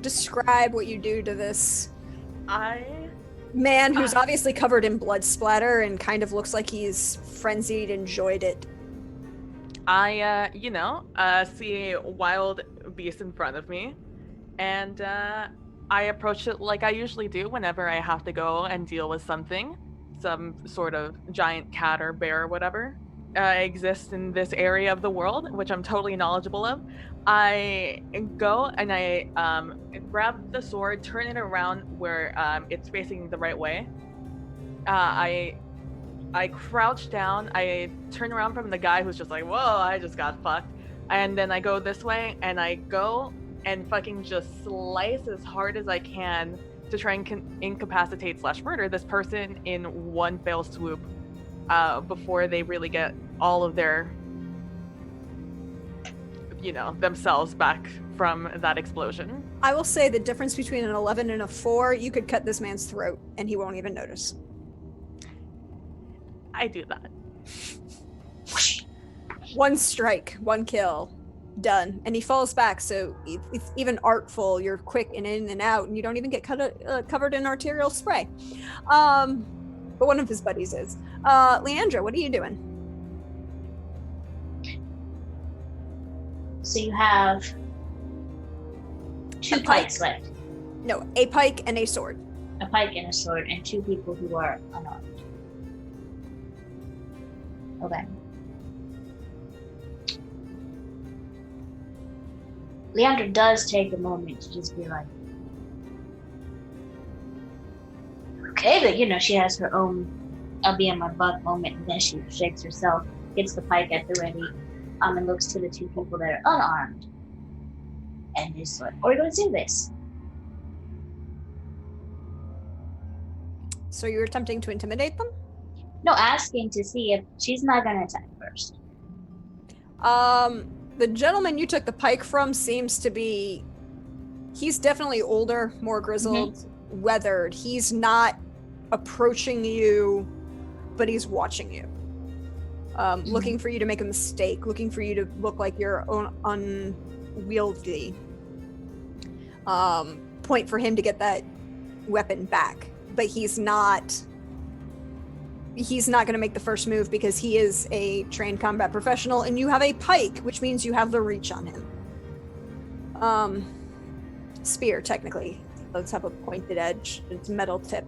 Describe what you do to this man who's obviously covered in blood splatter and kind of looks like he's frenzied, enjoyed it. I see a wild beast in front of me, and I approach it like I usually do whenever I have to go and deal with something. Some sort of giant cat or bear or whatever exists in this area of the world, which I'm totally knowledgeable of. I go and I grab the sword, turn it around where it's facing the right way. I crouch down, I turn around from the guy who's just like, whoa, I just got fucked. And then I go this way and I go and fucking just slice as hard as I can to try and incapacitate / murder this person in one fell swoop before they really get all of their, themselves back from that explosion. I will say the difference between an 11 and a 4, you could cut this man's throat and he won't even notice. I do that. One strike, one kill, done. And he falls back, so it's even artful. You're quick and in and out, and you don't even get covered in arterial spray. But one of his buddies is. Leandra, what are you doing? So you have two pikes left. No, a pike and a sword. A pike and a sword, and 2 people who are unarmed. Okay. Leandra does take a moment to just be like, okay, but she has her own I'll be in my butt moment, and then she shakes herself, gets the pike at the ready, and looks to the 2 people that are unarmed. And is like, are we going to do this? So you're attempting to intimidate them? No, asking to see if she's not going to attack first. The gentleman you took the pike from seems to be... He's definitely older, more grizzled, weathered. He's not approaching you, but he's watching you. Looking for you to make a mistake, looking for you to look like you're unwieldy. Point for him to get that weapon back. But he's not going to make the first move because he is a trained combat professional and you have a pike, which means you have the reach on him. Spear, technically. Those have a pointed edge. It's metal tip.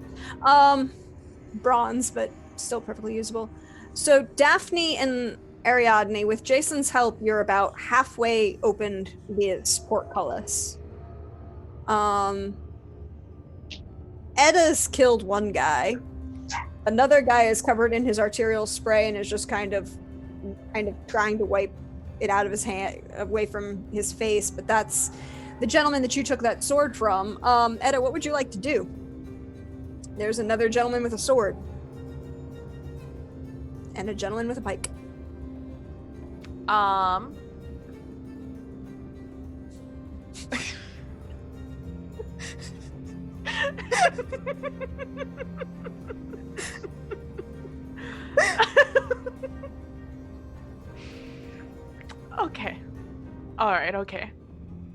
Bronze, but still perfectly usable. So Daphne and Ariadne, with Jason's help, you're about halfway opened this portcullis. Edda's killed one guy. Another guy is covered in his arterial spray and is just kind of trying to wipe it out of his hand, away from his face. But that's the gentleman that you took that sword from. Edda, what would you like to do? There's another gentleman with a sword. And a gentleman with a pike. Okay. Alright, okay.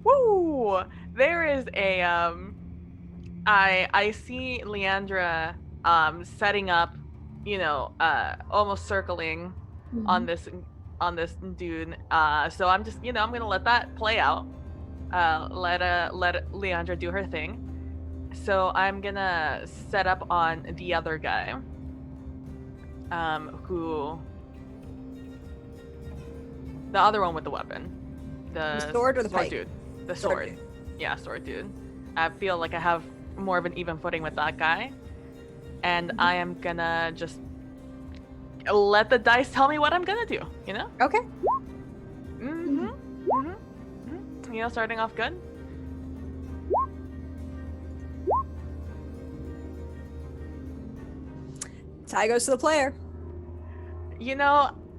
Woo! There is a, I see Leandra, setting up, almost circling on this dude. So I'm just, I'm gonna let that play out. Let Leandra do her thing. So I'm gonna set up on the other guy. The other one with the weapon. The sword or the pike? Dude. The sword. Yeah, sword dude. I feel like I have more of an even footing with that guy. And I am gonna just let the dice tell me what I'm gonna do, Okay. Starting off good. Tie goes to the player.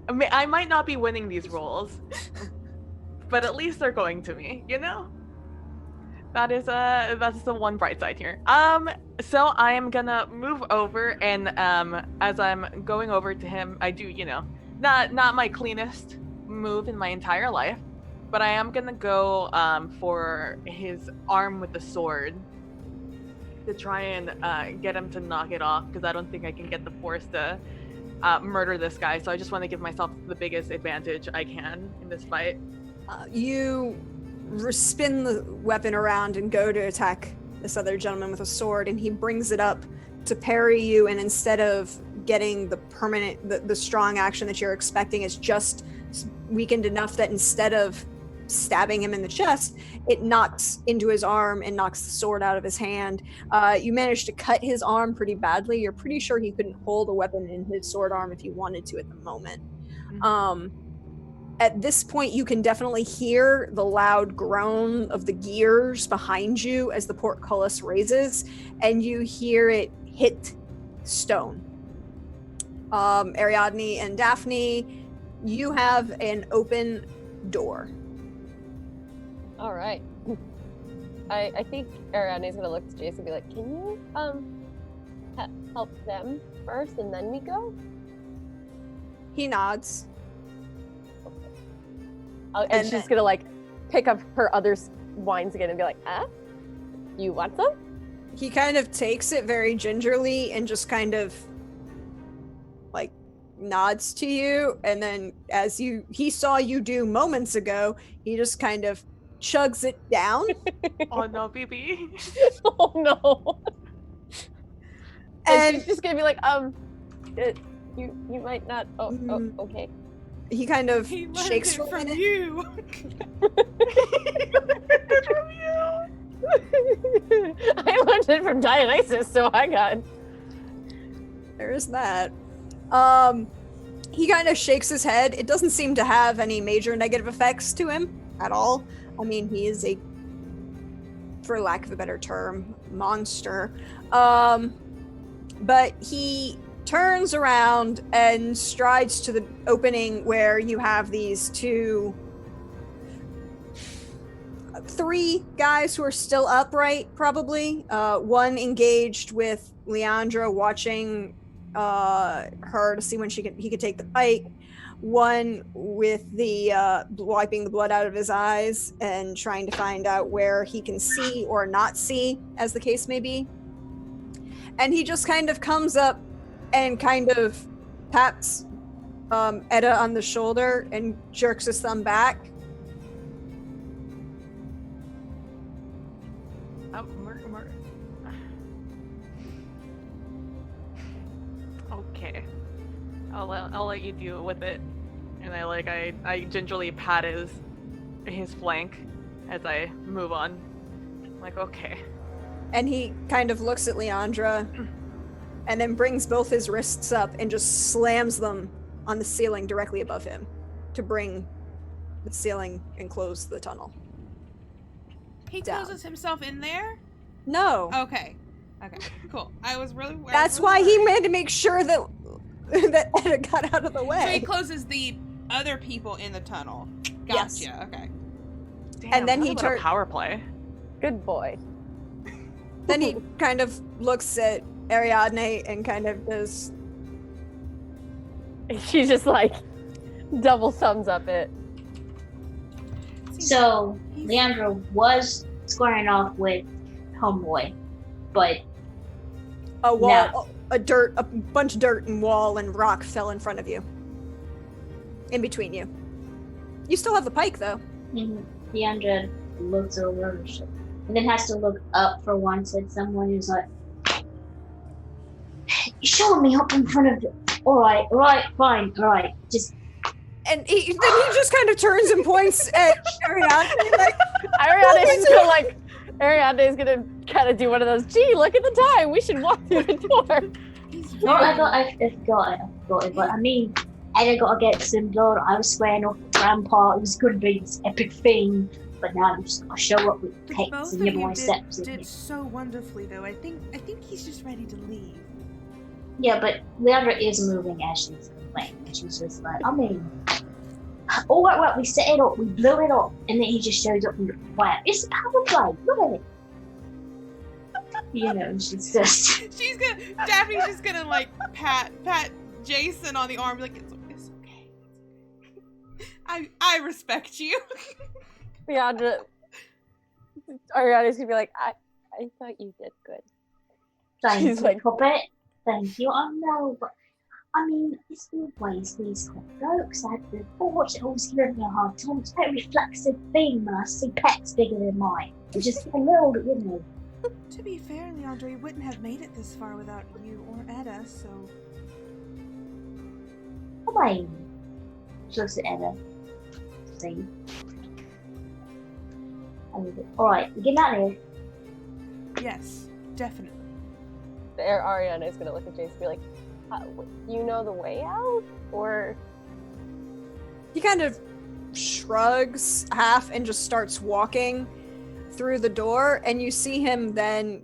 I might not be winning these rolls, but at least they're going to me, That's the one bright side here. So I am gonna move over, and as I'm going over to him, I do, not my cleanest move in my entire life, but I am gonna go for his arm with the sword to try and get him to knock it off, because I don't think I can get the force to murder this guy. So I just want to give myself the biggest advantage I can in this fight. You spin the weapon around and go to attack this other gentleman with a sword, and he brings it up to parry you, and instead of getting the permanent, the strong action that you're expecting, it's just weakened enough that instead of stabbing him in the chest, it knocks into his arm and knocks the sword out of his hand. You managed to cut his arm pretty badly. You're pretty sure he couldn't hold a weapon in his sword arm if he wanted to at the moment. At this point, you can definitely hear the loud groan of the gears behind you as the portcullis raises, and you hear it hit stone. Ariadne and Daphne, you have an open door. All right. I think Ariadne's gonna look to Jace and be like, "Can you help them first, and then we go?" He nods. And she's gonna like pick up her other wines again and be like, "Huh? You want some?" He kind of takes it very gingerly and just kind of like nods to you, and then as he saw you do moments ago, he just kind of chugs it down. Oh no, BB. Oh no. And she's just gonna be like, you might not. Oh, okay. He kind of He learned shakes it from it. you. I learned it from Dionysus, so I got. There's that. He kind of shakes his head. It doesn't seem to have any major negative effects to him at all. I mean, he is a, for lack of a better term, monster. But he turns around and strides to the opening where you have these three guys who are still upright, probably. One engaged with Leandra, watching her to see when he could take the pike. One with the wiping the blood out of his eyes and trying to find out where he can see or not see, as the case may be. And he just kind of comes up and kind of pats Edda on the shoulder and jerks his thumb back. Okay, I'll let you deal with it. And I gingerly pat his flank as I move on. I'm like, okay. And he kind of looks at Leandra and then brings both his wrists up and just slams them on the ceiling directly above him to bring the ceiling and close the tunnel. He down. closes himself in there? No. Okay, cool. That's why he had to make sure that Edda got out of the way. So he closes the other people in the tunnel. Gotcha. Yes. Okay. Damn, And then he turned turned. power play. Good boy. Then he kind of looks at Ariadne and kind of does. She's just like double thumbs up it. So Leandra was squaring off with Homeboy, but A wall, no. a bunch of dirt and wall and rock fell in front of you. In between you. You still have the pike, though. Leandra looks over her shoulder and then has to look up for once at someone who's like, "You're showing me up in front of the... Alright, fine, alright, just..." And then he just kind of turns and points at Ariadne, like... Ariadne's gonna kind of do one of those, "Gee, look at the time, we should walk through the door." No, I forgot it, but I mean, Edda got to get some blood. I was squaring off with Grandpa. It was going to be this epic thing, but now you just got to show up with pecks Both and of your you biceps. did so wonderfully, though. I think he's just ready to leave. Yeah, but Leandra is moving as she's playing, and she's just like, I mean, all right, we set it up, we blew it up, and then he just shows up and wow, it's a power play. Look at it. You know, she's just. Daphne's just gonna like pat Jason on the arm, be like, it's okay. I respect you. Ariadne's gonna be like, I thought you did good. Thank She's you, like, puppet. Thank you. I know, but I mean, it's always these jokes. I had the forge that always giving me a hard time. It's a very reflexive thing when I see pets bigger than mine. It's just a little, you know. To be fair, Leandra, wouldn't have made it this far without you or Edda, so... I mean, she looks at Edda. See? Alright, we get out of here. Yes, definitely. Ariana is gonna look at Jace and be like, "You know the way out?" Or he kind of shrugs half and just starts walking through the door, and you see him then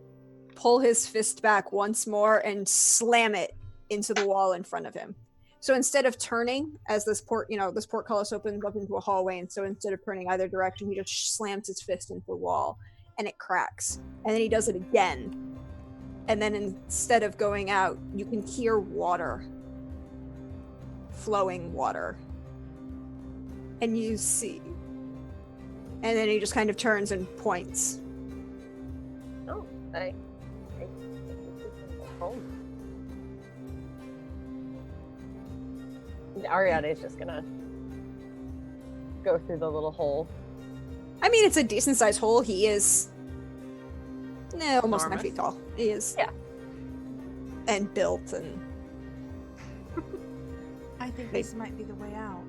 pull his fist back once more and slam it into the wall in front of him. So instead of turning, as this portcullis opens up into a hallway, and so instead of turning either direction, he just slams his fist into the wall. and it cracks. And then he does it again. And then instead of going out, you can hear water. Flowing water. And you see. And then he just kind of turns and points. Oh, I think we can go home. Ariadne is just gonna go through the little hole. I mean, it's a decent sized hole. He is almost 9 Enormous. feet tall. He is. Yeah. And built and I think this might be the way out.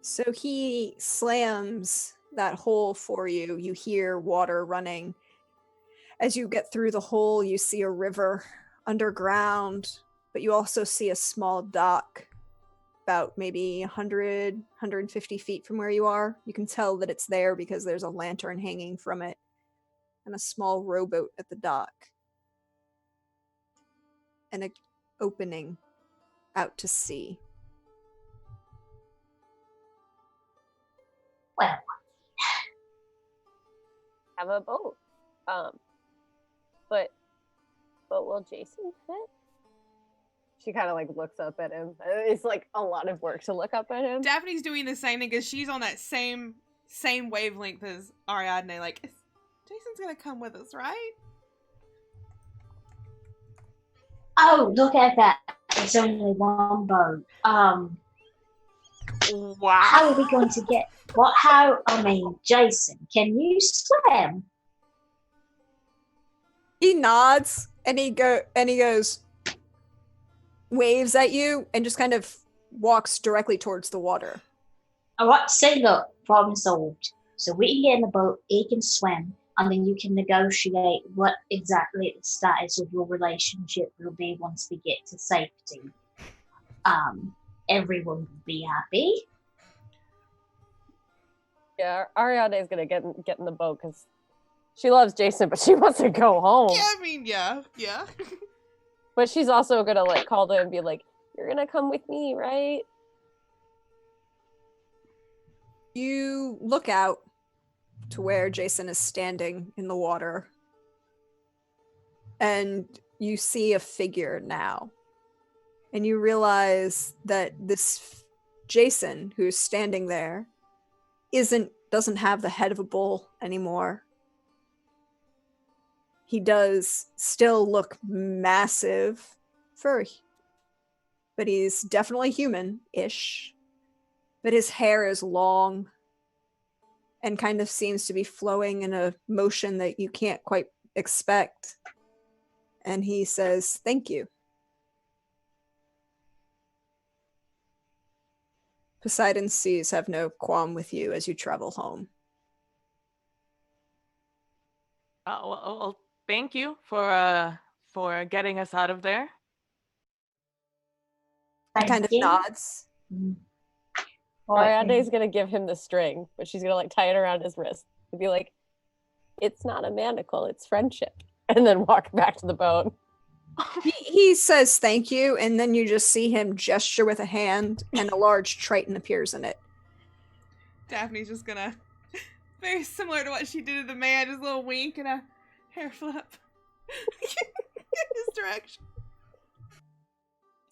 so he slams that hole for you. You hear water running. As you get through the hole, you see a river underground, but you also see a small dock about maybe 100, 150 feet from where you are. You can tell that it's there because there's a lantern hanging from it and a small rowboat at the dock. And an opening out to sea. Well, Have a boat. But will Jason fit? She kind of like looks up at him. It's like a lot of work to look up at him. Daphne's doing the same thing because she's on that same wavelength as Ariadne. Like, Jason's gonna come with us, right? oh, look at that. It's only one boat. Wow. How are we going to get... Jason, can you swim? He nods and he goes, waves at you and just kind of walks directly towards the water. Alright, say look, problem solved. So we can get in the boat, he can swim, and then you can negotiate what exactly the status of your relationship will be once we get to safety. Everyone will be happy. Yeah, Ariadne is gonna get in the boat because she loves Jason, but she wants to go home. Yeah, I mean, yeah. But she's also gonna like call them and be like, "You're gonna come with me, right?" You look out to where Jason is standing in the water, and you see a figure now. And you realize that this Jason who's standing there doesn't have the head of a bull anymore. He does still look massive furry, but he's definitely human-ish. But his hair is long and kind of seems to be flowing in a motion that you can't quite expect. And he says, "Thank you. Poseidon's seas have no qualm with you as you travel home." Well, thank you for getting us out of there. He kind of Thank you. nods. Ariadne's gonna give him the string, but she's gonna like tie it around his wrist and be like, "It's not a manacle, it's friendship," and then walk back to the boat. He says thank you, and then you just see him gesture with a hand, and a large triton appears in it. Daphne's just gonna, very similar to what she did to the man, just a little wink and a hair flip in his direction.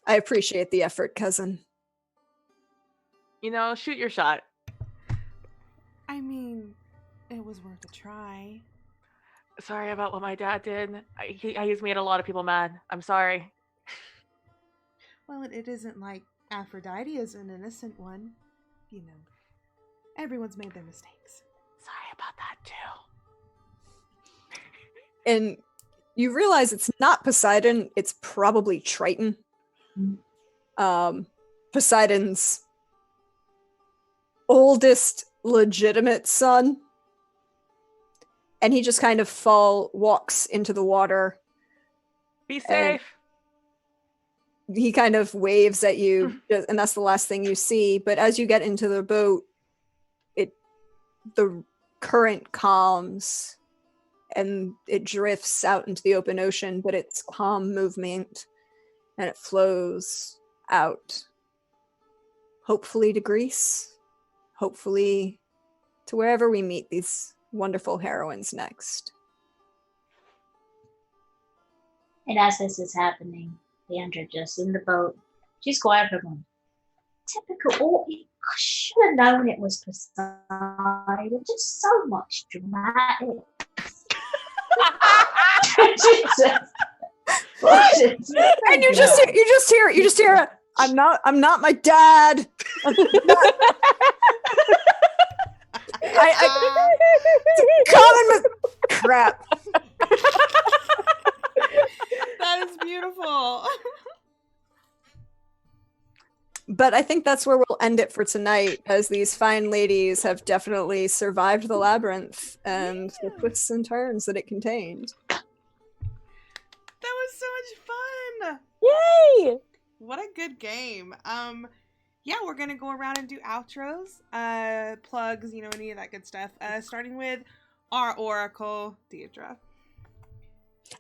I appreciate the effort, cousin. Shoot your shot. I mean, it was worth a try. Sorry about what my dad did. He's made a lot of people mad. I'm sorry. Well, it isn't like Aphrodite is an innocent one. Everyone's made their mistakes. Sorry about that too. And you realize it's not Poseidon, it's probably Triton. Poseidon's oldest legitimate son. And he just kind of walks into the water. Be safe. He kind of waves at you, and that's the last thing you see. But as you get into the boat, the current calms, and it drifts out into the open ocean, but it's calm movement, and it flows out. Hopefully to Greece. Hopefully to wherever we meet these wonderful heroines next. And as this is happening, Leandra just in the boat, she's quiet for going, typical, oh, I should have known it was Poseidon, just so much dramatic. And you just hear I'm not my dad. Crap. That is beautiful. But I think that's where we'll end it for tonight, as these fine ladies have definitely survived the labyrinth and the twists and turns that it contained. That was so much fun. Yay! What a good game. Yeah, we're gonna go around and do outros, plugs, any of that good stuff. Starting with our Oracle, Deidre.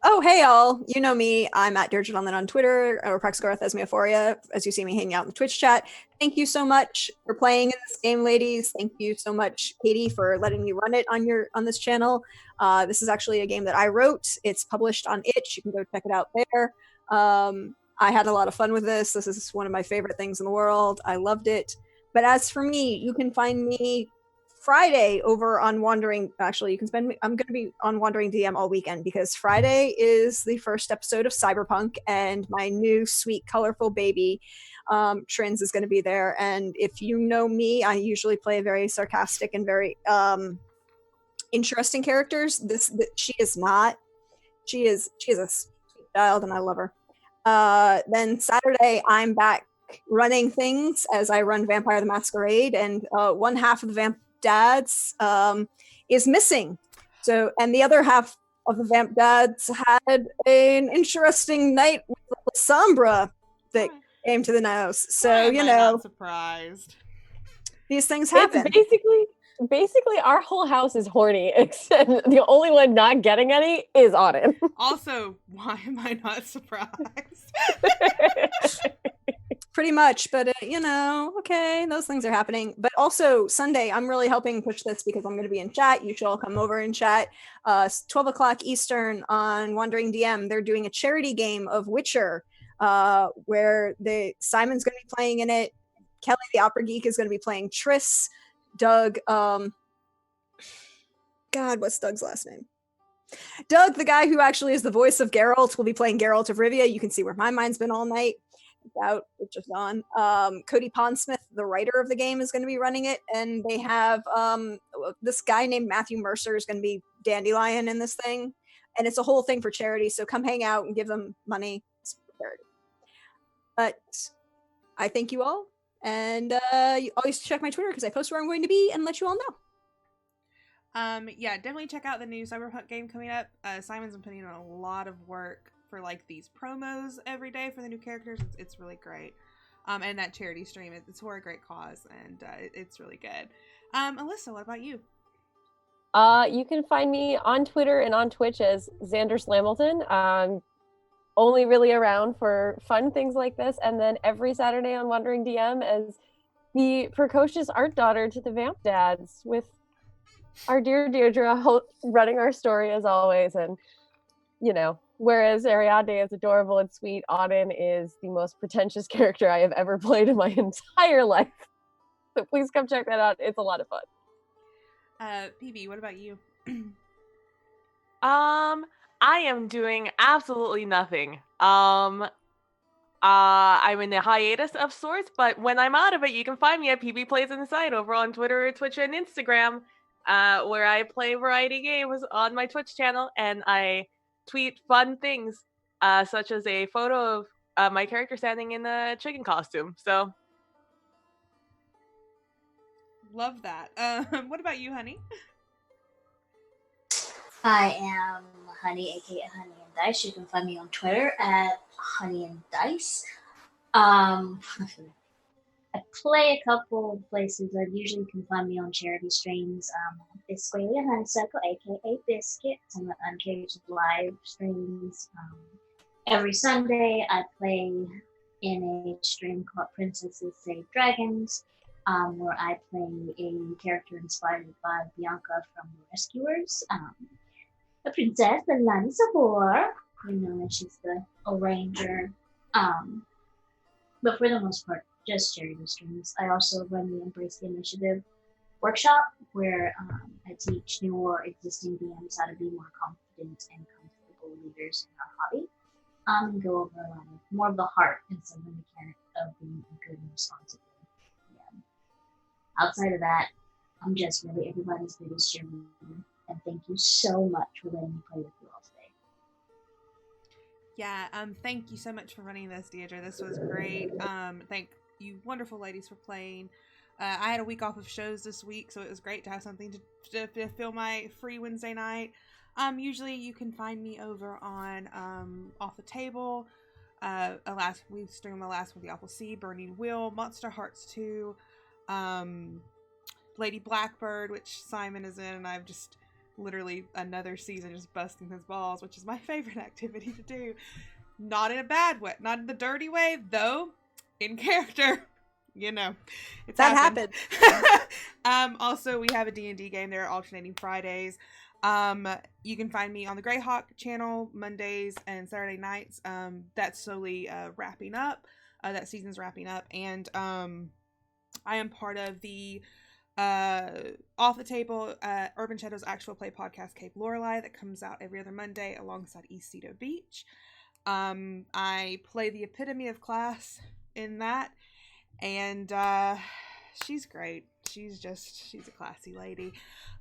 Oh, hey y'all. You know me. I'm at Deirdre Donlan on Twitter, or Praxagorath Esmeophoria, as you see me hanging out in the Twitch chat. Thank you so much for playing in this game, ladies. Thank you so much, Katie, for letting me run it on this channel. This is actually a game that I wrote. It's published on itch. You can go check it out there. I had a lot of fun with this. This is one of my favorite things in the world. I loved it. But as for me, you can find me Friday over on Wandering. Actually, you can I'm going to be on Wandering DM all weekend, because Friday is the first episode of Cyberpunk, and my new sweet, colorful baby, Trins, is going to be there. And if you know me, I usually play very sarcastic and very interesting characters. She is not. She is a sweet child, and I love her. Then Saturday, I'm back running things as I run Vampire the Masquerade, and one half of the Vamp Dads is missing. So, and the other half of the Vamp Dads had an interesting night with Sombra that came to the house. So, Not surprised. These things happen. It's basically our whole house is horny, except the only one not getting any is Auden. Also, why am I not surprised? Pretty much, but okay, those things are happening. But also Sunday, I'm really helping push this because I'm going to be in chat. You should all come over and chat. 12 o'clock Eastern on Wandering DM. They're doing a charity game of Witcher, where Simon's going to be playing in it. Kelly, the opera geek, is going to be playing Triss. Doug, God, what's Doug's last name? Doug, the guy who actually is the voice of Geralt, will be playing Geralt of Rivia. You can see where my mind's been all night. Out, it's just on. Cody Pondsmith, the writer of the game, is going to be running it, and they have this guy named Matthew Mercer is going to be Dandelion in this thing, and it's a whole thing for charity. So come hang out and give them money. It's for charity. But I thank you all, and you always check my Twitter because I post where I'm going to be and let you all know. Yeah, definitely check out the new Cyberpunk game coming up. Simon's been putting in a lot of work for these promos every day for the new characters. It's really great. And that charity stream, it's for a great cause, and it's really good. Alyssa, what about you? You can find me on Twitter and on Twitch as Xander Slamilton. Only really around for fun things like this, and then every Saturday on Wandering DM as the precocious art daughter to the Vamp Dads, with our dear Deirdre running our story as always. And whereas Ariadne is adorable and sweet, Auden is the most pretentious character I have ever played in my entire life. So please come check that out. It's a lot of fun. PB, what about you? I am doing absolutely nothing. I'm in a hiatus of sorts, but when I'm out of it, you can find me at PB Plays Inside over on Twitter, Twitch, and Instagram, where I play variety games on my Twitch channel, and I tweet fun things, such as a photo of my character standing in a chicken costume. So, love that. What about you, Honey? I am Honey, aka Honey and Dice. You can find me on Twitter at Honey and Dice. I play a couple of places. I usually can find me on charity streams. Bisqualia Honeysuckle, aka Biscuit, on the Uncaged live streams. Every Sunday, I play in a stream called Princesses Save Dragons. where I play a character inspired by Bianca from The Rescuers, the princess, the Lani Sabor. She's the arranger. But for the most part, just sharing the strings. I also run the Embrace the Initiative workshop where I teach new or existing DMs how to be more confident and comfortable leaders in our hobby. And go over more of the heart instead of the mechanic of being a good and responsible. Yeah. Outside of that, I'm just really everybody's biggest cheerleader. And thank you so much for letting me play with you all today. Yeah, thank you so much for running this, Deirdre. This was great. Thank you wonderful ladies for playing. I had a week off of shows this week, so it was great to have something to fill my free Wednesday night. Usually you can find me over on Off the Table. We streamed the last one, The Awful Sea, Burning Wheel, Monster Hearts 2, Lady Blackbird, which Simon is in, and I've just literally another season just busting his balls, which is my favorite activity to do. Not in a bad way, not in the dirty way, though, in character. It's That happened. Also, we have a D&D game there alternating Fridays. You can find me on the Greyhawk channel Mondays and Saturday nights. That's slowly wrapping up. That season's wrapping up, and I am part of the Off the Table Urban Shadows actual play podcast Cape Lorelei that comes out every other Monday alongside East Cedo Beach. I play the epitome of class in that, and she's great. She's a classy lady.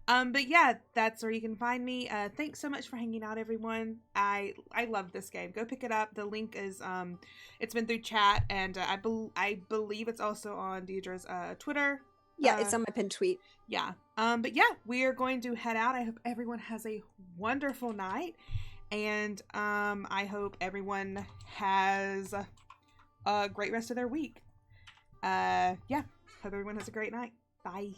But yeah, that's where you can find me. Thanks so much for hanging out, everyone. I love this game. Go pick it up. The link is it's been through chat, and I believe it's also on Deirdre's Twitter. Yeah, it's on my pinned tweet. Yeah. But yeah, we are going to head out. I hope everyone has a wonderful night, and I hope everyone has a great rest of their week. Yeah. Hope everyone has a great night. Bye.